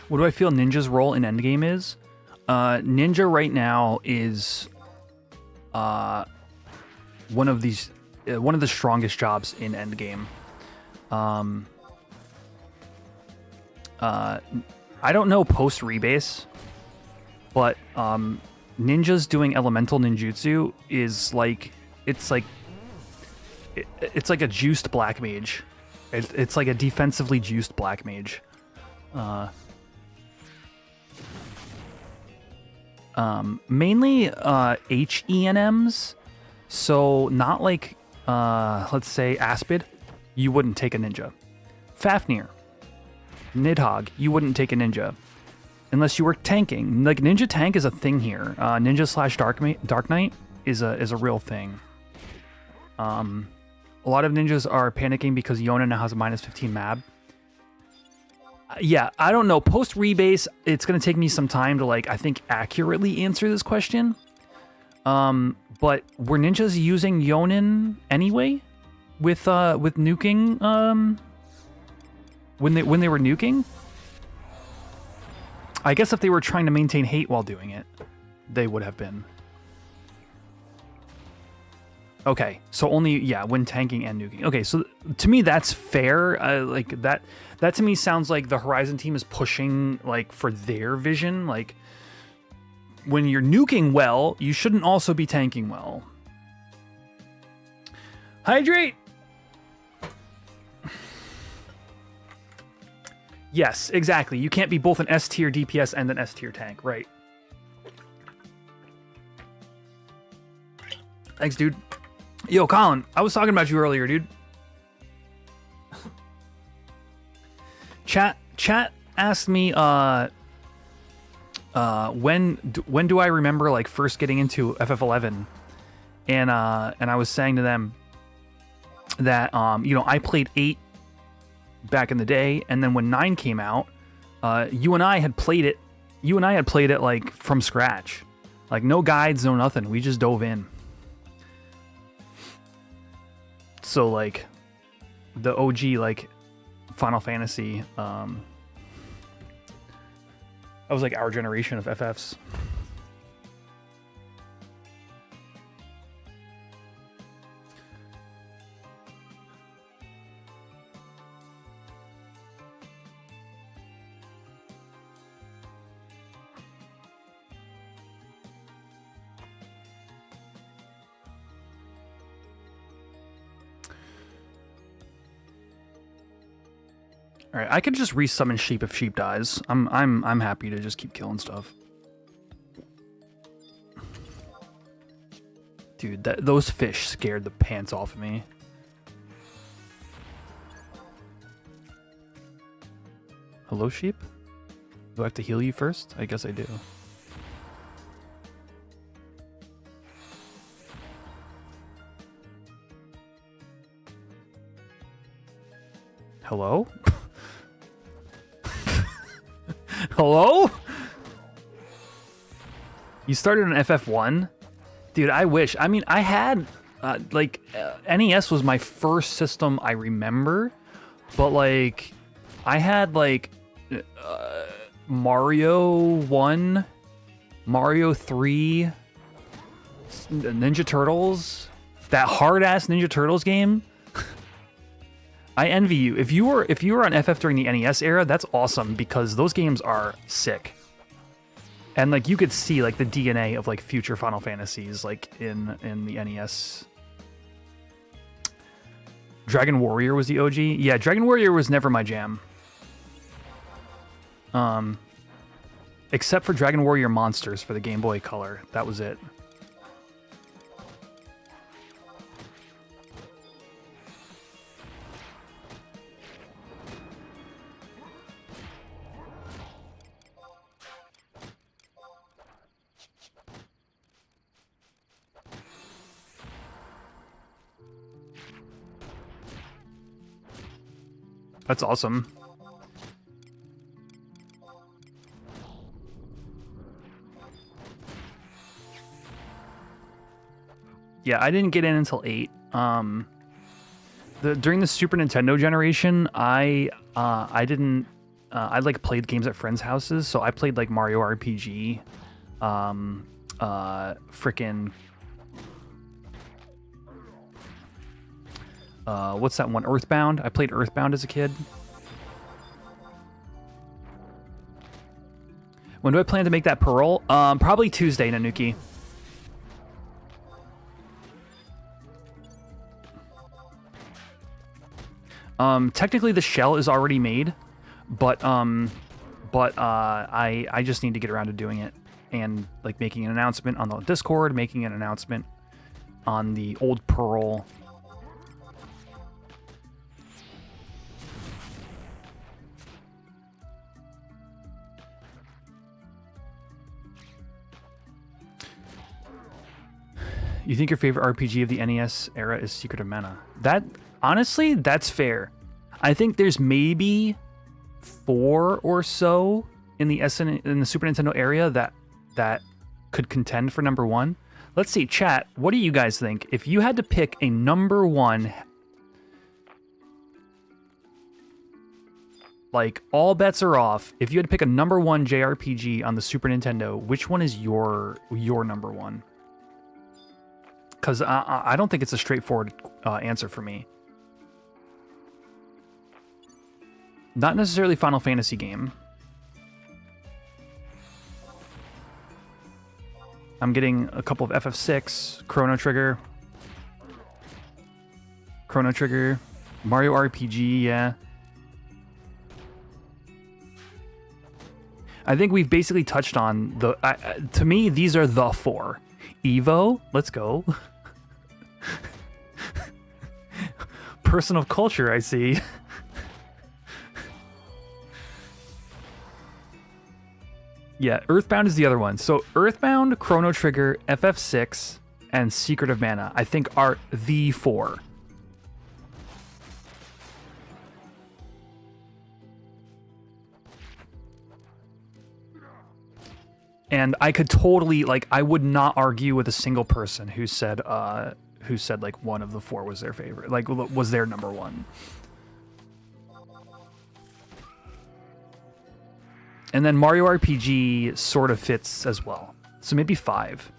What do I feel Ninja's role in endgame is? Ninja right now is one of the strongest jobs in endgame. I don't know post rebase, but Ninja's doing elemental ninjutsu is like it's like a juiced black mage. It's like a defensively juiced black mage. Mainly HENMs, so not like let's say Aspid, you wouldn't take a ninja. Fafnir, Nidhogg, you wouldn't take a ninja unless you were tanking. Like ninja tank is a thing here. Ninja slash Dark Knight is a real thing. A lot of ninjas are panicking because Yona now has a -15 mab. Yeah, I don't know. Post rebase, it's gonna take me some time to like I think accurately answer this question. But were ninjas using Yonin anyway with nuking? When they were nuking? I guess if they were trying to maintain hate while doing it, they would have been. Okay, so only, yeah, when tanking and nuking. Okay, so to me that's fair. Like that to me sounds like the Horizon team is pushing like for their vision. Like when you're nuking well, you shouldn't also be tanking well. Hydrate. Yes, exactly. You can't be both an S tier DPS and an S tier tank, right? Thanks, dude. Yo, Colin, I was talking about you earlier, dude. Chat asked me when do I remember like first getting into FF11, and I was saying to them that you know, I played 8 back in the day, and then when 9 came out, you and I had played it like from scratch, like no guides, no nothing. We just dove in. So like the OG like Final Fantasy, that was like our generation of FFs. All right, I could just resummon sheep if sheep dies. I'm happy to just keep killing stuff. Dude, those fish scared the pants off of me. Hello, sheep? Do I have to heal you first? I guess I do. Hello? Hello? You started on FF1? Dude, I wish. I mean, I had, NES was my first system I remember, but, like, I had, like, Mario 1, Mario 3, Ninja Turtles, that hard-ass Ninja Turtles game. I envy you. If you were on FF during the NES era, that's awesome because those games are sick. And like you could see like the DNA of like future Final Fantasies like in the NES. Dragon Warrior was the OG. Yeah, Dragon Warrior was never my jam. Except for Dragon Warrior Monsters for the Game Boy Color. That was it. That's awesome. Yeah, I didn't get in until 8. During the Super Nintendo generation, I like played games at friends' houses, so I played like Mario RPG, frickin' what's that one? Earthbound. I played Earthbound as a kid. When do I plan to make that pearl? Probably Tuesday, Nanuki. Technically the shell is already made, but I just need to get around to doing it and like making an announcement on the Discord, making an announcement on the old pearl. You think your favorite RPG of the NES era is Secret of Mana? That, honestly, that's fair. I think there's maybe 4 or so in the Super Nintendo area that could contend for number 1. Let's see, chat, what do you guys think? If you had to pick a number 1, like all bets are off. If you had to pick a number 1 JRPG on the Super Nintendo, which one is your number 1? Because I don't think it's a straightforward answer for me. Not necessarily Final Fantasy game. I'm getting a couple of FF6, Chrono Trigger, Mario RPG, yeah. I think we've basically touched on the... to me, these are the 4. Evo, let's go. Person of culture, I see. Yeah, Earthbound is the other one. So Earthbound, Chrono Trigger, FF6, and Secret of Mana, I think are the 4. And I could totally, like, I would not argue with a single person who said like one of the 4 was their favorite, like was their number 1. And then Mario RPG sort of fits as well. So maybe 5.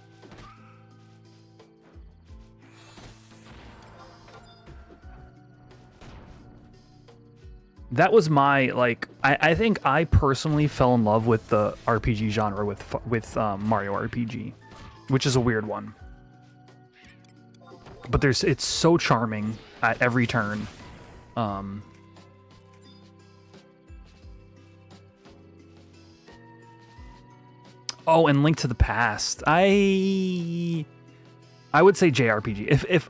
That was my, like, I think I personally fell in love with the RPG genre with Mario RPG, which is a weird one. But it's so charming at every turn. Oh, and Link to the Past. I would say JRPG. If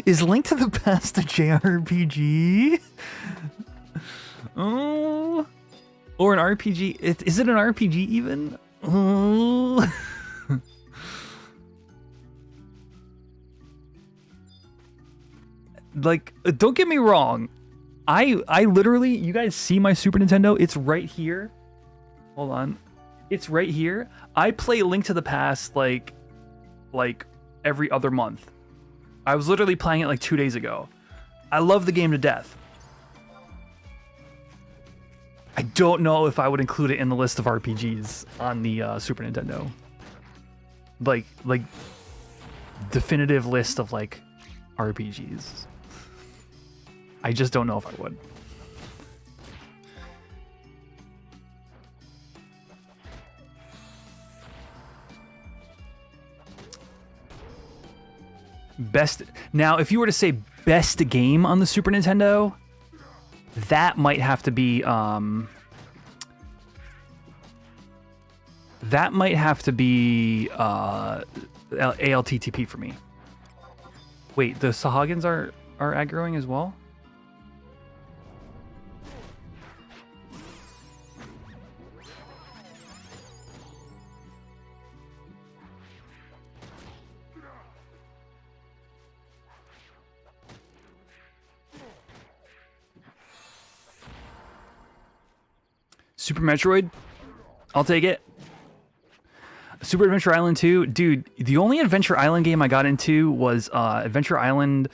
is Link to the Past a JRPG? Oh, or an RPG? Is it an RPG even? Oh. Like, don't get me wrong. I literally, you guys see my Super Nintendo? It's right here. Hold on. It's right here. I play Link to the Past like every other month. I was literally playing it like 2 days ago. I love the game to death. I don't know if I would include it in the list of RPGs on the Super Nintendo. Like definitive list of like RPGs. I just don't know if I would. Best. Now, if you were to say best game on the Super Nintendo, that might have to be ALTTP for me. Wait, the Sahagins are aggroing as well? Super Metroid? I'll take it. Super Adventure Island 2? Dude, the only Adventure Island game I got into was Adventure Island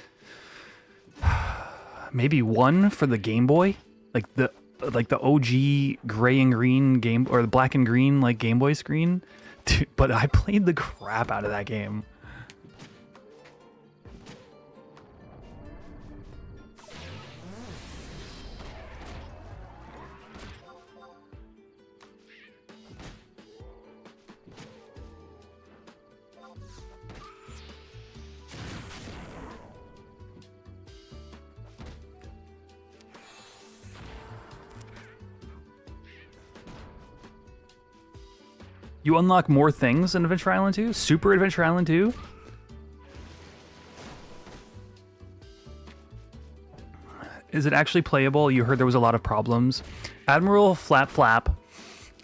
maybe 1 for the Game Boy. Like the OG gray and green game, or the black and green like Game Boy screen. Dude, but I played the crap out of that game. You unlock more things in Adventure Island 2? Super Adventure Island 2? Is it actually playable? You heard there was a lot of problems. Admiral Flap Flap,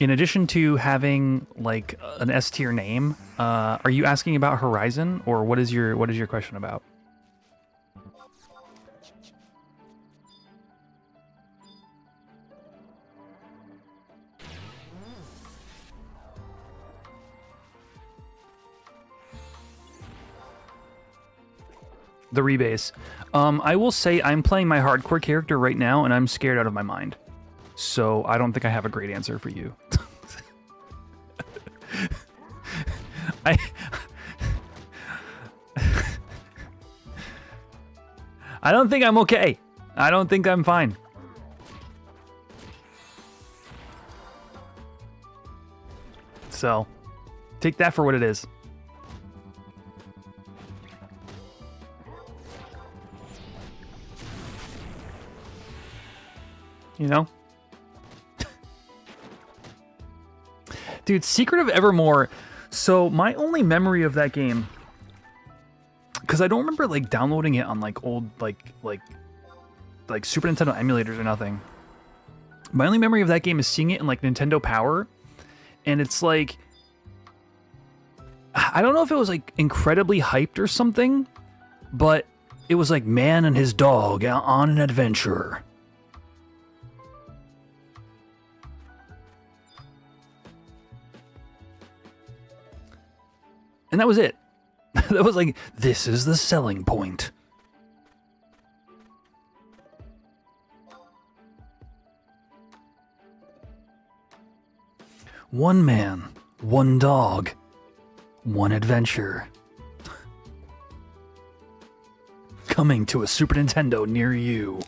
in addition to having like an S tier name, are you asking about Horizon, or what is your question about? The rebase. I will say I'm playing my hardcore character right now, and I'm scared out of my mind. So I don't think I have a great answer for you. I don't think I'm okay. I don't think I'm fine. So take that for what it is. You know? Dude, Secret of Evermore. So my only memory of that game, because I don't remember like downloading it on like old like Super Nintendo emulators or nothing. My only memory of that game is seeing it in like Nintendo Power, and it's like, I don't know if it was like incredibly hyped or something, but it was like man and his dog on an adventure. And that was it. That was like, this is the selling point. One man, one dog, one adventure. Coming to a Super Nintendo near you.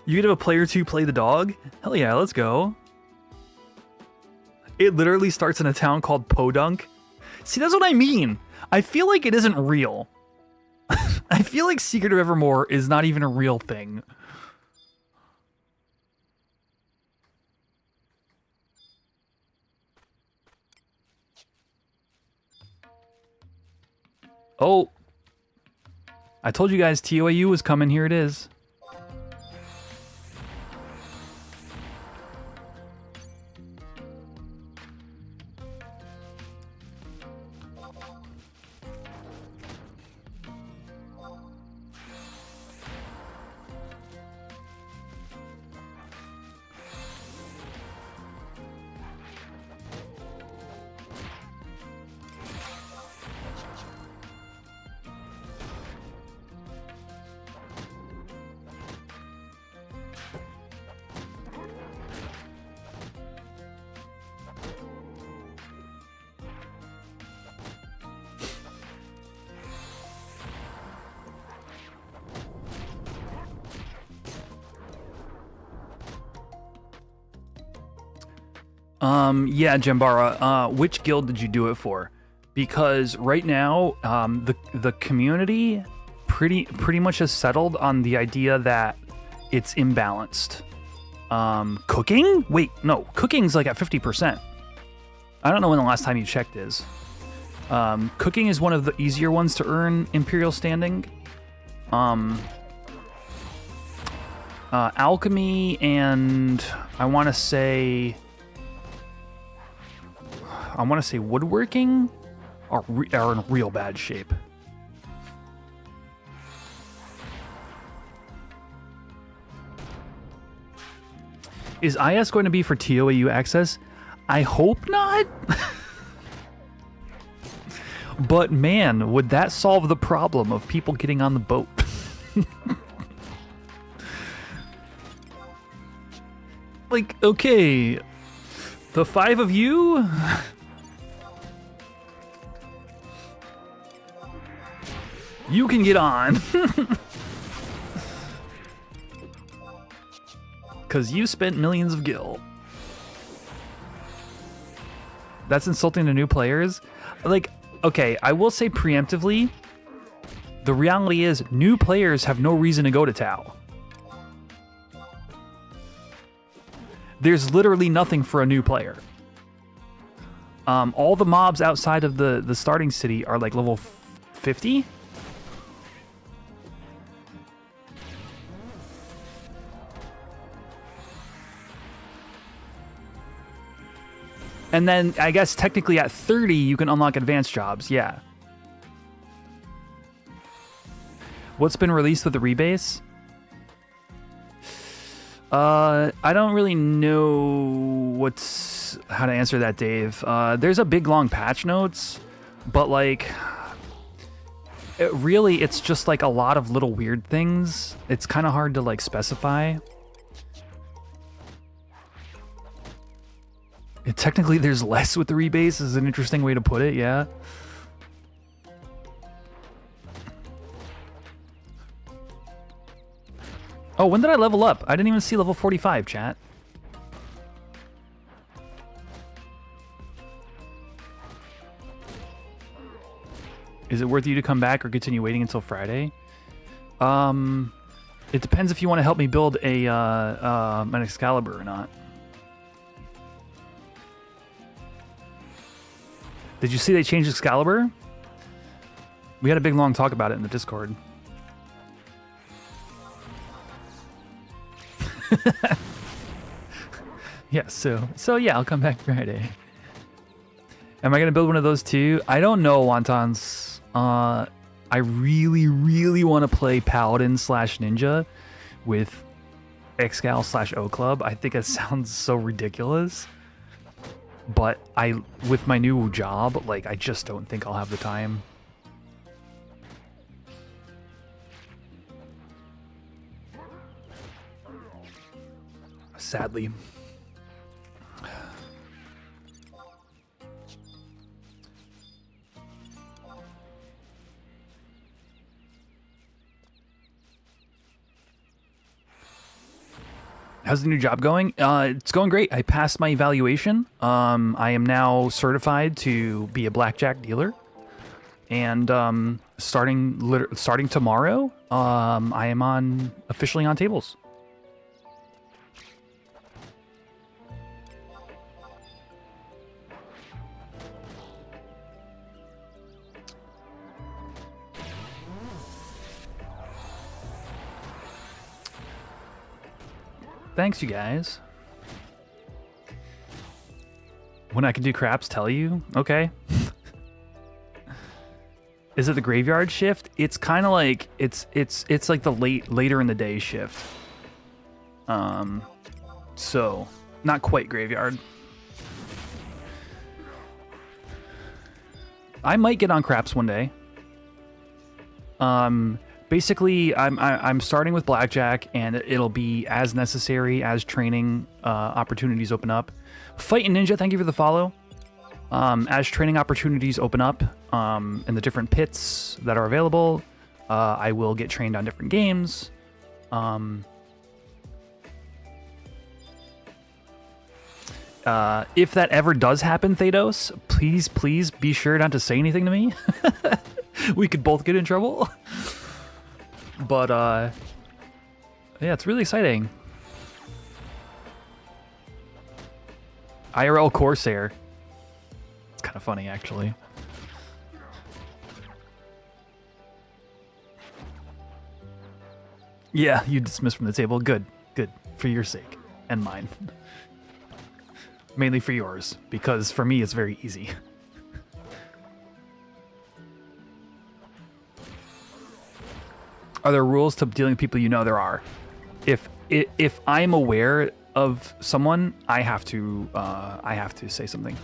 You could have a player 2 play the dog? Hell yeah, let's go. It literally starts in a town called Podunk. See, that's what I mean. I feel like it isn't real. I feel like Secret of Evermore is not even a real thing. Oh. I told you guys ToAU was coming. Here it is. Yeah, Jambara, which guild did you do it for? Because right now, the community pretty much has settled on the idea that it's imbalanced. Cooking? Wait, no, cooking's like at 50%. I don't know when the last time you checked is. Cooking is one of the easier ones to earn Imperial standing. Alchemy and I want to say woodworking are in real bad shape. Is IS going to be for ToAU access? I hope not. But man, would that solve the problem of people getting on the boat? Like, okay, the 5 of you? You can get on. Because you spent millions of gil. That's insulting to new players. Like, okay, I will say preemptively, the reality is new players have no reason to go to Tau. There's literally nothing for a new player. All the mobs outside of the starting city are like level 50. And then I guess technically at 30 you can unlock advanced jobs, yeah. What's been released with the rebase? I don't really know how to answer that, Dave. There's a big long patch notes, but like it's just like a lot of little weird things. It's kind of hard to like specify. Technically, there's less with the rebase is an interesting way to put it, yeah. Oh, when did I level up? I didn't even see level 45, chat. Is it worth you to come back or continue waiting until Friday? It depends if you want to help me build an Excalibur or not. Did you see they changed Excalibur? We had a big long talk about it in the Discord. Yeah, so yeah, I'll come back Friday. Am I gonna build one of those too? I don't know, Wontons. I really, really want to play Paladin / Ninja with Excal / O Club. I think it sounds so ridiculous. But with my new job, like, I just don't think I'll have the time. Sadly. How's the new job going? It's going great. I passed my evaluation. I am now certified to be a blackjack dealer. And starting tomorrow, I am officially on tables. Thanks, you guys. When I can do craps, tell you? Okay. Is it the graveyard shift? It's kind of like it's like the later in the day shift. So not quite graveyard. I might get on craps one day. Basically, I'm starting with blackjack, and it'll be as necessary as training opportunities open up. Fight and Ninja, thank you for the follow. As training opportunities open up in the different pits that are available, I will get trained on different games. If that ever does happen, Thanos, please be sure not to say anything to me. We could both get in trouble. But, yeah, it's really exciting. IRL Corsair. It's kind of funny, actually. Yeah, you dismissed from the table. Good, good. For your sake. And mine. Mainly for yours, because for me it's very easy. Are there rules to dealing with people you know? There are. If I'm aware of someone, I have to say something.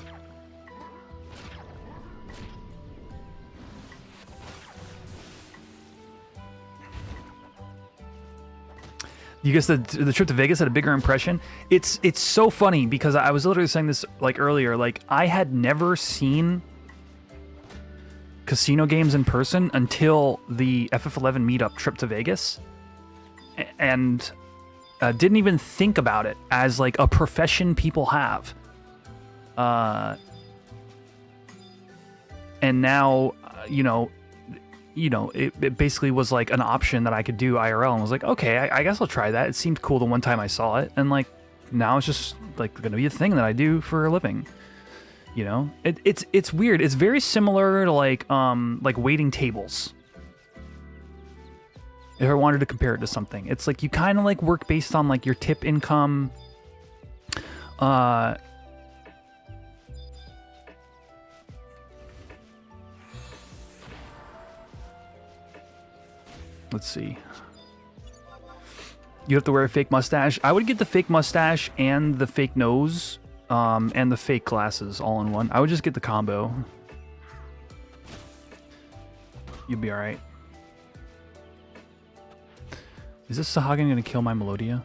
You guess the trip to Vegas had a bigger impression. It's so funny because I was literally saying this like earlier. Like I had never seen casino games in person until the FF11 meetup trip to Vegas, and didn't even think about it as like a profession people have. And now, it basically was like an option that I could do IRL, and was like, okay, I guess I'll try that. It seemed cool the one time I saw it, and like now it's just like going to be a thing that I do for a living. You know, it's weird. It's very similar to like waiting tables. If I wanted to compare it to something, it's like you kind of like work based on like your tip income. Let's see. You have to wear a fake mustache. I would get the fake mustache and the fake nose. And the fake glasses all in one. I would just get the combo. You'd be alright. Is this Sahagin gonna kill my Melodia?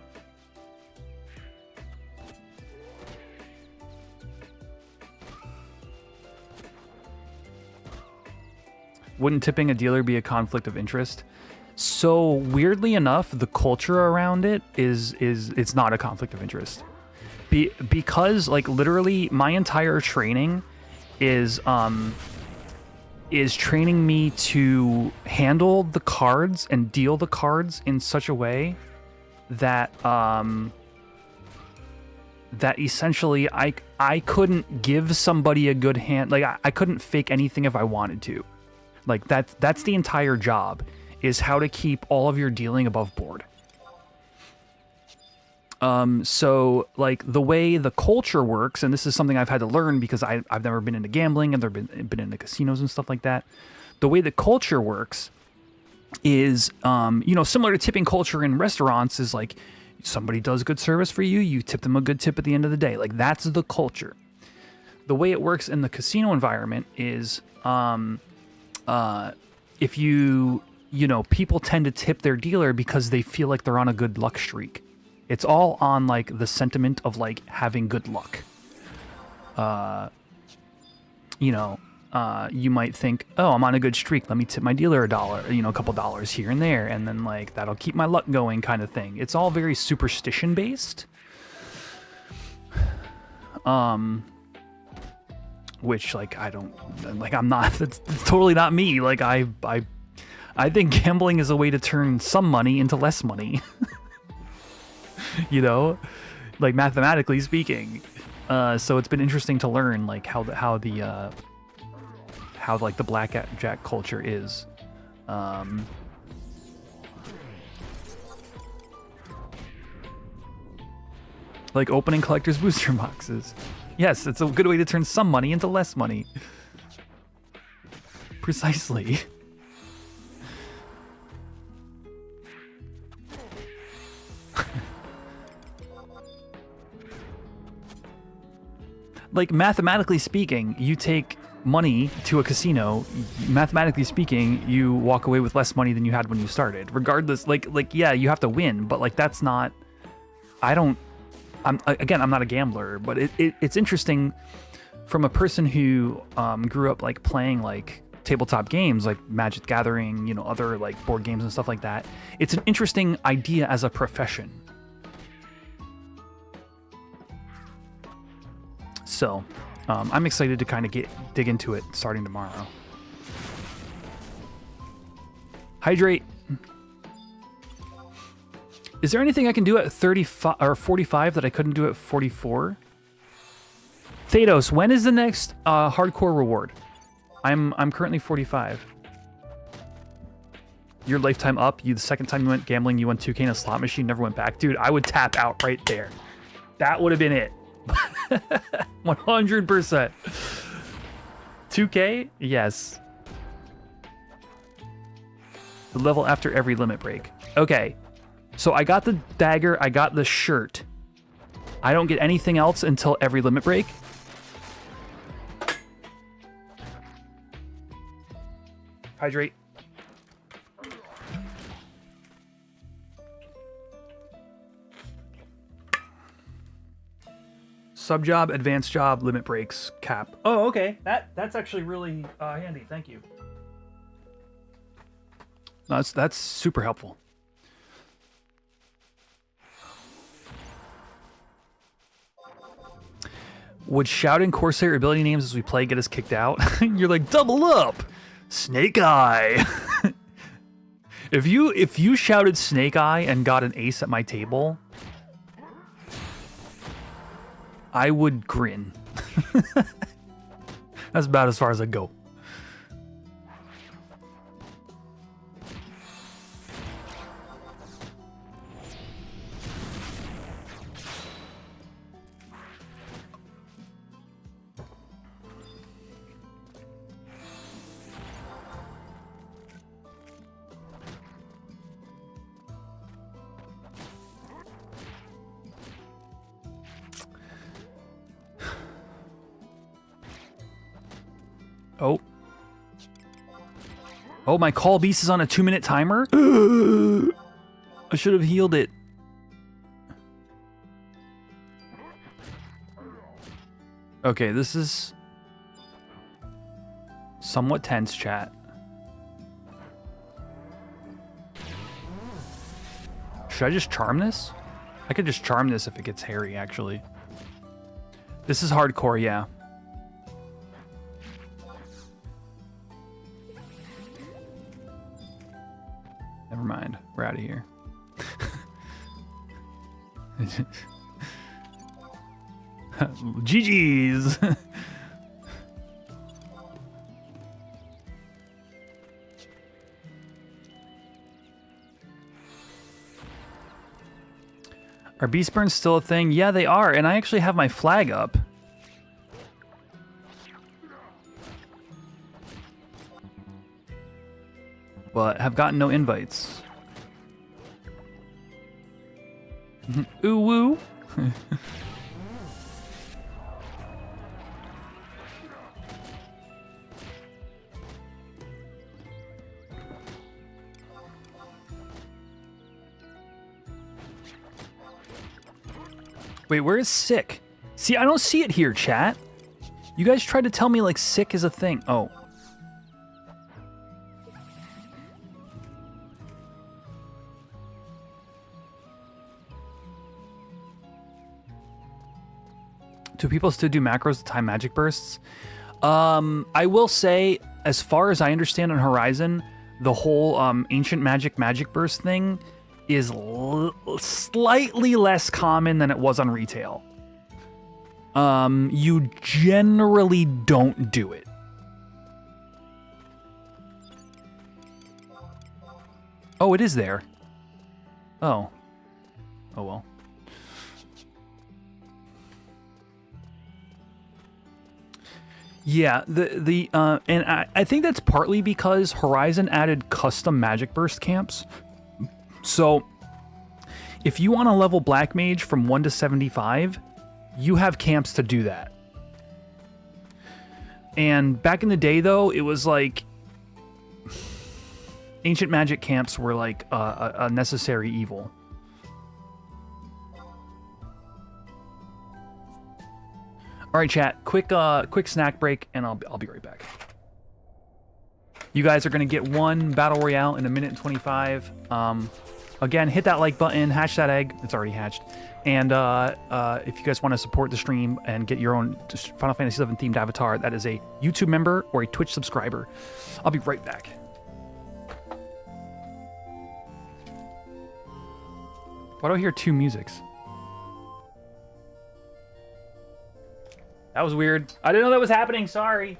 Wouldn't tipping a dealer be a conflict of interest? So weirdly enough, the culture around it is it's not a conflict of interest. Because like literally my entire training is training me to handle the cards and deal the cards in such a way that that essentially I couldn't give somebody a good hand. Like I couldn't fake anything if I wanted to. Like that's the entire job, is how to keep all of your dealing above board. So like the way the culture works, and this is something I've had to learn because I've never been into gambling and been into casinos and stuff like that. The way the culture works is, similar to tipping culture in restaurants, is like somebody does good service for you, you tip them a good tip at the end of the day. Like that's the culture. The way it works in the casino environment is, if people tend to tip their dealer because they feel like they're on a good luck streak. It's all on like the sentiment of like having good luck. you might think, oh, I'm on a good streak. Let me tip my dealer a dollar, you know, a couple dollars here and there. And then like, that'll keep my luck going kind of thing. It's all very superstition based. Which like, I don't, like, I'm not, that's totally not me. Like I think gambling is a way to turn some money into less money. You know, like mathematically speaking. So it's been interesting to learn like how like the blackjack culture is. Like opening collector's booster boxes. Yes, it's a good way to turn some money into less money. Precisely. Like, mathematically speaking, you take money to a casino, mathematically speaking, you walk away with less money than you had when you started. Regardless, like yeah, you have to win, but like that's not, I'm not a gambler, but it's interesting from a person who grew up like playing like tabletop games like Magic the Gathering, you know, other like board games and stuff like that. It's an interesting idea as a profession. So I'm excited to kind of dig into it starting tomorrow. Hydrate. Is there anything I can do at 35 or 45 that I couldn't do at 44? Thanos, when is the next hardcore reward? I'm currently 45. Your lifetime up. The second time you went gambling, you won 2K in a slot machine, never went back. Dude, I would tap out right there. That would have been it. 100%. 2K? Yes. The level after every limit break. Okay. So I got the dagger, I got the shirt. I don't get anything else until every limit break. Hydrate. Sub job, advanced job, limit breaks, cap. Oh, okay. That's actually really handy. Thank you. No, that's super helpful. Would shouting Corsair ability names as we play get us kicked out? You're like, double up! Snake Eye! If you shouted Snake Eye and got an ace at my table, I would grin. That's about as far as I go. Oh. Oh, my call beast is on a 2-minute timer? I should have healed it. Okay, this is somewhat tense, chat. Should I just charm this? I could just charm this if it gets hairy, actually. This is hardcore, yeah. Never mind. We're out of here. GG's. Are beast burns still a thing? Yeah, they are, and I actually have my flag up. But have gotten no invites. Ooh woo. Wait, where is sick? See, I don't see it here, chat. You guys tried to tell me like sick is a thing. Oh. Do people still do macros to time magic bursts? I will say, as far as I understand on Horizon, the whole ancient magic burst thing is slightly less common than it was on retail. You generally don't do it. Oh, it is there. Oh. Oh well. Yeah, and I think that's partly because Horizon added custom magic burst camps. So, if you want to level Black Mage from 1 to 75, you have camps to do that. And back in the day, though, it was like ancient magic camps were like a necessary evil. All right, chat. Quick snack break, and I'll be right back. You guys are gonna get one battle royale in 1 minute and 25. Again, hit that like button, hatch that egg. It's already hatched. And if you guys want to support the stream and get your own Final Fantasy VII themed avatar, that is a YouTube member or a Twitch subscriber. I'll be right back. Why do I hear two musics? That was weird. I didn't know that was happening. Sorry.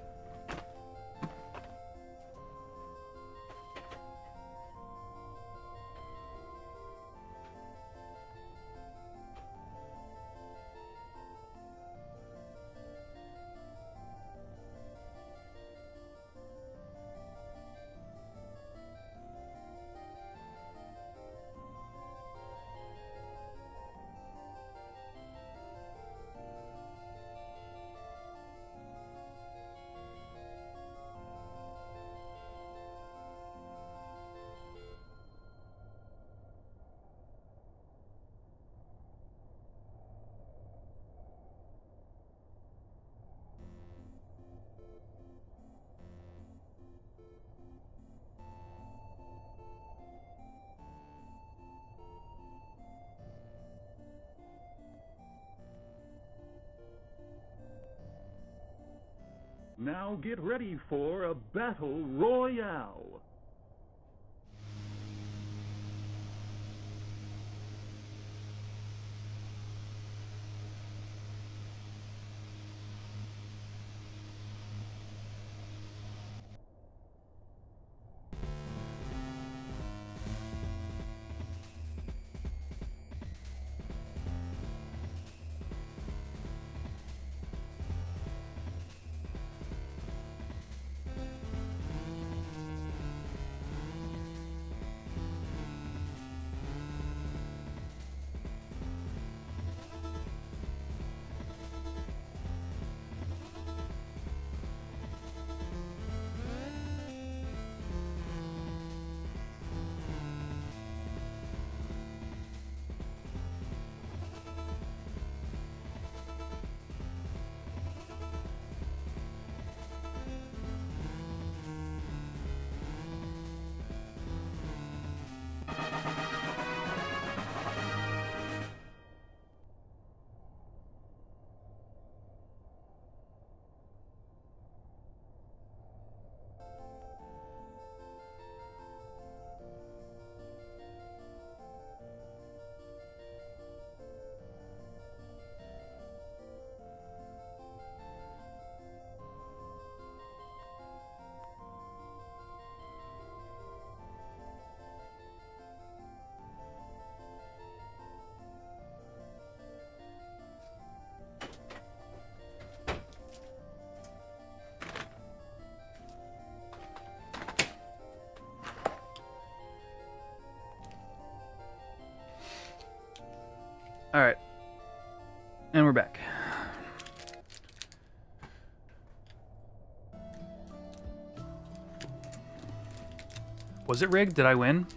Now get ready for a battle royale. All right. And we're back. Was it rigged? Did I win?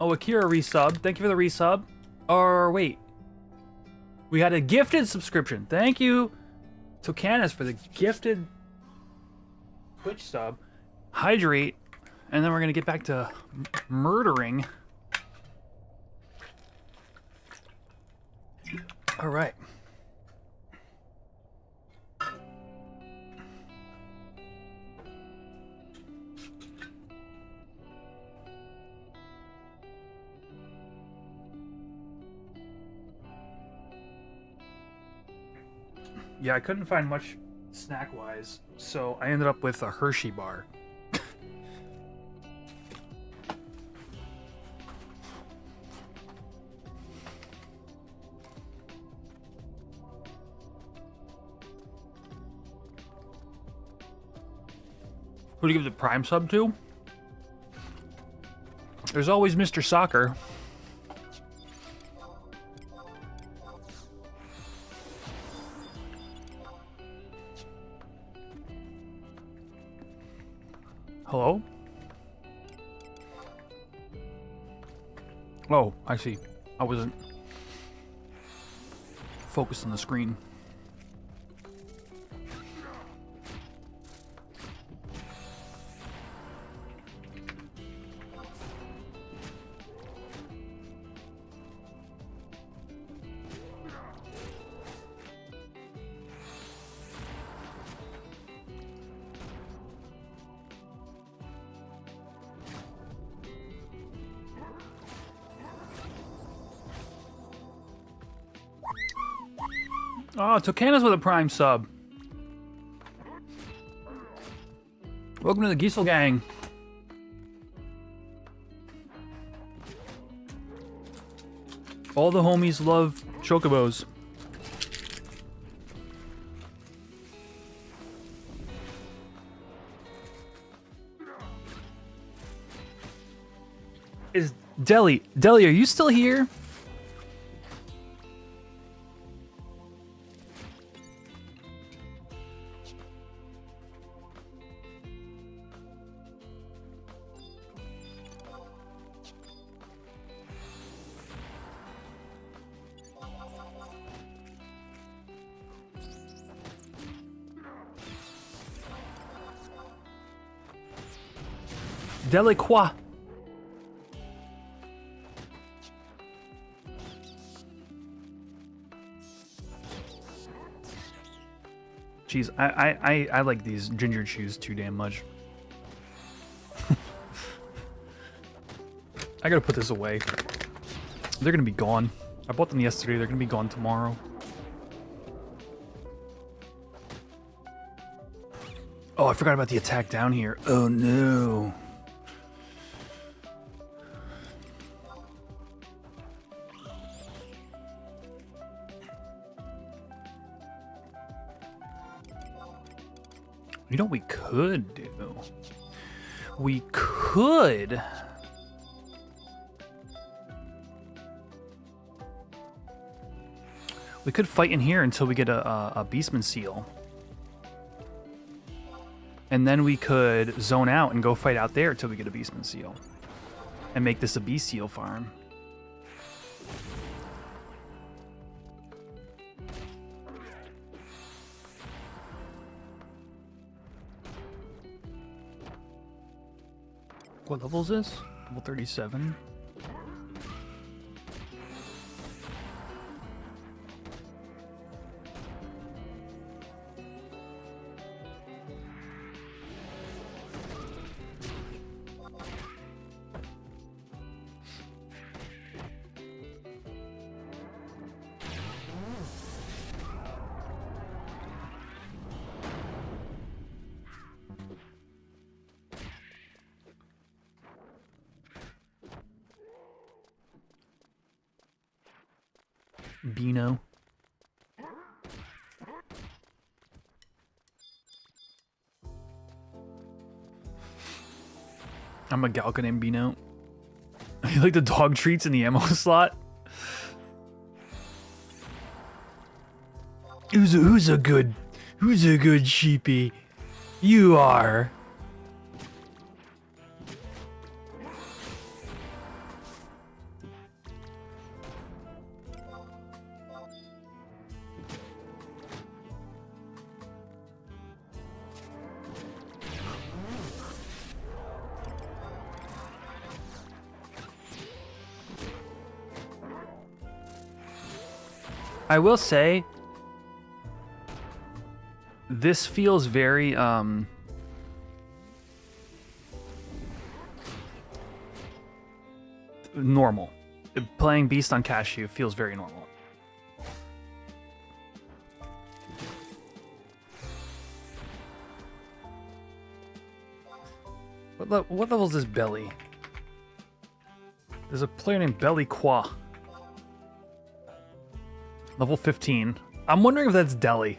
Oh, Akira resub. Thank you for the resub. Or wait. We had a gifted subscription. Thank you to Canis for the gifted Twitch sub. Hydrate, and then we're gonna get back to murdering. All right. Yeah, I couldn't find much snack-wise, so I ended up with a Hershey bar. Who to give the Prime sub to? There's always Mr. Soccer. Hello? Oh, I see. I wasn't focused on the screen. Oh, Tokana's with a Prime sub. Welcome to the Giesel gang. All the homies love chocobos. Is Deli, are you still here? Delacroix. Jeez, I like these ginger chews too damn much. I gotta put this away. They're gonna be gone. I bought them yesterday, they're gonna be gone tomorrow. Oh, I forgot about the attack down here. Oh no. You know what we could do? We could... We could fight in here until we get a Beastman seal. And then we could zone out and go fight out there until we get a Beastman seal. And make this a Beast seal farm. What level is this? Level 37. Beano. I'm a Galka named Beano. You like the dog treats in the ammo slot? Who's a good sheepy? You are. I will say, this feels very, normal. Playing Beast on Cashew feels very normal. What level is this Belly? There's a player named Belly Qua. Level 15. I'm wondering if that's Deli.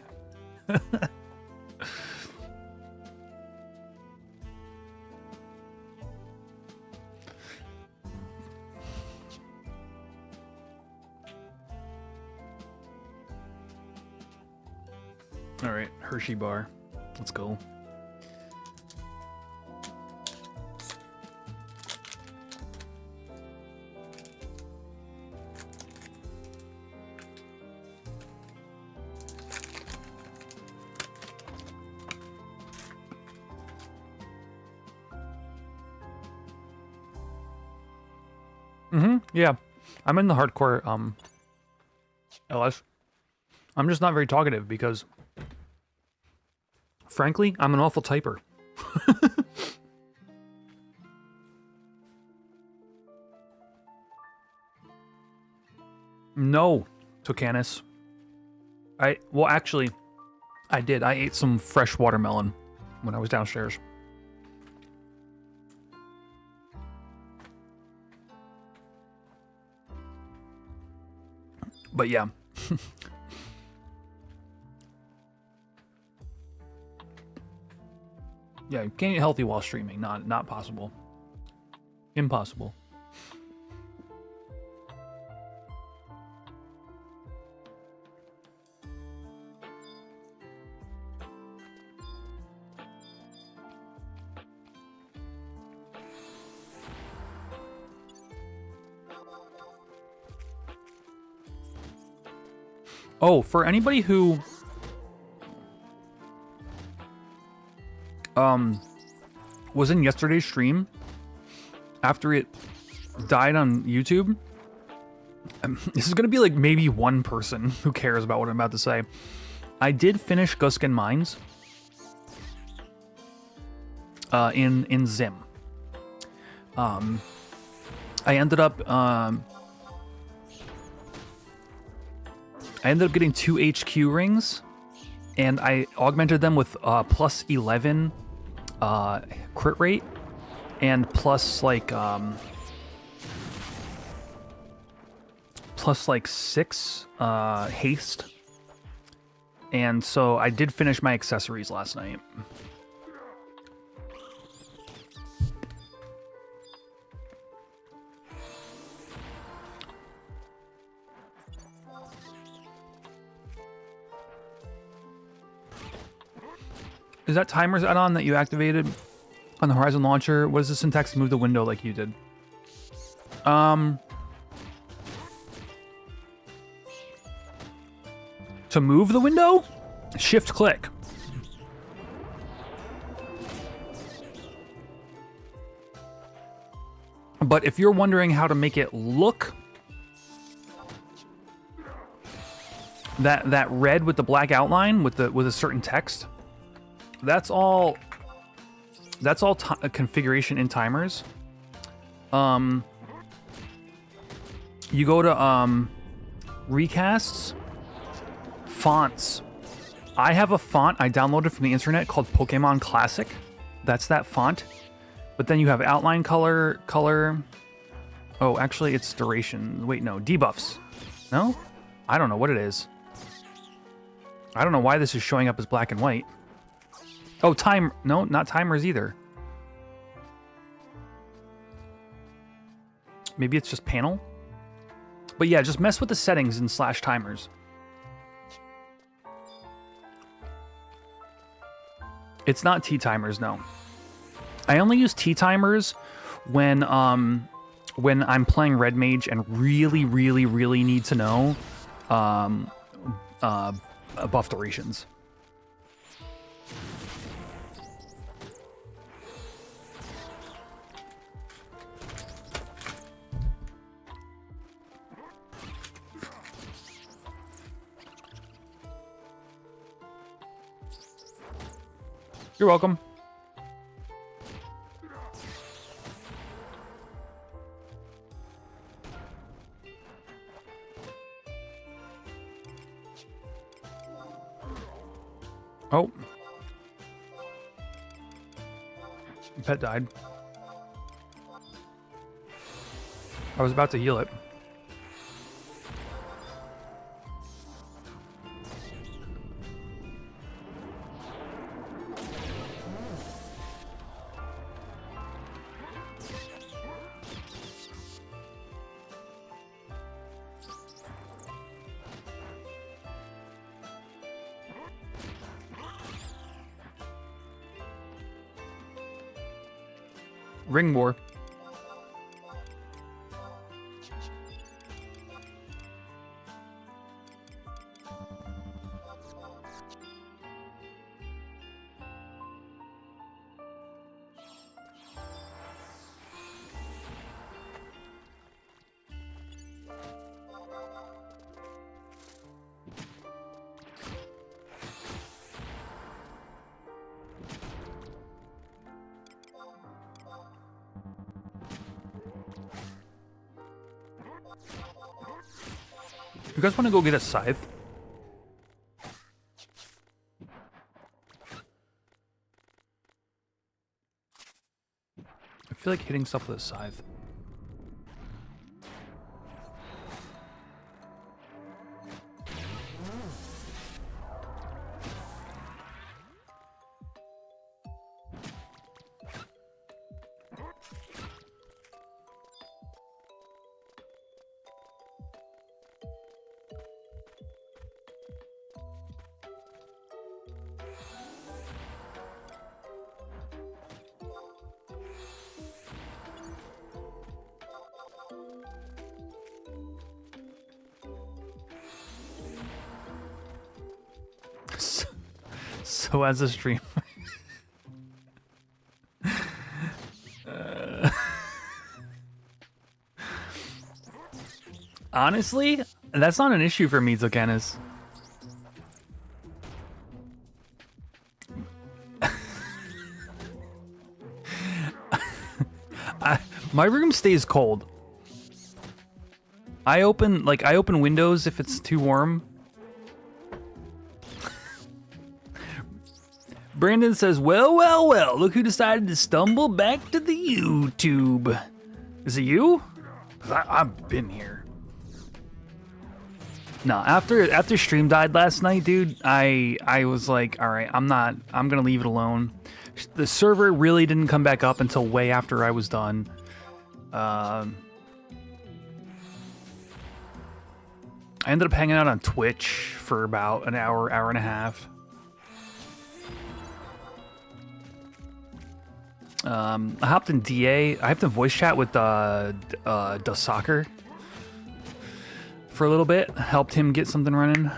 All right, Hershey bar. Let's go. Yeah, I'm in the hardcore LS. I'm just not very talkative because, frankly, I'm an awful typer. No, Tocanis. Well, actually, I did. I ate some fresh watermelon when I was downstairs. But yeah. Yeah, you can't eat healthy while streaming. Not possible. Impossible. Oh, for anybody who was in yesterday's stream after it died on YouTube, this is gonna be like maybe one person who cares about what I'm about to say. I did finish Guskin Mines in Zim. I ended up getting 2 HQ rings, and I augmented them with plus 11 crit rate and plus like 6 haste. And so I did finish my accessories last night. Is that timers add-on that you activated on the Horizon launcher? What is the syntax to move the window like you did? To move the window? Shift click. But if you're wondering how to make it look, that red with the black outline with a certain text, that's all configuration in timers. You go to recasts, fonts. I have a font I downloaded from the internet called Pokemon Classic. That's that font. But then you have outline color. Oh, actually it's duration. Wait, no, debuffs. No? I don't know what it is. I don't know why this is showing up as black and white. Oh, time. No, not timers either. Maybe it's just panel. But yeah, just mess with the settings in /timers. It's not T-timers, no. I only use T-timers when I'm playing Red Mage and really need to know buff durations. You're welcome. Oh. Pet died. I was about to heal it. Ring war. You guys want to go get a scythe? I feel like hitting stuff with a scythe. So as a streamer, honestly, that's not an issue for me, Zocanis. My room stays cold. I open windows if it's too warm. Brandon says, well, look who decided to stumble back to the YouTube. Is it you? 'Cause I've been here. No, after stream died last night, dude, I was like, all right, I'm gonna leave it alone. The server really didn't come back up until way after I was done. I ended up hanging out on Twitch for about an hour and a half. I hopped in DA. I hopped in voice chat with the Soccer for a little bit. Helped him get something running.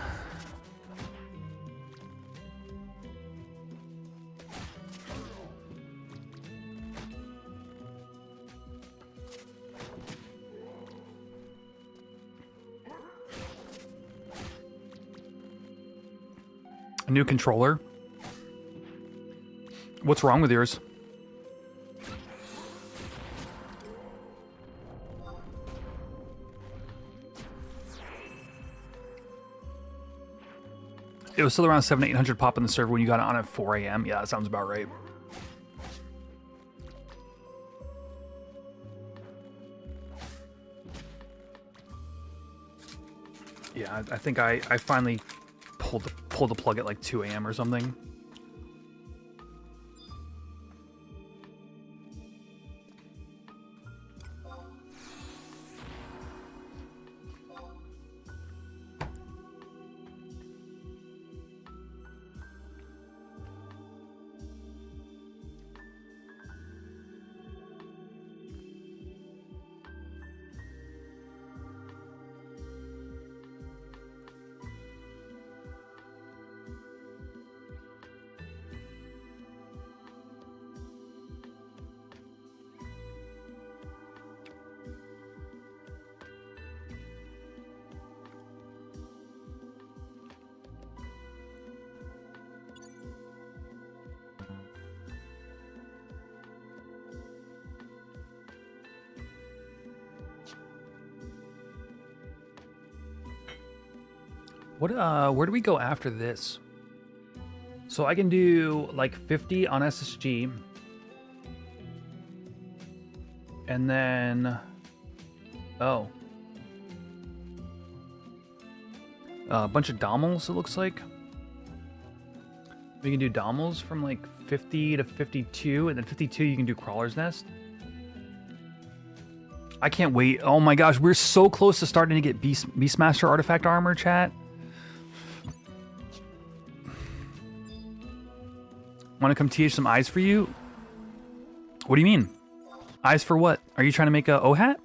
A new controller. What's wrong with yours? It was still around 700-800 pop in the server when you got it on at 4 a.m. Yeah, that sounds about right. Yeah, I think I finally pulled the plug at like 2 a.m. or something. What where do we go after this? So I can do like 50 on SSG. And then oh. A bunch of Dommels, it looks like. We can do Dommels from like 50 to 52, and then 52 you can do Crawler's Nest. I can't wait. Oh my gosh, we're so close to starting to get Beastmaster Artifact Armor, chat. Want to come TH some eyes for you? What do you mean? Eyes for what? Are you trying to make a O-hat?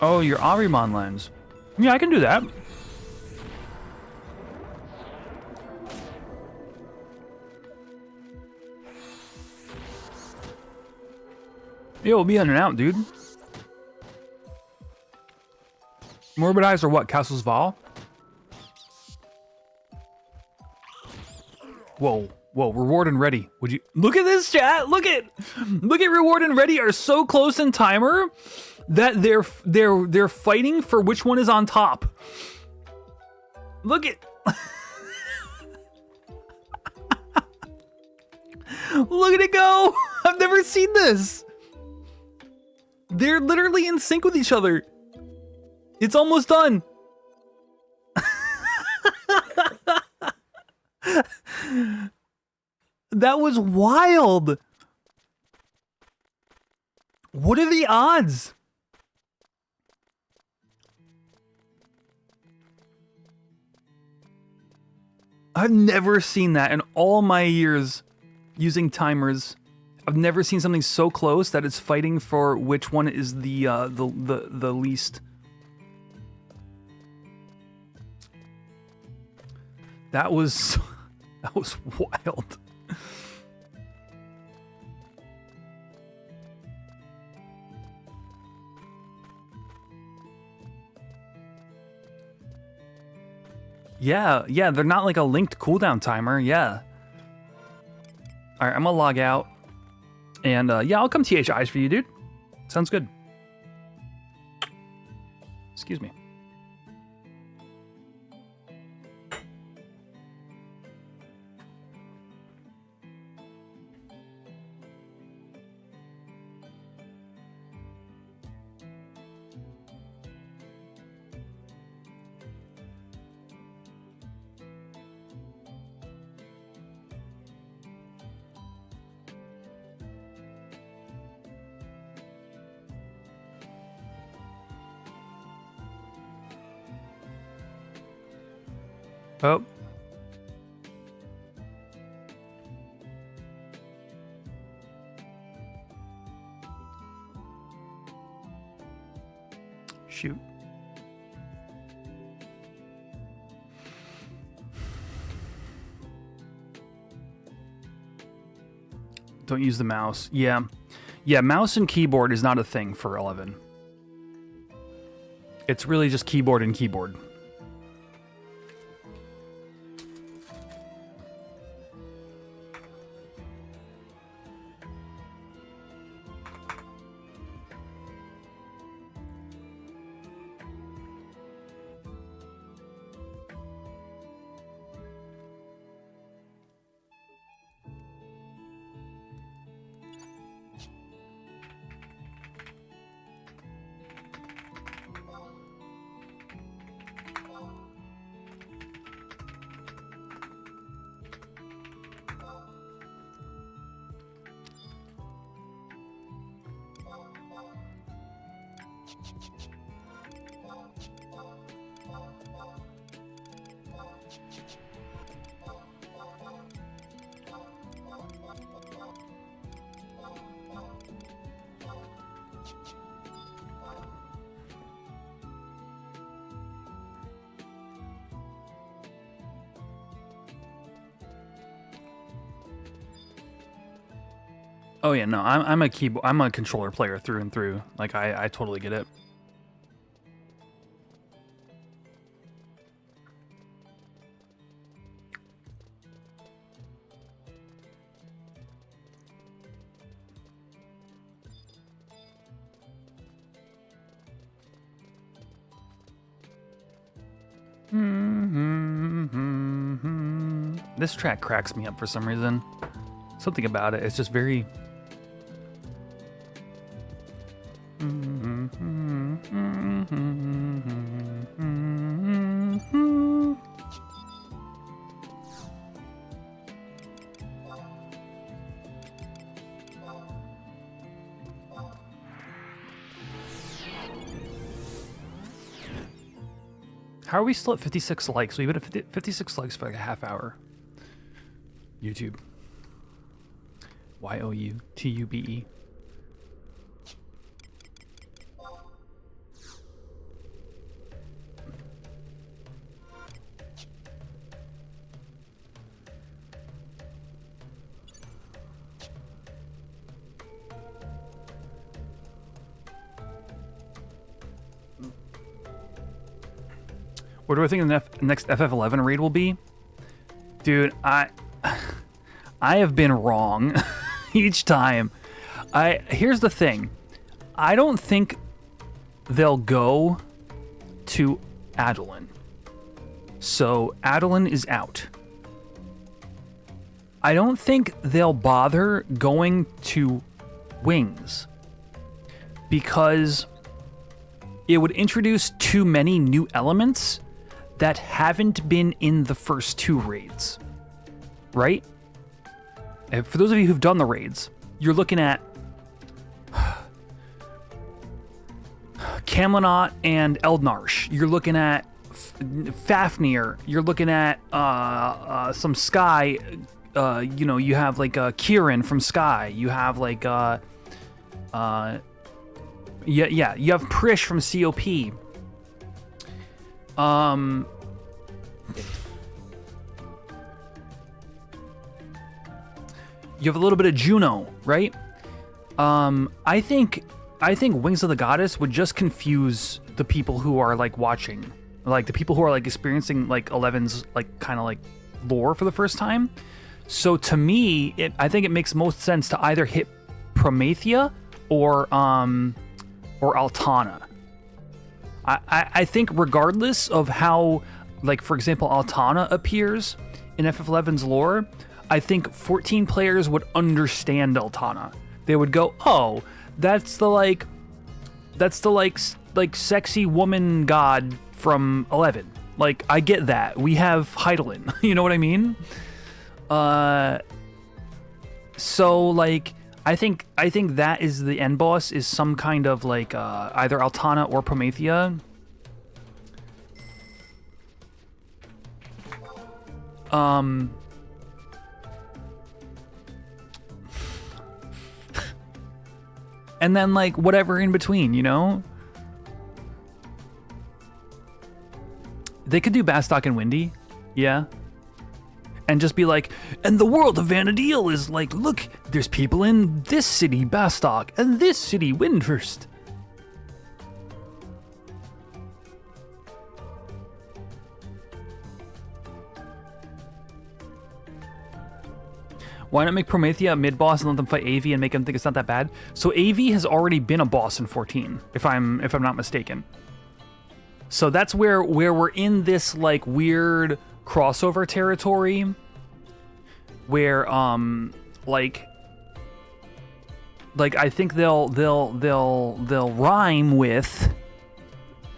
Oh, your Arimon lens. Yeah, I can do that. Yo, we'll be in and out, dude. Morbid Eyes or what? Castle's Val? Whoa, whoa, reward and ready. Would you look at this, chat? Look at reward and ready are so close in timer that they're fighting for which one is on top. Look at look at it go. I've never seen this. They're literally in sync with each other. It's almost done. That was wild. What are the odds? I've never seen that in all my years using timers. I've never seen something so close that it's fighting for which one is the least. That was wild. Yeah, they're not like a linked cooldown timer. Yeah. All right, I'm gonna log out, and yeah, I'll come TH eyes for you, dude. Sounds good. Excuse me. Oh. Shoot. Don't use the mouse. Yeah. Yeah, mouse and keyboard is not a thing for 11. It's really just keyboard and keyboard. Oh yeah, no, I'm a controller player through and through. Like I totally get it. This track cracks me up for some reason. Something about it. It's just very... How are we still at 56 likes? We've been at 56 likes for like a half hour. YouTube. YOUTUBE. What do I think the next FF11 raid will be? Dude, I have been wrong each time. Here's the thing. I don't think they'll go to Adeline. So Adeline is out. I don't think they'll bother going to Wings because it would introduce too many new elements that haven't been in the first two raids, right? And for those of you who've done the raids, you're looking at Camlinot and Eldnarsh. You're looking at Fafnir. You're looking at some Sky. You have like Kieran from Sky. You have like you have Prish from COP. You have a little bit of Juno, right? I think Wings of the Goddess would just confuse the people who are like watching, like the people who are like experiencing like 11's like kind of like lore for the first time. So to me, I think it makes most sense to either hit Promethea or Altana. I think regardless of how, like, for example, Altana appears in FF11's lore, I think 14 players would understand Altana. They would go, oh, that's the sexy woman god from 11. Like, I get that. We have Heidelin. You know what I mean? So, like, I think that is the end boss, is some kind of like either Altana or Promethea. And then like whatever in between, you know? They could do Bastok and Windy, yeah. And just be like, and the world of Vana'diel is like, look, there's people in this city, Bastok, and this city, Windhurst. Why not make Promethea a mid-boss and let them fight AV and make them think it's not that bad? So AV has already been a boss in 14, if I'm not mistaken. So that's where we're in this like weird crossover territory where like I think they'll rhyme with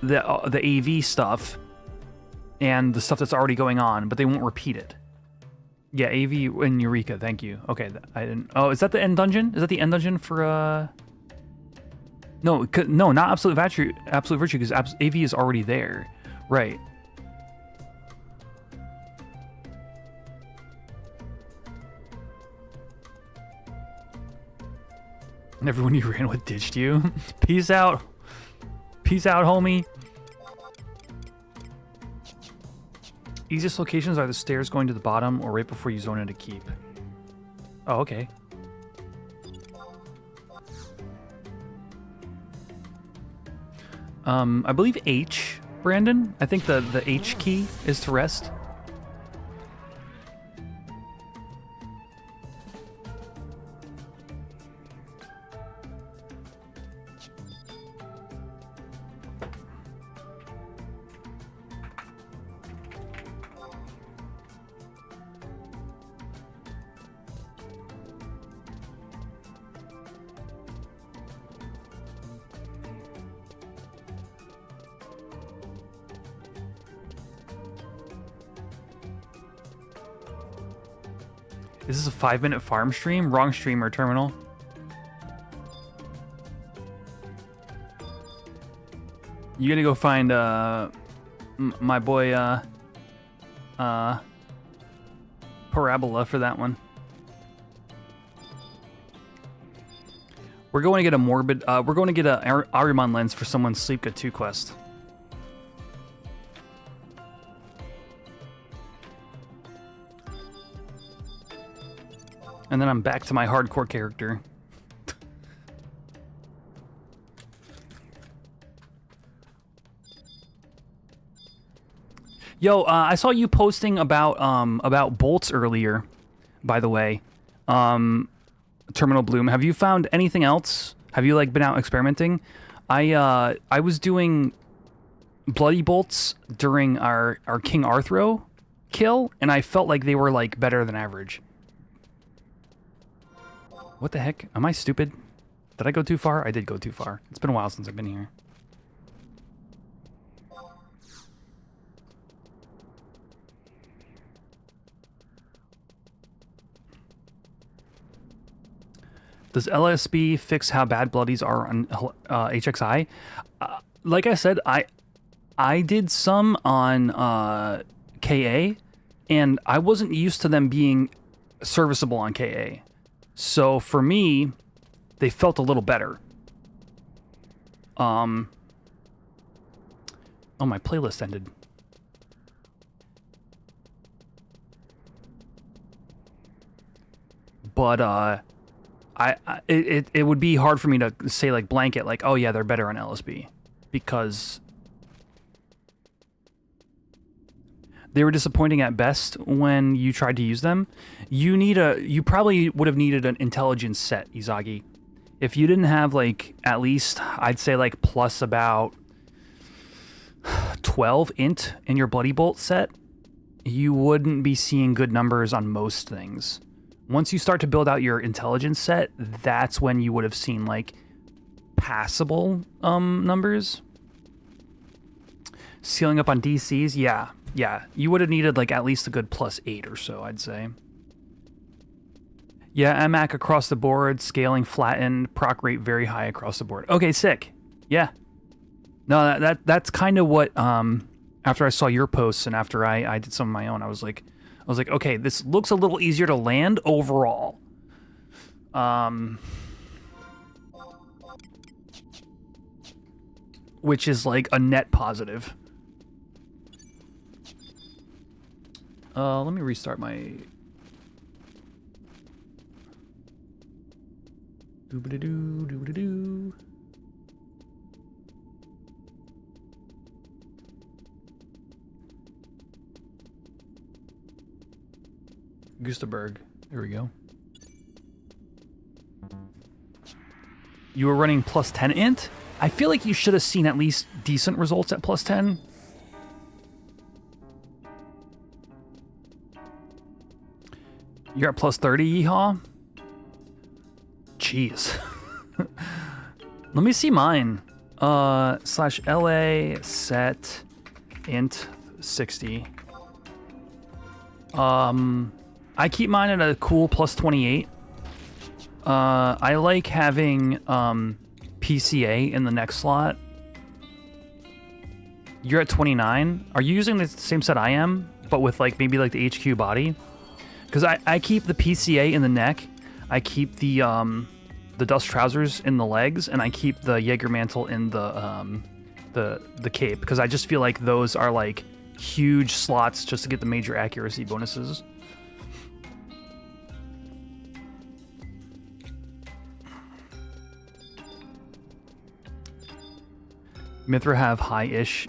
the AV stuff and the stuff that's already going on, but they won't repeat it. Yeah, AV and Eureka, thank you. Okay, I didn't. Oh, is that the end dungeon? Is that the end dungeon for No, not Absolute Virtue. Absolute Virtue, because AV is already there, right? And everyone you ran with ditched you. Peace out. Peace out, homie. Easiest locations are the stairs going to the bottom or right before you zone into keep. Oh, okay. I believe H, Brandon. I think the H key is to rest. Is this a 5-minute farm stream? Wrong streamer, terminal. You gotta go find my boy Parabola for that one. We're going to get a morbid. We're going to get a Arimon lens for someone's Sleepka 2 quest. And then I'm back to my hardcore character. Yo, I saw you posting about bolts earlier, by the way. Terminal Bloom. Have you found anything else? Have you like been out experimenting? I was doing bloody bolts during our King Arthro kill, and I felt like they were like better than average. What the heck? Am I stupid? Did I go too far? I did go too far. It's been a while since I've been here. Does LSB fix how bad bloodies are on HXI? Like I said, I did some on KA, and I wasn't used to them being serviceable on KA. So for me, they felt a little better. Oh, my playlist ended. But it would be hard for me to say like blanket like, oh yeah, they're better on LSB, because they were disappointing at best when you tried to use them. You probably would have needed an intelligence set, Izagi. If you didn't have like at least, I'd say like plus about 12 int in your Bloody Bolt set, you wouldn't be seeing good numbers on most things. Once you start to build out your intelligence set, that's when you would have seen like passable numbers. Sealing up on DCs, yeah. You would have needed like at least a good +8 or so, I'd say. Yeah, MAC across the board, scaling flattened, proc rate very high across the board. Okay, sick. Yeah. No, that's kind of what after I saw your posts and after I did some of my own, I was like, okay, this looks a little easier to land overall. Which is like a net positive. Let me restart my... Doo-ba-da-doo, doo-ba-da-doo. Gustaberg. There we go. You were running +10 int? I feel like you should have seen at least decent results at +10. You're at +30, yeehaw? Jeez. Let me see mine. /LA set int 60. I keep mine at a cool +28. I like having PCA in the next slot. You're at 29. Are you using the same set I am, but with like maybe like the HQ body? Because I keep the PCA in the neck, I keep the dust trousers in the legs, and I keep the Jaeger mantle in the cape, because I just feel like those are like huge slots just to get the major accuracy bonuses. Mithra have high-ish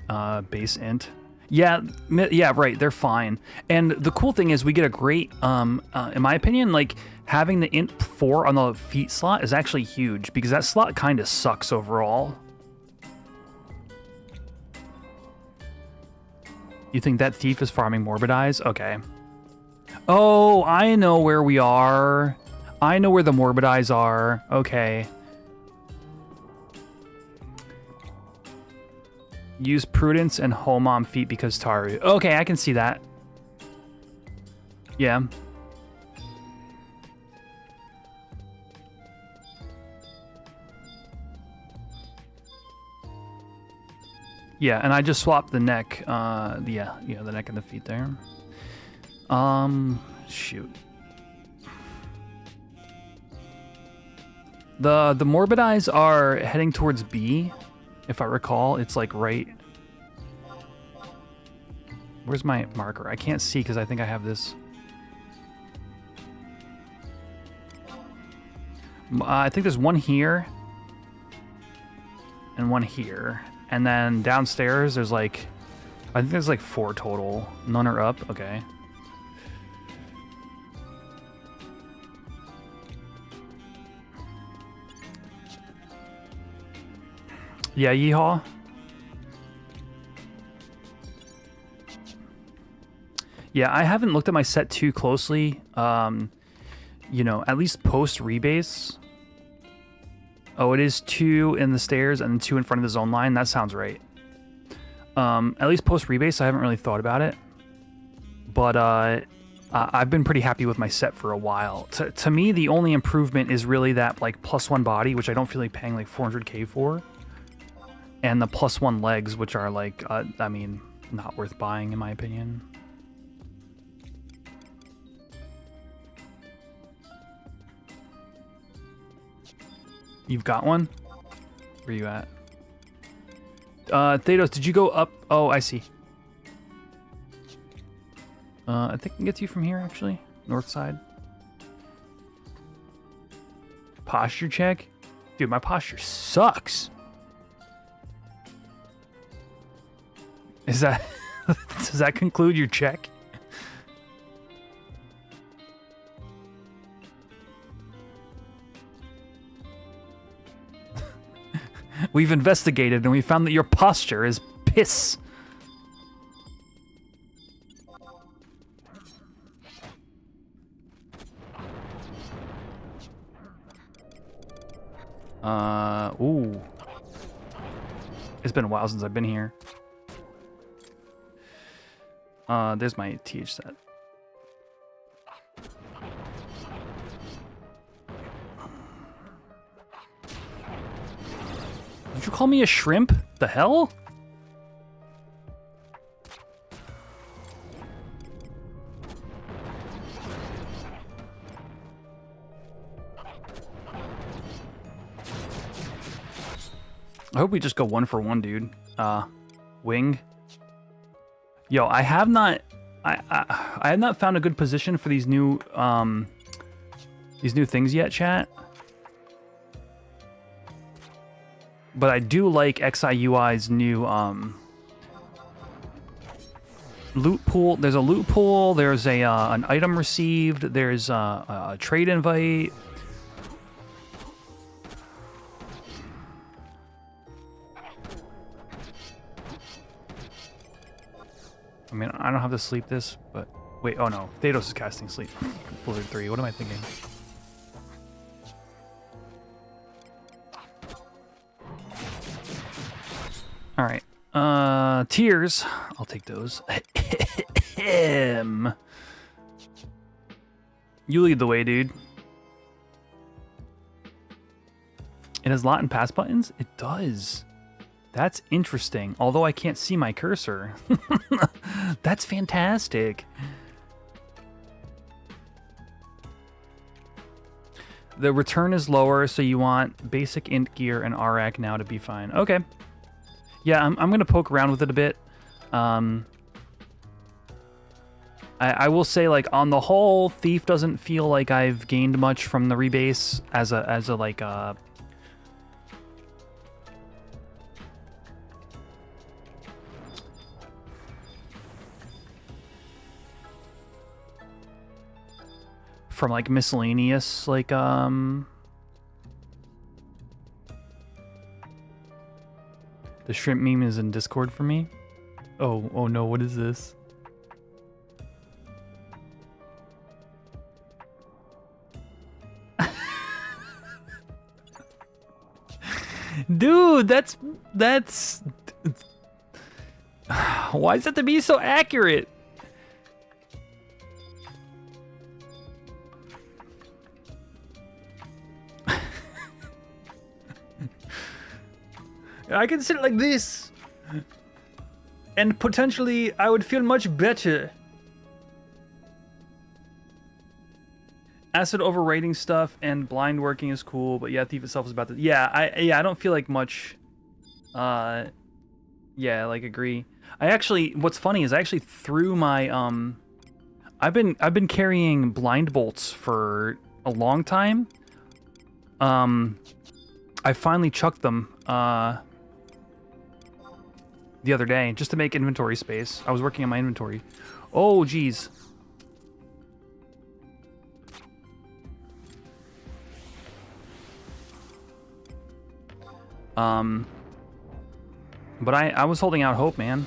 base int. Yeah, right, they're fine. And the cool thing is we get a great, in my opinion, like having the int 4 on the feet slot is actually huge, because that slot kind of sucks overall. You think that thief is farming Morbid Eyes? Okay. Oh, I know where we are. I know where the Morbid Eyes are. Okay. Use Prudence and Homom feet because Taru. Okay, I can see that. Yeah. Yeah, and I just swapped the neck. Yeah, the neck and the feet there. Shoot. The Morbid Eyes are heading towards B, if I recall. It's like right. Where's my marker? I can't see because I think I have this. I think there's one here and one here, and then downstairs there's like, I think there's like 4 total. None are up. Okay. Yeah, yeehaw. Yeah, I haven't looked at my set too closely. You know, at least post rebase. Oh, it is 2 in the stairs and 2 in front of the zone line. That sounds right. At least post rebase, I haven't really thought about it. But I've been pretty happy with my set for a while. To me, the only improvement is really that like +1 body, which I don't feel like paying like 400k for. And the +1 legs, which are like, I mean, not worth buying in my opinion. You've got one? Where you at? Thanos, did you go up? Oh, I see. I think I can get to you from here, actually. North side. Posture check? Dude, my posture sucks. Is that... Does that conclude your check? We've investigated and we found that your posture is piss. Ooh. It's been a while since I've been here. There's my TH set. Did you call me a shrimp? The hell? I hope we just go 1 for 1, dude. Wing. Yo, I have not found a good position for these new things yet, chat. But I do like XIUI's new loot pool. There's a loot pool. There's a an item received. There's a trade invite. I mean, I don't have to sleep this, but wait. Oh no, Thanos is casting sleep. Blizzard 3. What am I thinking? All right. Tears. I'll take those. You lead the way, dude. It has lot and pass buttons? It does. That's interesting. Although I can't see my cursor. That's fantastic. The return is lower, so you want basic int gear and RAC now to be fine. Okay. Yeah, I'm going to poke around with it a bit. I will say, like, on the whole, Thief doesn't feel like I've gained much from the rebase as a like, from, like, miscellaneous, like, The shrimp meme is in Discord for me. Oh no, what is this? Dude, that's why is that to be so accurate? I can sit like this. And potentially, I would feel much better. Acid overrating stuff and blind working is cool, but yeah, Thief itself is about to... Yeah, I don't feel like much... yeah, like, agree. What's funny is I actually threw my, I've been carrying blind bolts for a long time. I finally chucked them, the other day, just to make inventory space. I was working on my inventory. Oh, geez. But I was holding out hope, man.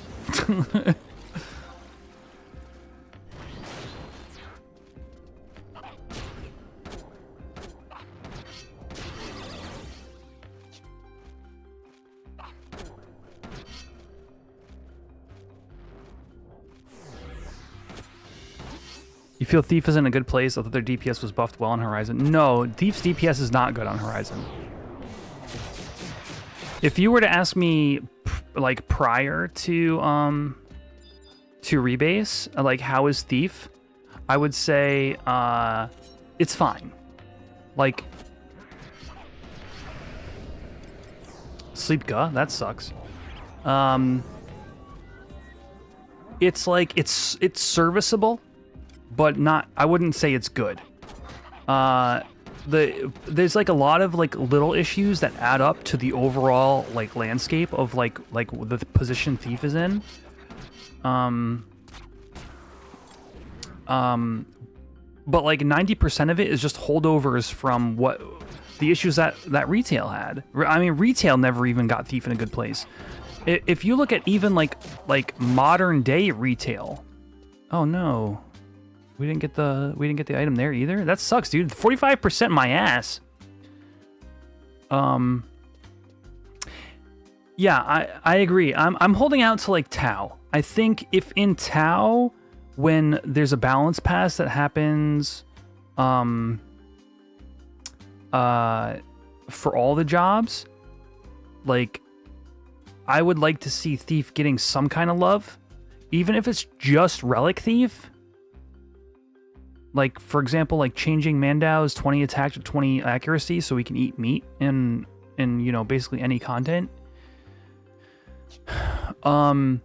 You feel Thief is in a good place? I thought their DPS was buffed well on Horizon. No, Thief's DPS is not good on Horizon. If you were to ask me, like, prior to rebase, like, how is Thief? I would say, it's fine. Like, Sleep Guh, that sucks. It's like, it's serviceable, but not, I wouldn't say it's good. There's like a lot of like little issues that add up to the overall like landscape of like the position Thief is in. But like 90% of it is just holdovers from what the issues that retail had. I mean, retail never even got Thief in a good place. If you look at even like modern day retail, oh no. We didn't get the item there either. That sucks, dude. 45% my ass. Yeah, I agree. I'm holding out to like ToAU. I think if in ToAU, when there's a balance pass that happens for all the jobs, like I would like to see Thief getting some kind of love, even if it's just Relic Thief. Like, for example, like changing Vana'diel's 20 attack to 20 accuracy so we can eat meat in you know, basically any content. When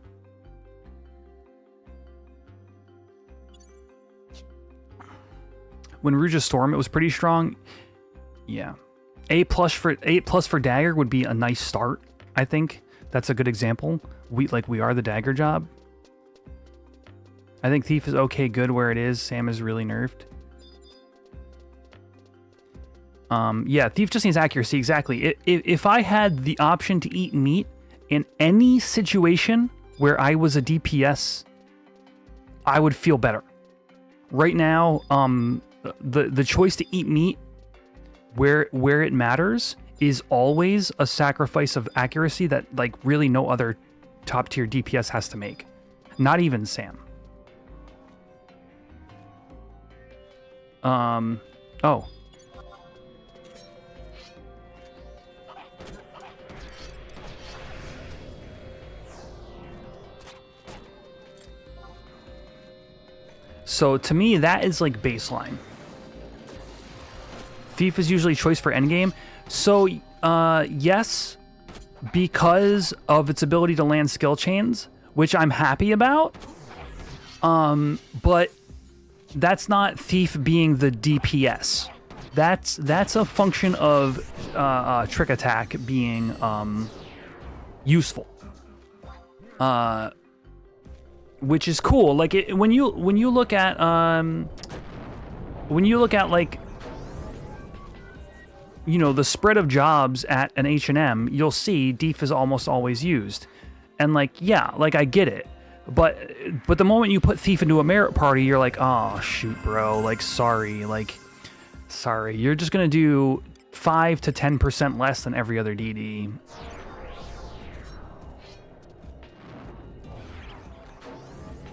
Rouge's Storm, it was pretty strong. Yeah. A+ for Dagger would be a nice start, I think. That's a good example. We are the Dagger job. I think Thief is okay good where it is. Sam is really nerfed. Yeah, Thief just needs accuracy, exactly. If I had the option to eat meat in any situation where I was a DPS, I would feel better. Right now, the choice to eat meat where it matters is always a sacrifice of accuracy that like really no other top tier DPS has to make. Not even Sam. Oh. So to me, that is like baseline. Thief is usually choice for endgame. So, yes, because of its ability to land skill chains, which I'm happy about. But that's not Thief being the DPS. That's a function of Trick Attack being useful. Which is cool. Like when you look at like, you know, the spread of jobs at an H&M, you'll see Thief is almost always used. And like, yeah, like I get it. But the moment you put Thief into a merit party, you're like, oh shoot, bro, like sorry, you're just gonna do 5 to 10% less than every other DD.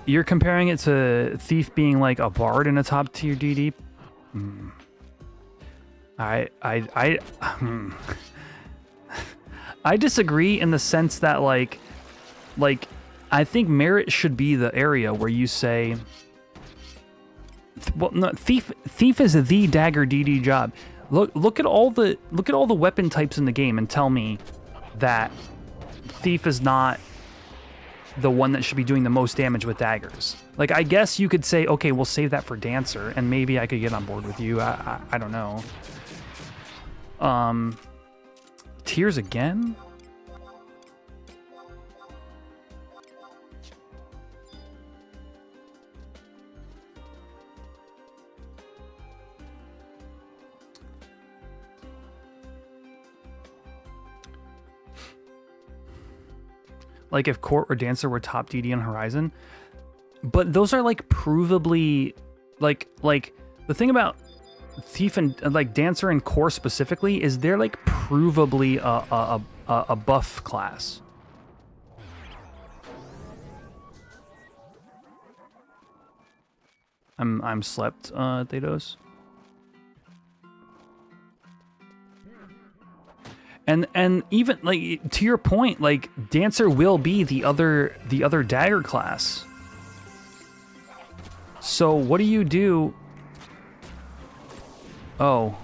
You're comparing it to Thief being like a bard in a top tier DD? I disagree in the sense that like I think merit should be the area where you say, well, no, thief is the dagger DD job. Look at all the weapon types in the game and tell me that thief is not the one that should be doing the most damage with daggers. Like, I guess you could say, okay, we'll save that for dancer, and maybe I could get on board with you. I don't know. Tears again? Like if court or dancer were top DD on Horizon, but those are like provably like the thing about thief and like dancer and core specifically is they're like provably a buff class. I'm slept, Thedos. And even like to your point, like dancer will be the other dagger class. So what do you do? Oh,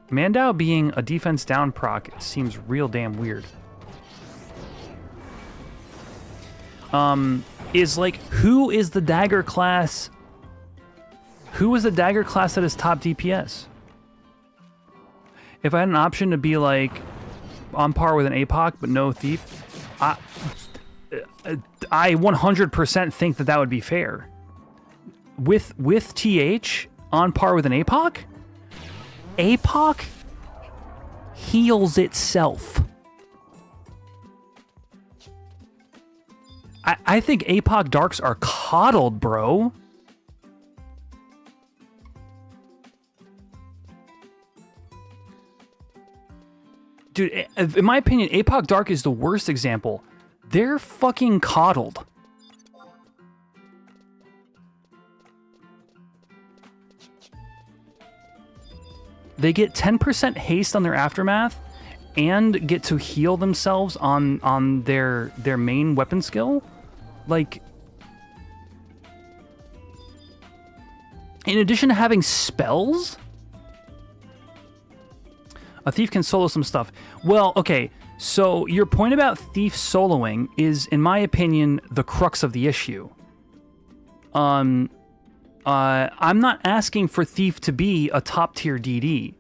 Vana'diel being a defense down proc seems real damn weird. Is like who is the dagger class? Who is the dagger class that is top DPS? If I had an option to be like on par with an APOC but no thief, I 100% think that would be fair. With TH on par with an APOC, APOC heals itself. I think APOC darks are coddled, bro. Dude, in my opinion, APOC Dark is the worst example. They're fucking coddled. They get 10% haste on their aftermath and get to heal themselves on their main weapon skill. Like, in addition to having spells, a thief can solo some stuff. Well, okay, so your point about thief soloing is, in my opinion, the crux of the issue. I'm not asking for thief to be a top tier DD.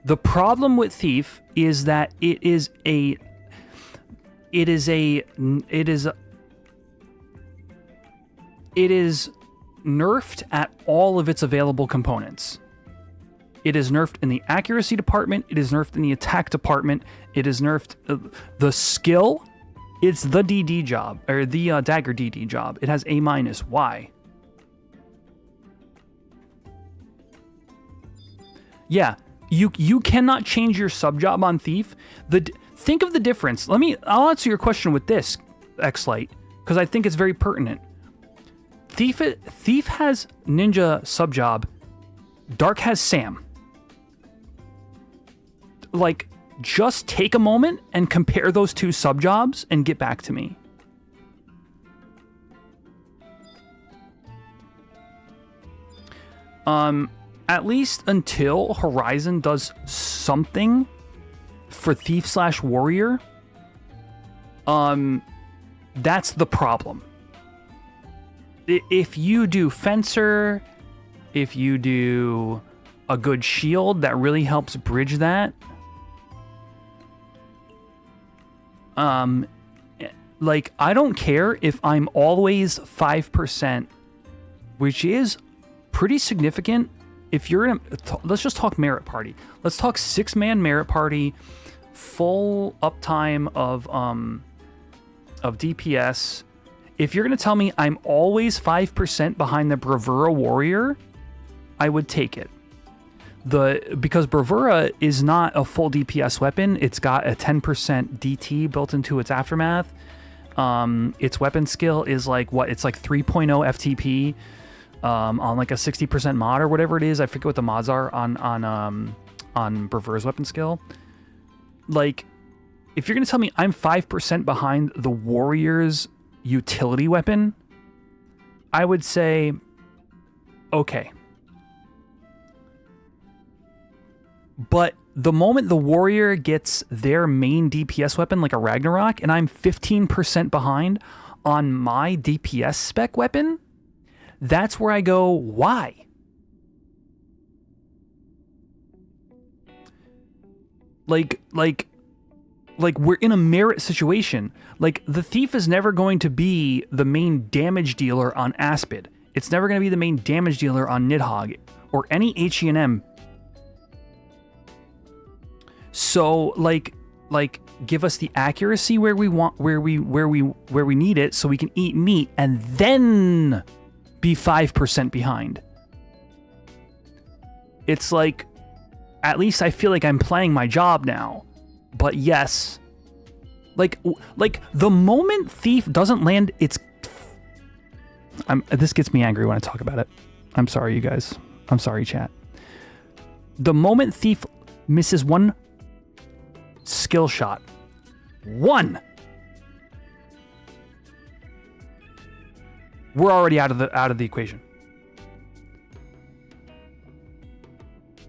The problem with thief is that it is nerfed at all of its available components. It is nerfed in the accuracy department. It is nerfed in the attack department. It is nerfed the skill. It's the DD job, or the dagger DD job. It has A-. Why? Yeah, you cannot change your sub job on thief. Think of the difference. I'll answer your question with this, X-Lite, because I think it's very pertinent. Thief has ninja sub job. Dark has Sam. Like, just take a moment and compare those two sub jobs and get back to me. At least until Horizon does something for thief/warrior, that's the problem. If you do fencer, if you do a good shield that really helps bridge that, like, I don't care if I'm always 5%, which is pretty significant. If you're in let's just talk merit party. Let's talk 6-man merit party, full uptime of DPS. If you're gonna tell me I'm always 5% behind the Bravura Warrior, I would take it. Because Bravura is not a full DPS weapon. It's got a 10% DT built into its aftermath. Its weapon skill is like what? It's like 3.0 FTP on like a 60% mod or whatever it is. I forget what the mods are on Bravura's weapon skill. Like, if you're going to tell me I'm 5% behind the Warrior's utility weapon, I would say, okay. But the moment the Warrior gets their main DPS weapon, like a Ragnarok, and I'm 15% behind on my DPS spec weapon, that's where I go, why? Like we're in a merit situation. Like, the Thief is never going to be the main damage dealer on Aspid. It's never going to be the main damage dealer on Nidhogg or any HE&M. So, like, give us the accuracy where we want, where we need it, so we can eat meat and then be 5% behind. It's like, at least I feel like I'm playing my job now. But yes, like the moment Thief doesn't land, it's. This gets me angry when I talk about it. I'm sorry, you guys. I'm sorry, chat. The moment Thief misses one skill shot, one, we're already out of the equation.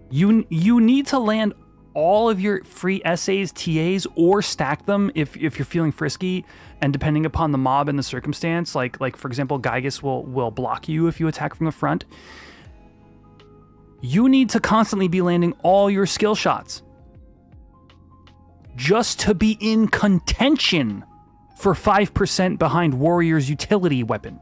You need to land all of your free SAs, TAs, or stack them if you're feeling frisky, and depending upon the mob and the circumstance, like for example, Gygus will block you if you attack from the front. You need to constantly be landing all your skill shots just to be in contention for 5% behind Warrior's utility weapon.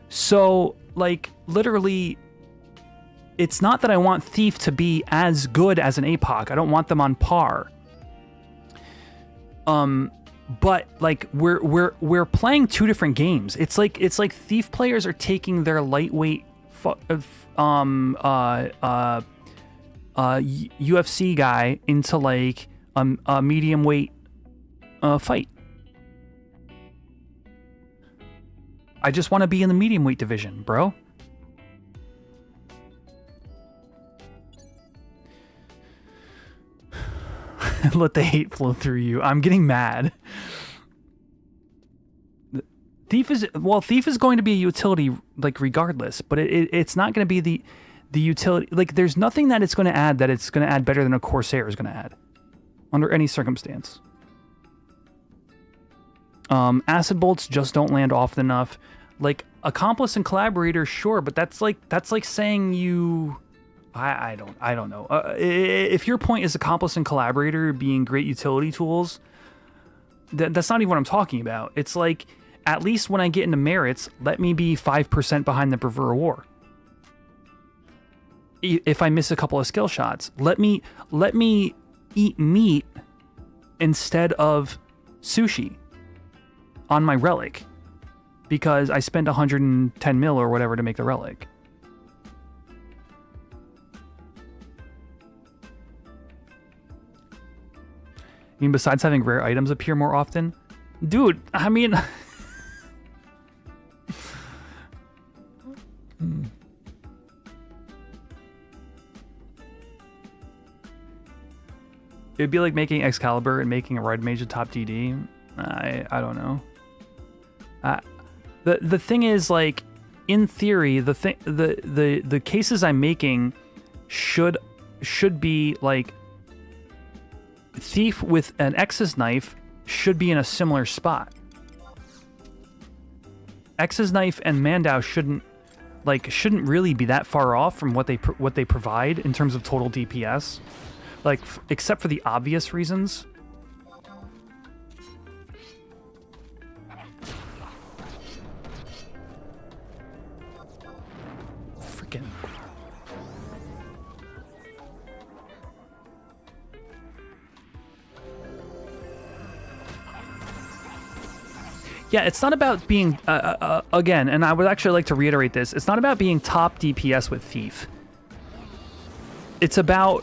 So, like, literally, it's not that I want Thief to be as good as an APOC. I don't want them on par. But like we're playing two different games. It's like Thief players are taking their lightweight UFC guy into like a medium weight fight. I just want to be in the medium weight division, bro. Let the hate flow through you. I'm getting mad. Thief is going to be a utility, like, regardless, but it's not going to be the utility. Like, there's nothing that it's going to add better than a Corsair is going to add under any circumstance. Acid bolts just don't land often enough. Like, accomplice and collaborator, sure, but that's like saying you. I don't know. If your point is accomplice and collaborator being great utility tools, that's not even what I'm talking about. It's like, at least when I get into merits, let me be 5% behind the Bravura War. If I miss a couple of skill shots, let me eat meat instead of sushi on my relic, because I spent 110 mil or whatever to make the relic. I mean, besides having rare items appear more often? Dude, I mean... It'd be like making Excalibur and making a Red Mage a top DD. I don't know. The thing is, like, in theory, the cases I'm making should be like, Thief with an X's knife should be in a similar spot. X's knife and Mandau shouldn't really be that far off from what they provide in terms of total DPS, like, except for the obvious reasons. Freaking. Yeah, it's not about being, again, and I would actually like to reiterate this, it's not about being top DPS with Thief. It's about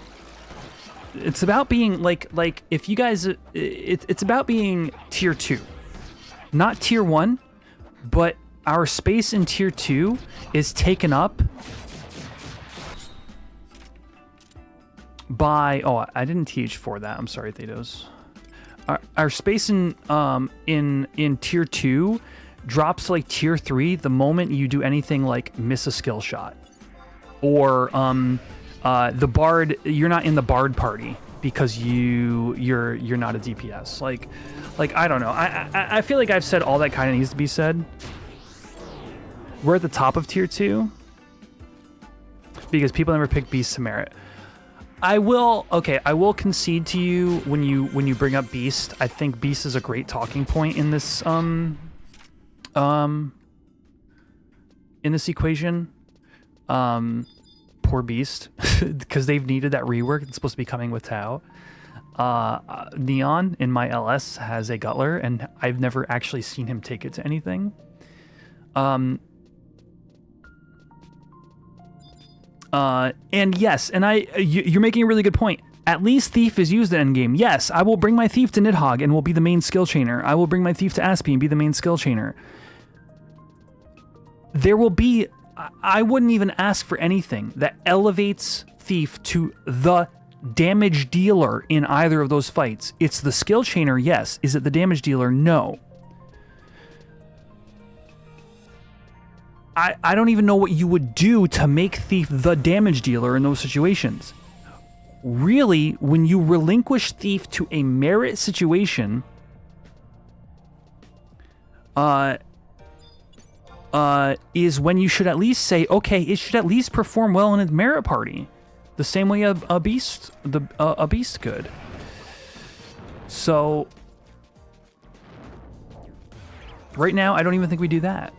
being, like if you guys, it's about being tier 2. Not tier 1, but our space in tier 2 is taken up by... Oh, I didn't TH4 that. I'm sorry, Thedos. Our space in tier 2 drops to like tier 3 the moment you do anything like miss a skill shot. Or the bard, you're not in the bard party because you're not a DPS. Like I don't know. I feel like I've said all that kind of needs to be said. We're at the top of tier 2 because people never pick beasts to merit. I will concede to you when you bring up beast. I think beast is a great talking point in this equation. Poor beast, because they've needed that rework. It's supposed to be coming with Tau. Neon in my LS has a Gutler, and I've never actually seen him take it to anything. And yes, and you're making a really good point. At least Thief is used in endgame. Yes, I will bring my Thief to Nidhogg and will be the main skill chainer. I will bring my Thief to Aspie and be the main skill chainer. There will be... I wouldn't even ask for anything that elevates Thief to the damage dealer in either of those fights. It's the skill chainer, yes. Is it the damage dealer? No. I don't even know what you would do to make Thief the damage dealer in those situations. Really, when you relinquish Thief to a merit situation, is when you should at least say, okay, it should at least perform well in its merit party, the same way a beast could. So right now, I don't even think we do that.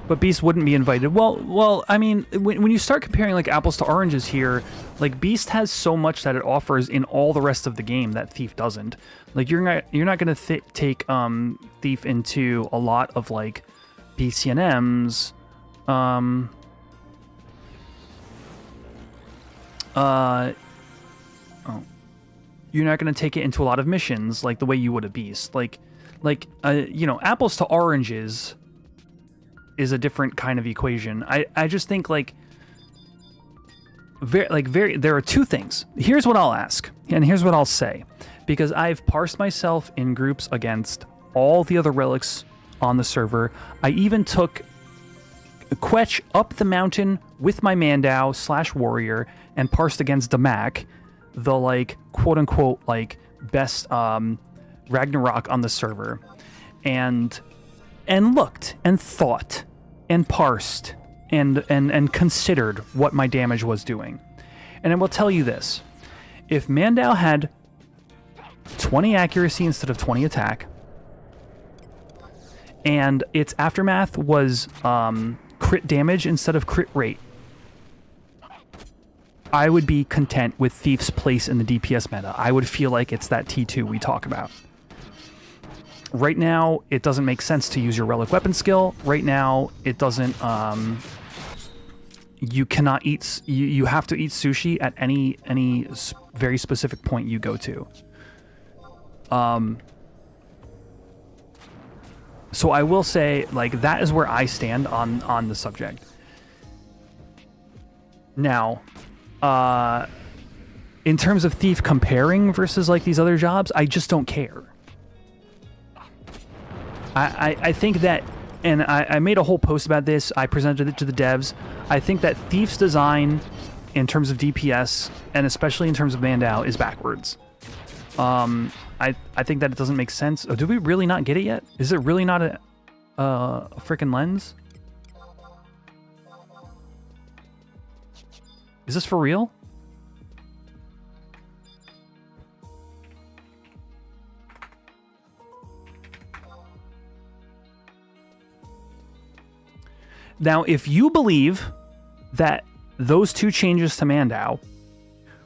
But Beast wouldn't be invited. Well, I mean, when you start comparing like apples to oranges here, like Beast has so much that it offers in all the rest of the game that Thief doesn't. Like you're not gonna take Thief into a lot of like BCNMs. You're not gonna take it into a lot of missions like the way you would a Beast. Like you know, apples to oranges is a different kind of equation. I just think like there are two things. Here's what I'll ask, and here's what I'll say, because I've parsed myself in groups against all the other relics on the server. I even took Quetch up the mountain with my Mandau / warrior and parsed against Damak, the like quote unquote like best Ragnarok on the server, and looked and thought and parsed and considered what my damage was doing. And I will tell you this. If Mandau had 20 accuracy instead of 20 attack, and its aftermath was crit damage instead of crit rate, I would be content with Thief's place in the DPS meta. I would feel like it's that T2 we talk about. Right now, it doesn't make sense to use your relic weapon skill. Right now, it doesn't. You cannot eat. You have to eat sushi at any very specific point you go to. So I will say, like, that is where I stand on the subject. Now, in terms of Thief comparing versus like these other jobs, I just don't care. I think that, and I made a whole post about this, I presented it to the devs, I think that Thief's design in terms of DPS, and especially in terms of Vandal, is backwards. I think that it doesn't make sense. Oh, did we really not get it yet? Is it really not a freaking lens? Is this for real? Now, if you believe that those two changes to Mandau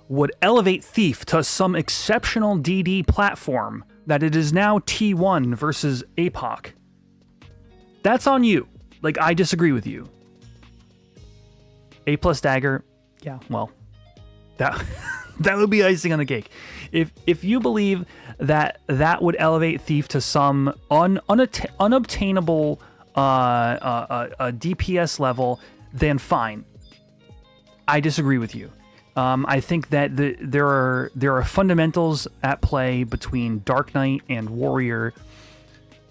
would elevate Thief to some exceptional DD platform, that it is now T1 versus APOC, that's on you. Like, I disagree with you. A+ dagger, yeah, well, that That would be icing on the cake. If you believe that that would elevate Thief to some unobtainable DPS level, then fine. I disagree with you. I think that there are fundamentals at play between Dark Knight and Warrior,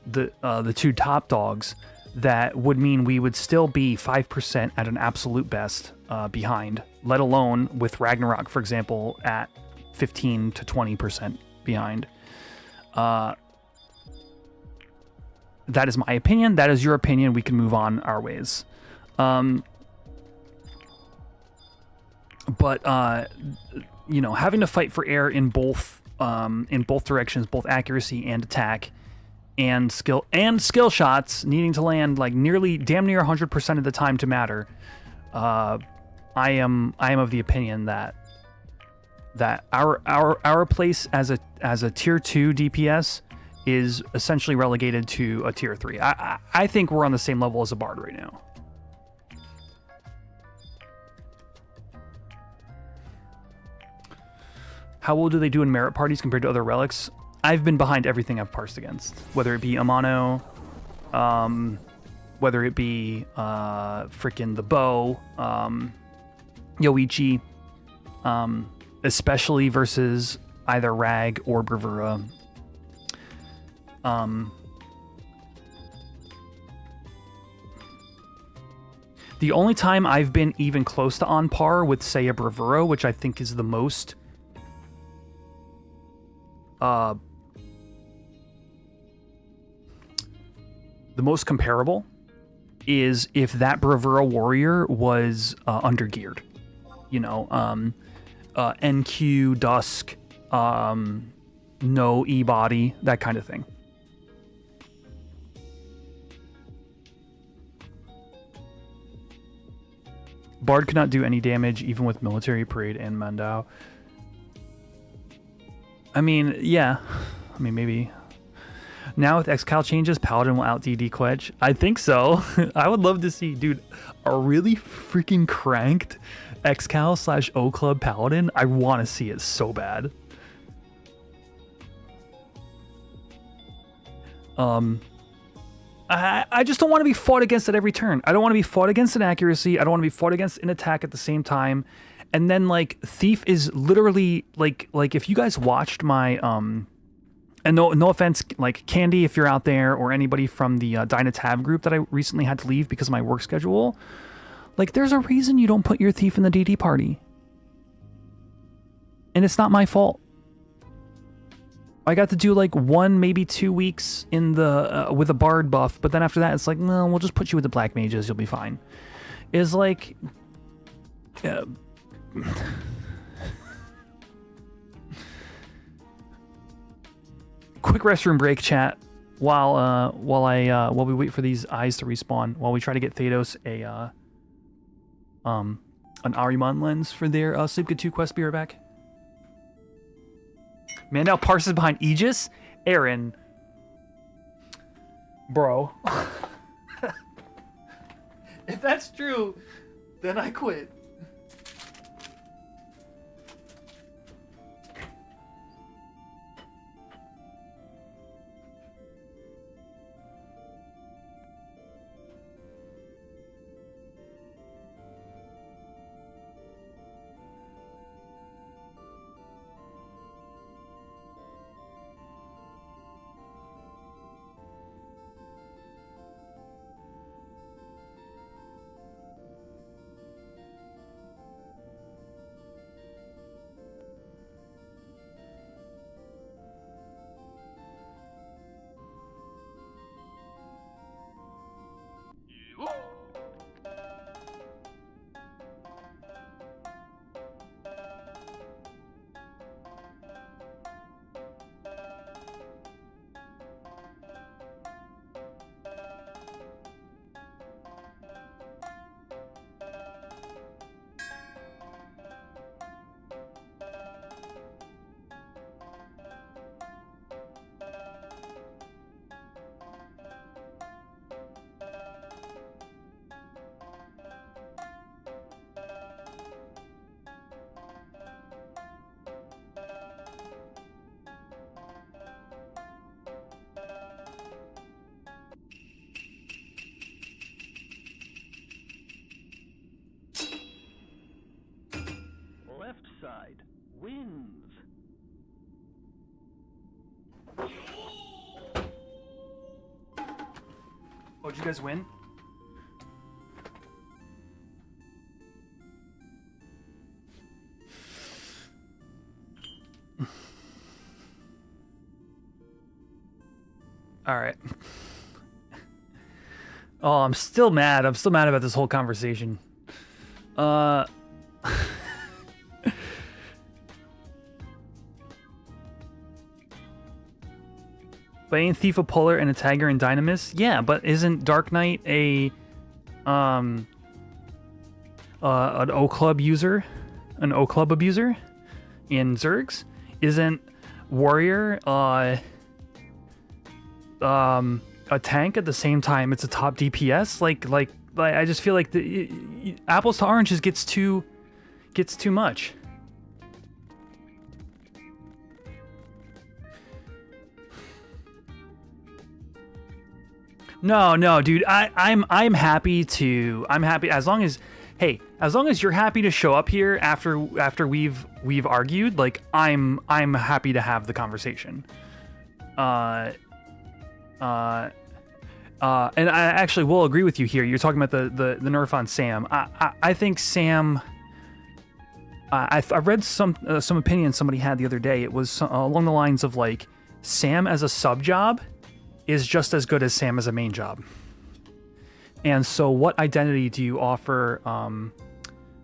the two top dogs, that would mean we would still be 5% at an absolute best behind, let alone with Ragnarok, for example, at 15 to 20% behind. That is my opinion. That is your opinion. We can move on our ways. But you know, having to fight for air in both directions, both accuracy and attack, and skill shots needing to land like damn near 100% of the time to matter. I am of the opinion that our place as a tier 2 DPS is essentially relegated to a tier 3. I think we're on the same level as a Bard right now. How well do they do in merit parties compared to other relics? I've been behind everything I've parsed against, whether it be Amano, whether it be freaking the bow, Yoichi, especially versus either Rag or Bravura. The only time I've been even close to on par with, say, a Bravura, which I think is the most comparable, is if that Bravura warrior was undergeared. You know, NQ, Dusk, no E-body, that kind of thing. Bard could not do any damage even with Military Parade and Mandao. I mean, yeah. I mean, maybe. Now with Excal changes, Paladin will out DD Quedge. I think so. I would love to see, dude, a really freaking cranked Excal / O Club Paladin. I want to see it so bad. I just don't want to be fought against at every turn. I don't want to be fought against in accuracy. I don't want to be fought against in attack at the same time. And then like Thief is literally like if you guys watched my and no offense, like Candy, if you're out there, or anybody from the Dynatav group that I recently had to leave because of my work schedule, like there's a reason you don't put your Thief in the DD party, and it's not my fault. I got to do like 1, maybe 2 weeks in the with a Bard buff, but then after that, it's like, no, we'll just put you with the Black Mages, you'll be fine. Is like, quick restroom break, chat, while we wait for these eyes to respawn, while we try to get Thanos an Ahriman lens for their Sleep Good 2 quest. Be right back. Man, now parses behind Aegis? Aaron. Bro. If that's true, then I quit. side wins. Oh, did you guys win? All right. Oh, I'm still mad. I'm still mad about this whole conversation. But ain't Thief a Puller and a Tagger and Dynamis? Yeah, but isn't Dark Knight an O Club user? An O Club abuser? In Zergs? Isn't Warrior a tank at the same time it's a top DPS? Like I just feel like apples to oranges gets too much. No, dude. I'm happy as long as you're happy to show up here after we've argued. Like I'm happy to have the conversation. And I actually will agree with you here. You're talking about the nerf on Sam. I think Sam. I read some opinion somebody had the other day. It was along the lines of like Sam as a sub job is just as good as Sam as a main job. And so, what identity do you offer?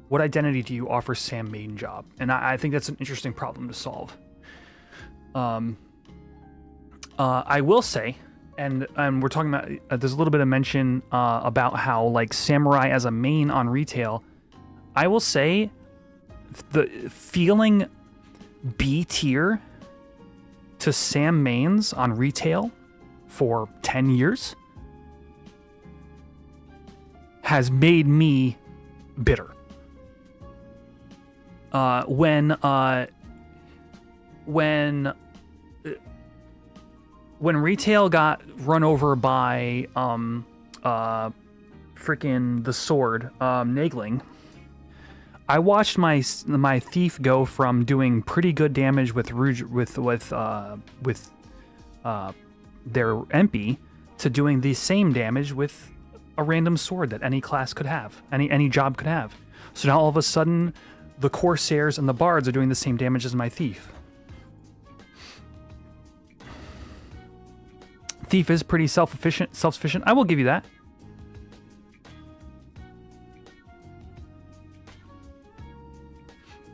What identity do you offer Sam main job? And I think that's an interesting problem to solve. I will say. And we're talking about, there's a little bit of mention about how, like, Samurai as a main on retail. I will say, the feeling B tier to Sam mains on retail for 10 years has made me bitter. When retail got run over by freaking the sword, Nagling, I watched my thief go from doing pretty good damage with their MP to doing the same damage with a random sword that any class could have, any job could have. So now all of a sudden, the Corsairs and the Bards are doing the same damage as my thief. Thief is pretty self-sufficient. I will give you that.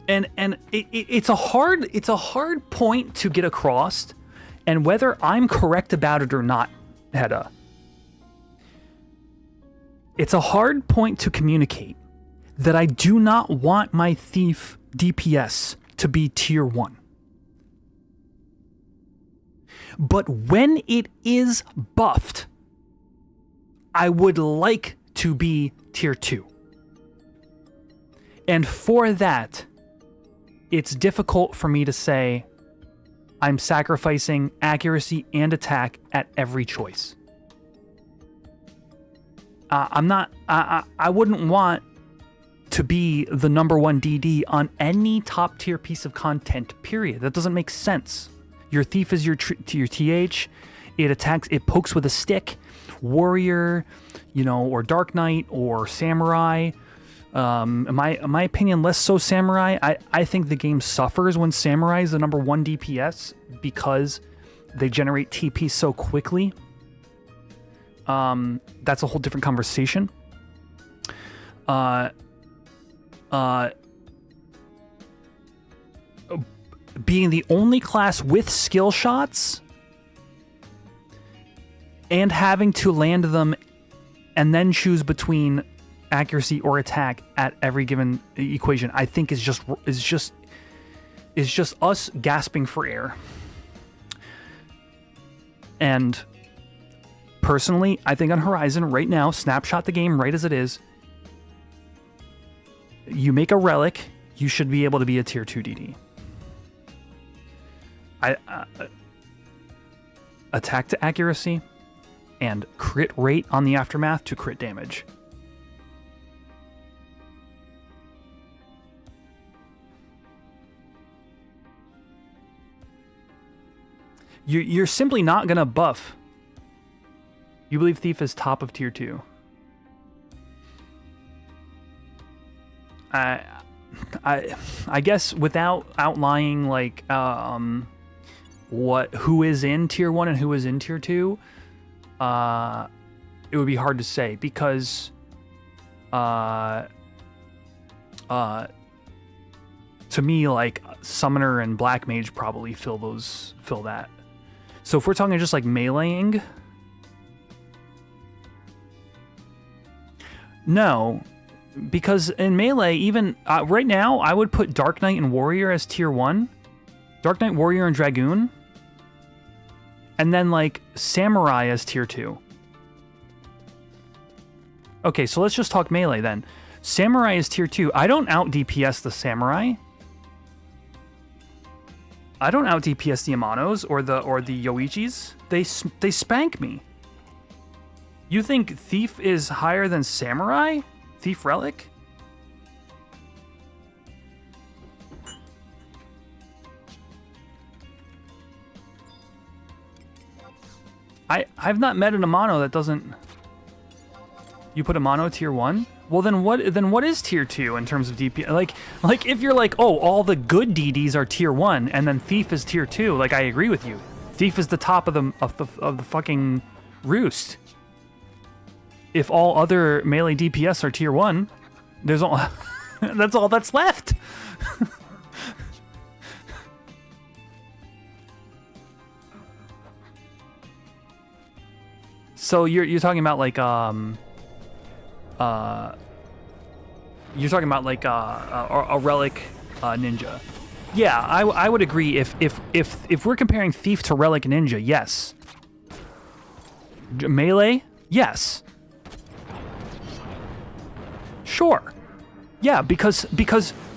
And it's a hard point to get across, and whether I'm correct about it or not, Hedda, it's a hard point to communicate that I do not want my thief DPS to be tier 1. But when it is buffed, I would like to be tier 2. And for that, it's difficult for me to say I'm sacrificing accuracy and attack at every choice. I wouldn't want to be the number 1 DD on any top tier piece of content, period. That doesn't make sense. Your thief is your TH. It attacks, it pokes with a stick. Warrior, or Dark Knight or Samurai. In my opinion, less so Samurai. I think the game suffers when Samurai is the number 1 DPS because they generate TP so quickly. That's a whole different conversation. Being the only class with skill shots and having to land them and then choose between accuracy or attack at every given equation, I think is just us gasping for air. And personally, I think on Horizon right now, snapshot the game right as it is. You make a relic, you should be able to be a tier 2 DD. Attack to accuracy and crit rate on the aftermath to crit damage. You're simply not gonna buff. You believe Thief is top of tier 2. I guess without outlining like who is in tier 1 and who is in tier 2, it would be hard to say because to me, like Summoner and Black Mage probably fill that. So if we're talking just like meleeing, no, because in melee, even right now, I would put Dark Knight and Warrior as tier 1, Dark Knight, Warrior, and Dragoon, and then like Samurai as tier 2. Okay, so let's just talk melee then. Samurai is tier 2. I don't out DPS the Samurai. I don't out DPS the Amanos or the Yoichis. They spank me. You think Thief is higher than Samurai? Thief Relic? I've not met an Amano that doesn't. You put Amano tier 1? Well, then what is tier 2 in terms of DPS? Like if you're like, oh, all the good DDs are tier 1 and then Thief is tier 2, like I agree with you. Thief is the top of the fucking roost. If all other melee DPS are tier 1, there's all that's all that's left. So you're talking about like you're talking about like a relic ninja. Yeah, I would agree if we're comparing Thief to Relic Ninja, yes. Melee, yes. Sure. Yeah, because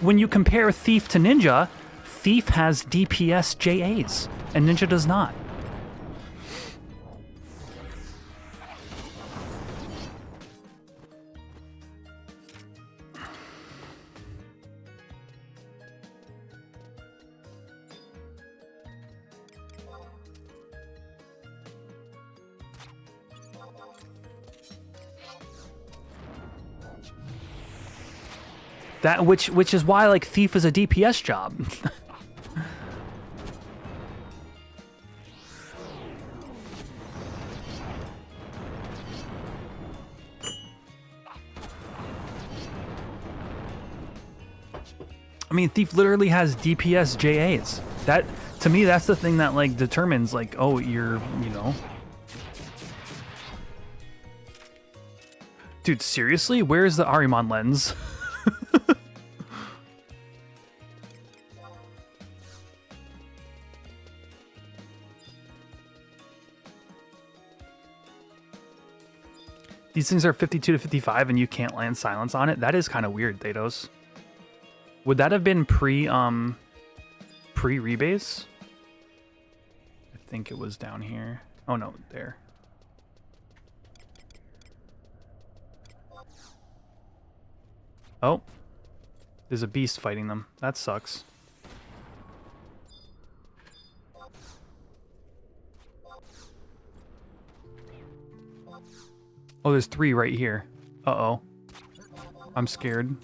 when you compare Thief to Ninja, Thief has DPS JAs and Ninja does not. That which is why like Thief is a DPS job. I mean, Thief literally has DPS JAs. That to me, that's the thing that like determines like, oh, you're, you know. Dude, seriously? Where's the Arimon lens? These things are 52 to 55 and you can't land silence on it? That is kind of weird, Thanos. Would that have been pre-rebase? I think it was down here. Oh no, there. Oh. There's a beast fighting them. That sucks. Oh, there's 3 right here. Uh-oh. I'm scared.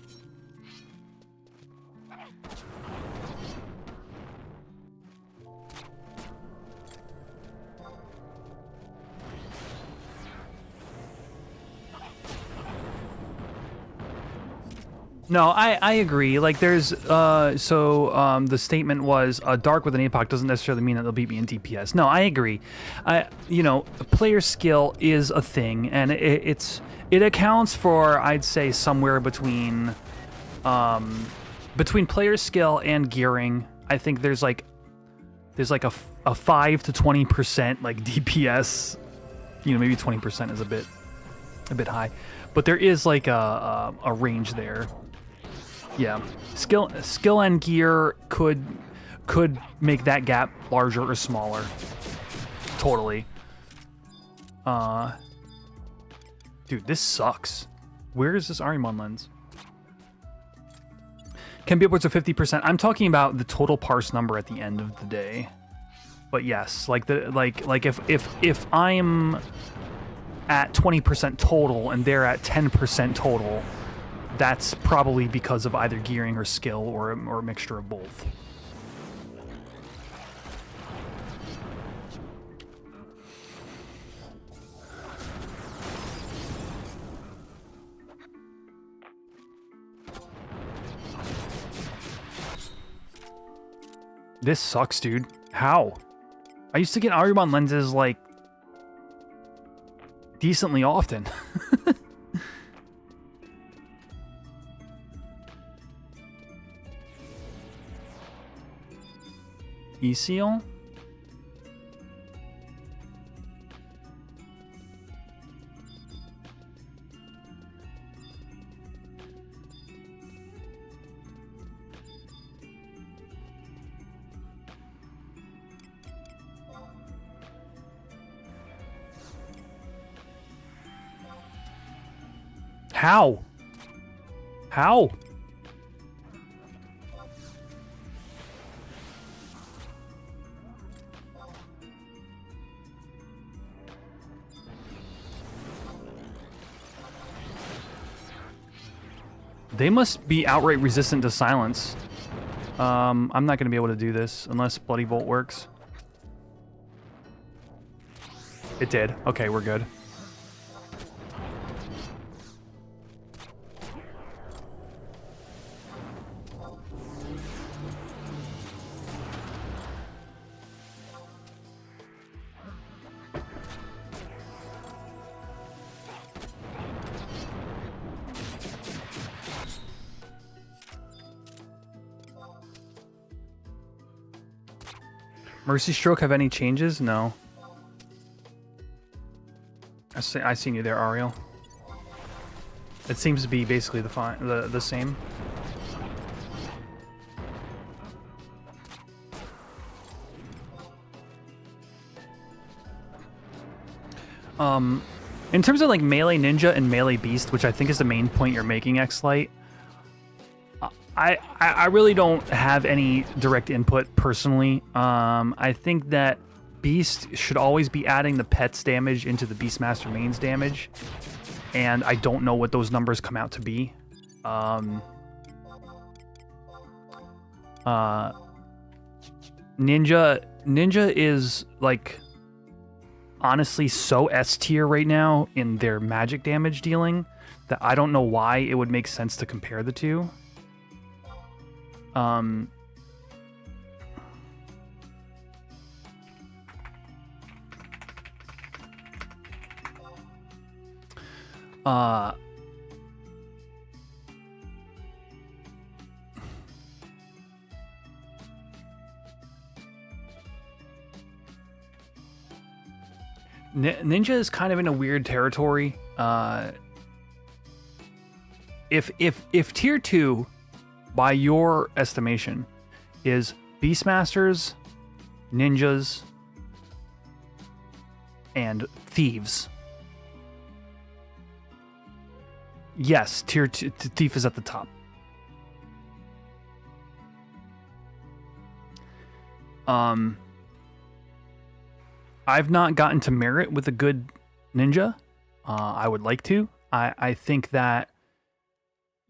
No, I agree. Like, there's, the statement was, Dark with an APOC doesn't necessarily mean that they'll beat me in DPS. No, I agree. You know, player skill is a thing, and it accounts for, I'd say, somewhere between player skill and gearing. I think there's like a 5 to 20% like DPS. You know, maybe 20% is a bit high, but there is like a range there. Yeah, skill and gear could make that gap larger or smaller. Totally. Dude, this sucks. Where is this Arimon lens? Can be upwards of 50%. I'm talking about the total parse number at the end of the day. But yes, like if I'm at 20% total and they're at 10% total, that's probably because of either gearing or skill or a mixture of both. This sucks, dude. How? I used to get Arubon lenses, like, decently often. E-Seal? How? How? They must be outright resistant to silence. I'm not going to be able to do this unless Bloody Bolt works. It did. Okay, we're good. Mercy Stroke have any changes? No. I seen you there, Ariel. It seems to be basically the same. In terms of like melee ninja and melee beast, which I think is the main point you're making, X-Lite, I really don't have any direct input personally. I think that Beast should always be adding the pet's damage into the Beastmaster main's damage, and I don't know what those numbers come out to be. Ninja is like honestly so S tier right now in their magic damage dealing that I don't know why it would make sense to compare the two. Ninja is kind of in a weird territory. If tier 2, by your estimation, is Beastmasters, Ninjas, and Thieves. Yes, tier 2, Thief is at the top. I've not gotten to merit with a good ninja. I would like to. I think that,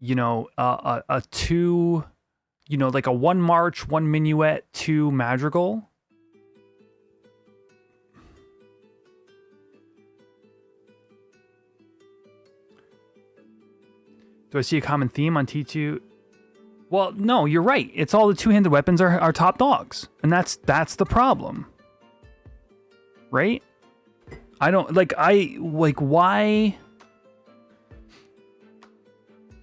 you know, a 2, you know, like a 1 March, 1 Minuet, 2 Madrigal. Do I see a common theme on T2? Well, no, you're right. It's all the two-handed weapons are top dogs. And that's the problem. Right? I don't, like, why...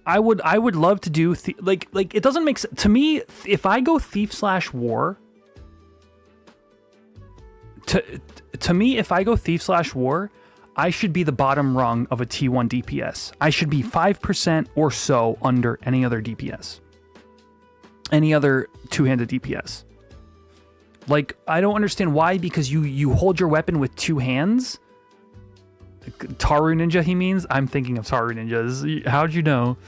I would love to do, like, it doesn't make sense. To me, if I go Thief/War... To me, if I go Thief/War... I should be the bottom rung of a T1 DPS. I should be 5% or so under any other DPS. Any other two-handed DPS. Like, I don't understand why, because you hold your weapon with 2 hands. Taru Ninja, he means? I'm thinking of Taru Ninjas. How'd you know?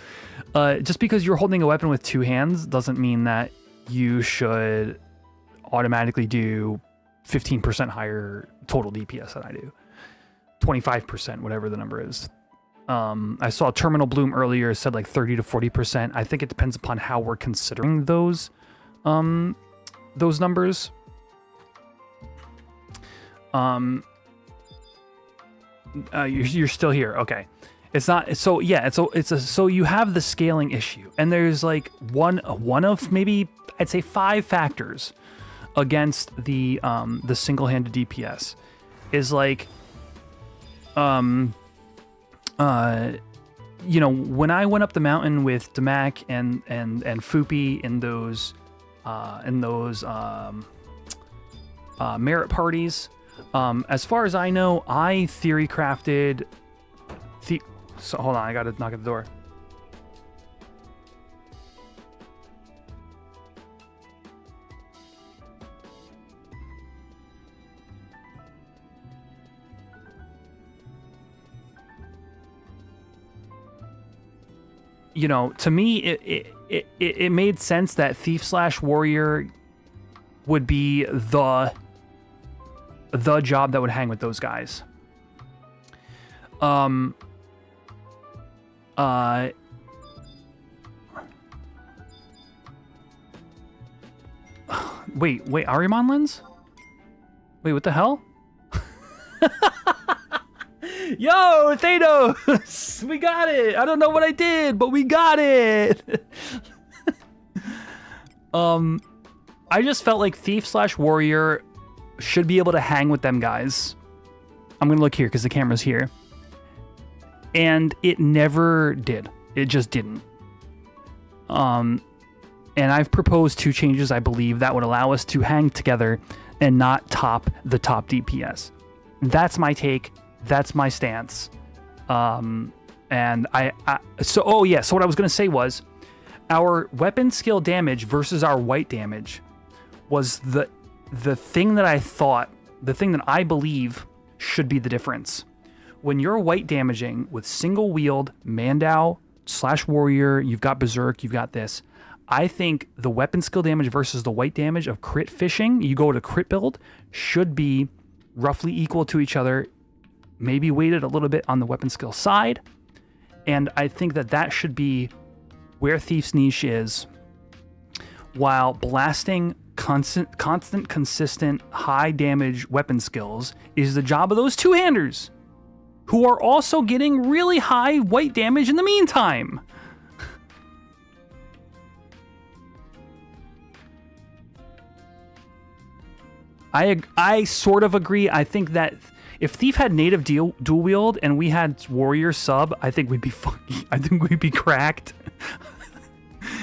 Just because you're holding a weapon with 2 hands doesn't mean that you should automatically do 15% higher total DPS than I do. 25%, whatever the number is. I saw Terminal Bloom earlier said like 30 to 40%. I think it depends upon how we're considering those numbers. You're still here. Okay. It's not so yeah, so you have the scaling issue, and there's like one of maybe I'd say 5 factors against the single-handed DPS is like you know, when I went up the mountain with Damak and Fupi in those merit parties, as far as I know, I theory crafted so hold on, I gotta knock at the door. You know, to me, it made sense that Thief/Warrior would be the job that would hang with those guys. Wait, Ahriman lens? Wait, what the hell? Yo, Thanos! We got it! I don't know what I did, but we got it! I just felt like Thief/Warrior should be able to hang with them guys. I'm gonna look here because the camera's here. And it never did. It just didn't. And I've proposed 2 changes, I believe, that would allow us to hang together and not top the top DPS. That's my take. That's my stance. So what I was going to say was our weapon skill damage versus our white damage was the thing that I thought, the thing that I believe should be the difference. When you're white damaging with single wield, Vana'diel/Warrior, you've got Berserk, you've got this. I think the weapon skill damage versus the white damage of crit fishing, you go to crit build, should be roughly equal to each other, maybe weighted a little bit on the weapon skill side. And I think that should be where Thief's niche is, while blasting constant, consistent, high damage weapon skills is the job of those two-handers, who are also getting really high white damage in the meantime. I sort of agree. I think that if Thief had native dual wield and we had Warrior sub, I think we'd be cracked.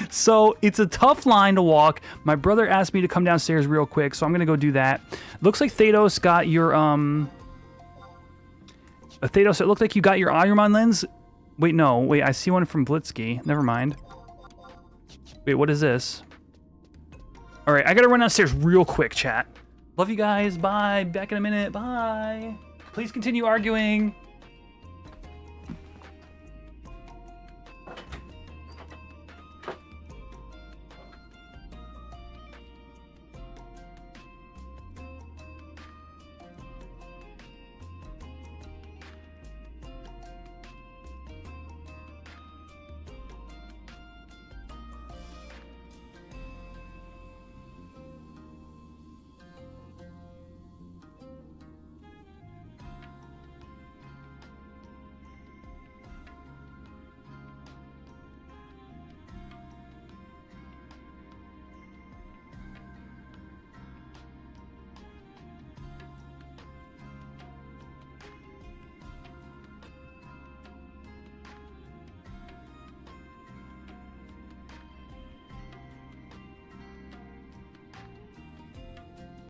So it's a tough line to walk. My brother asked me to come downstairs real quick, so I'm gonna go do that. Looks like Thanos got your Thanos, it looked like you got your Ahriman lens. Wait, no. Wait, I see one from Blitzky. Never mind. Wait, what is this? All right, I gotta run downstairs real quick, chat. Love you guys. Bye. Back in a minute. Bye. Please continue arguing.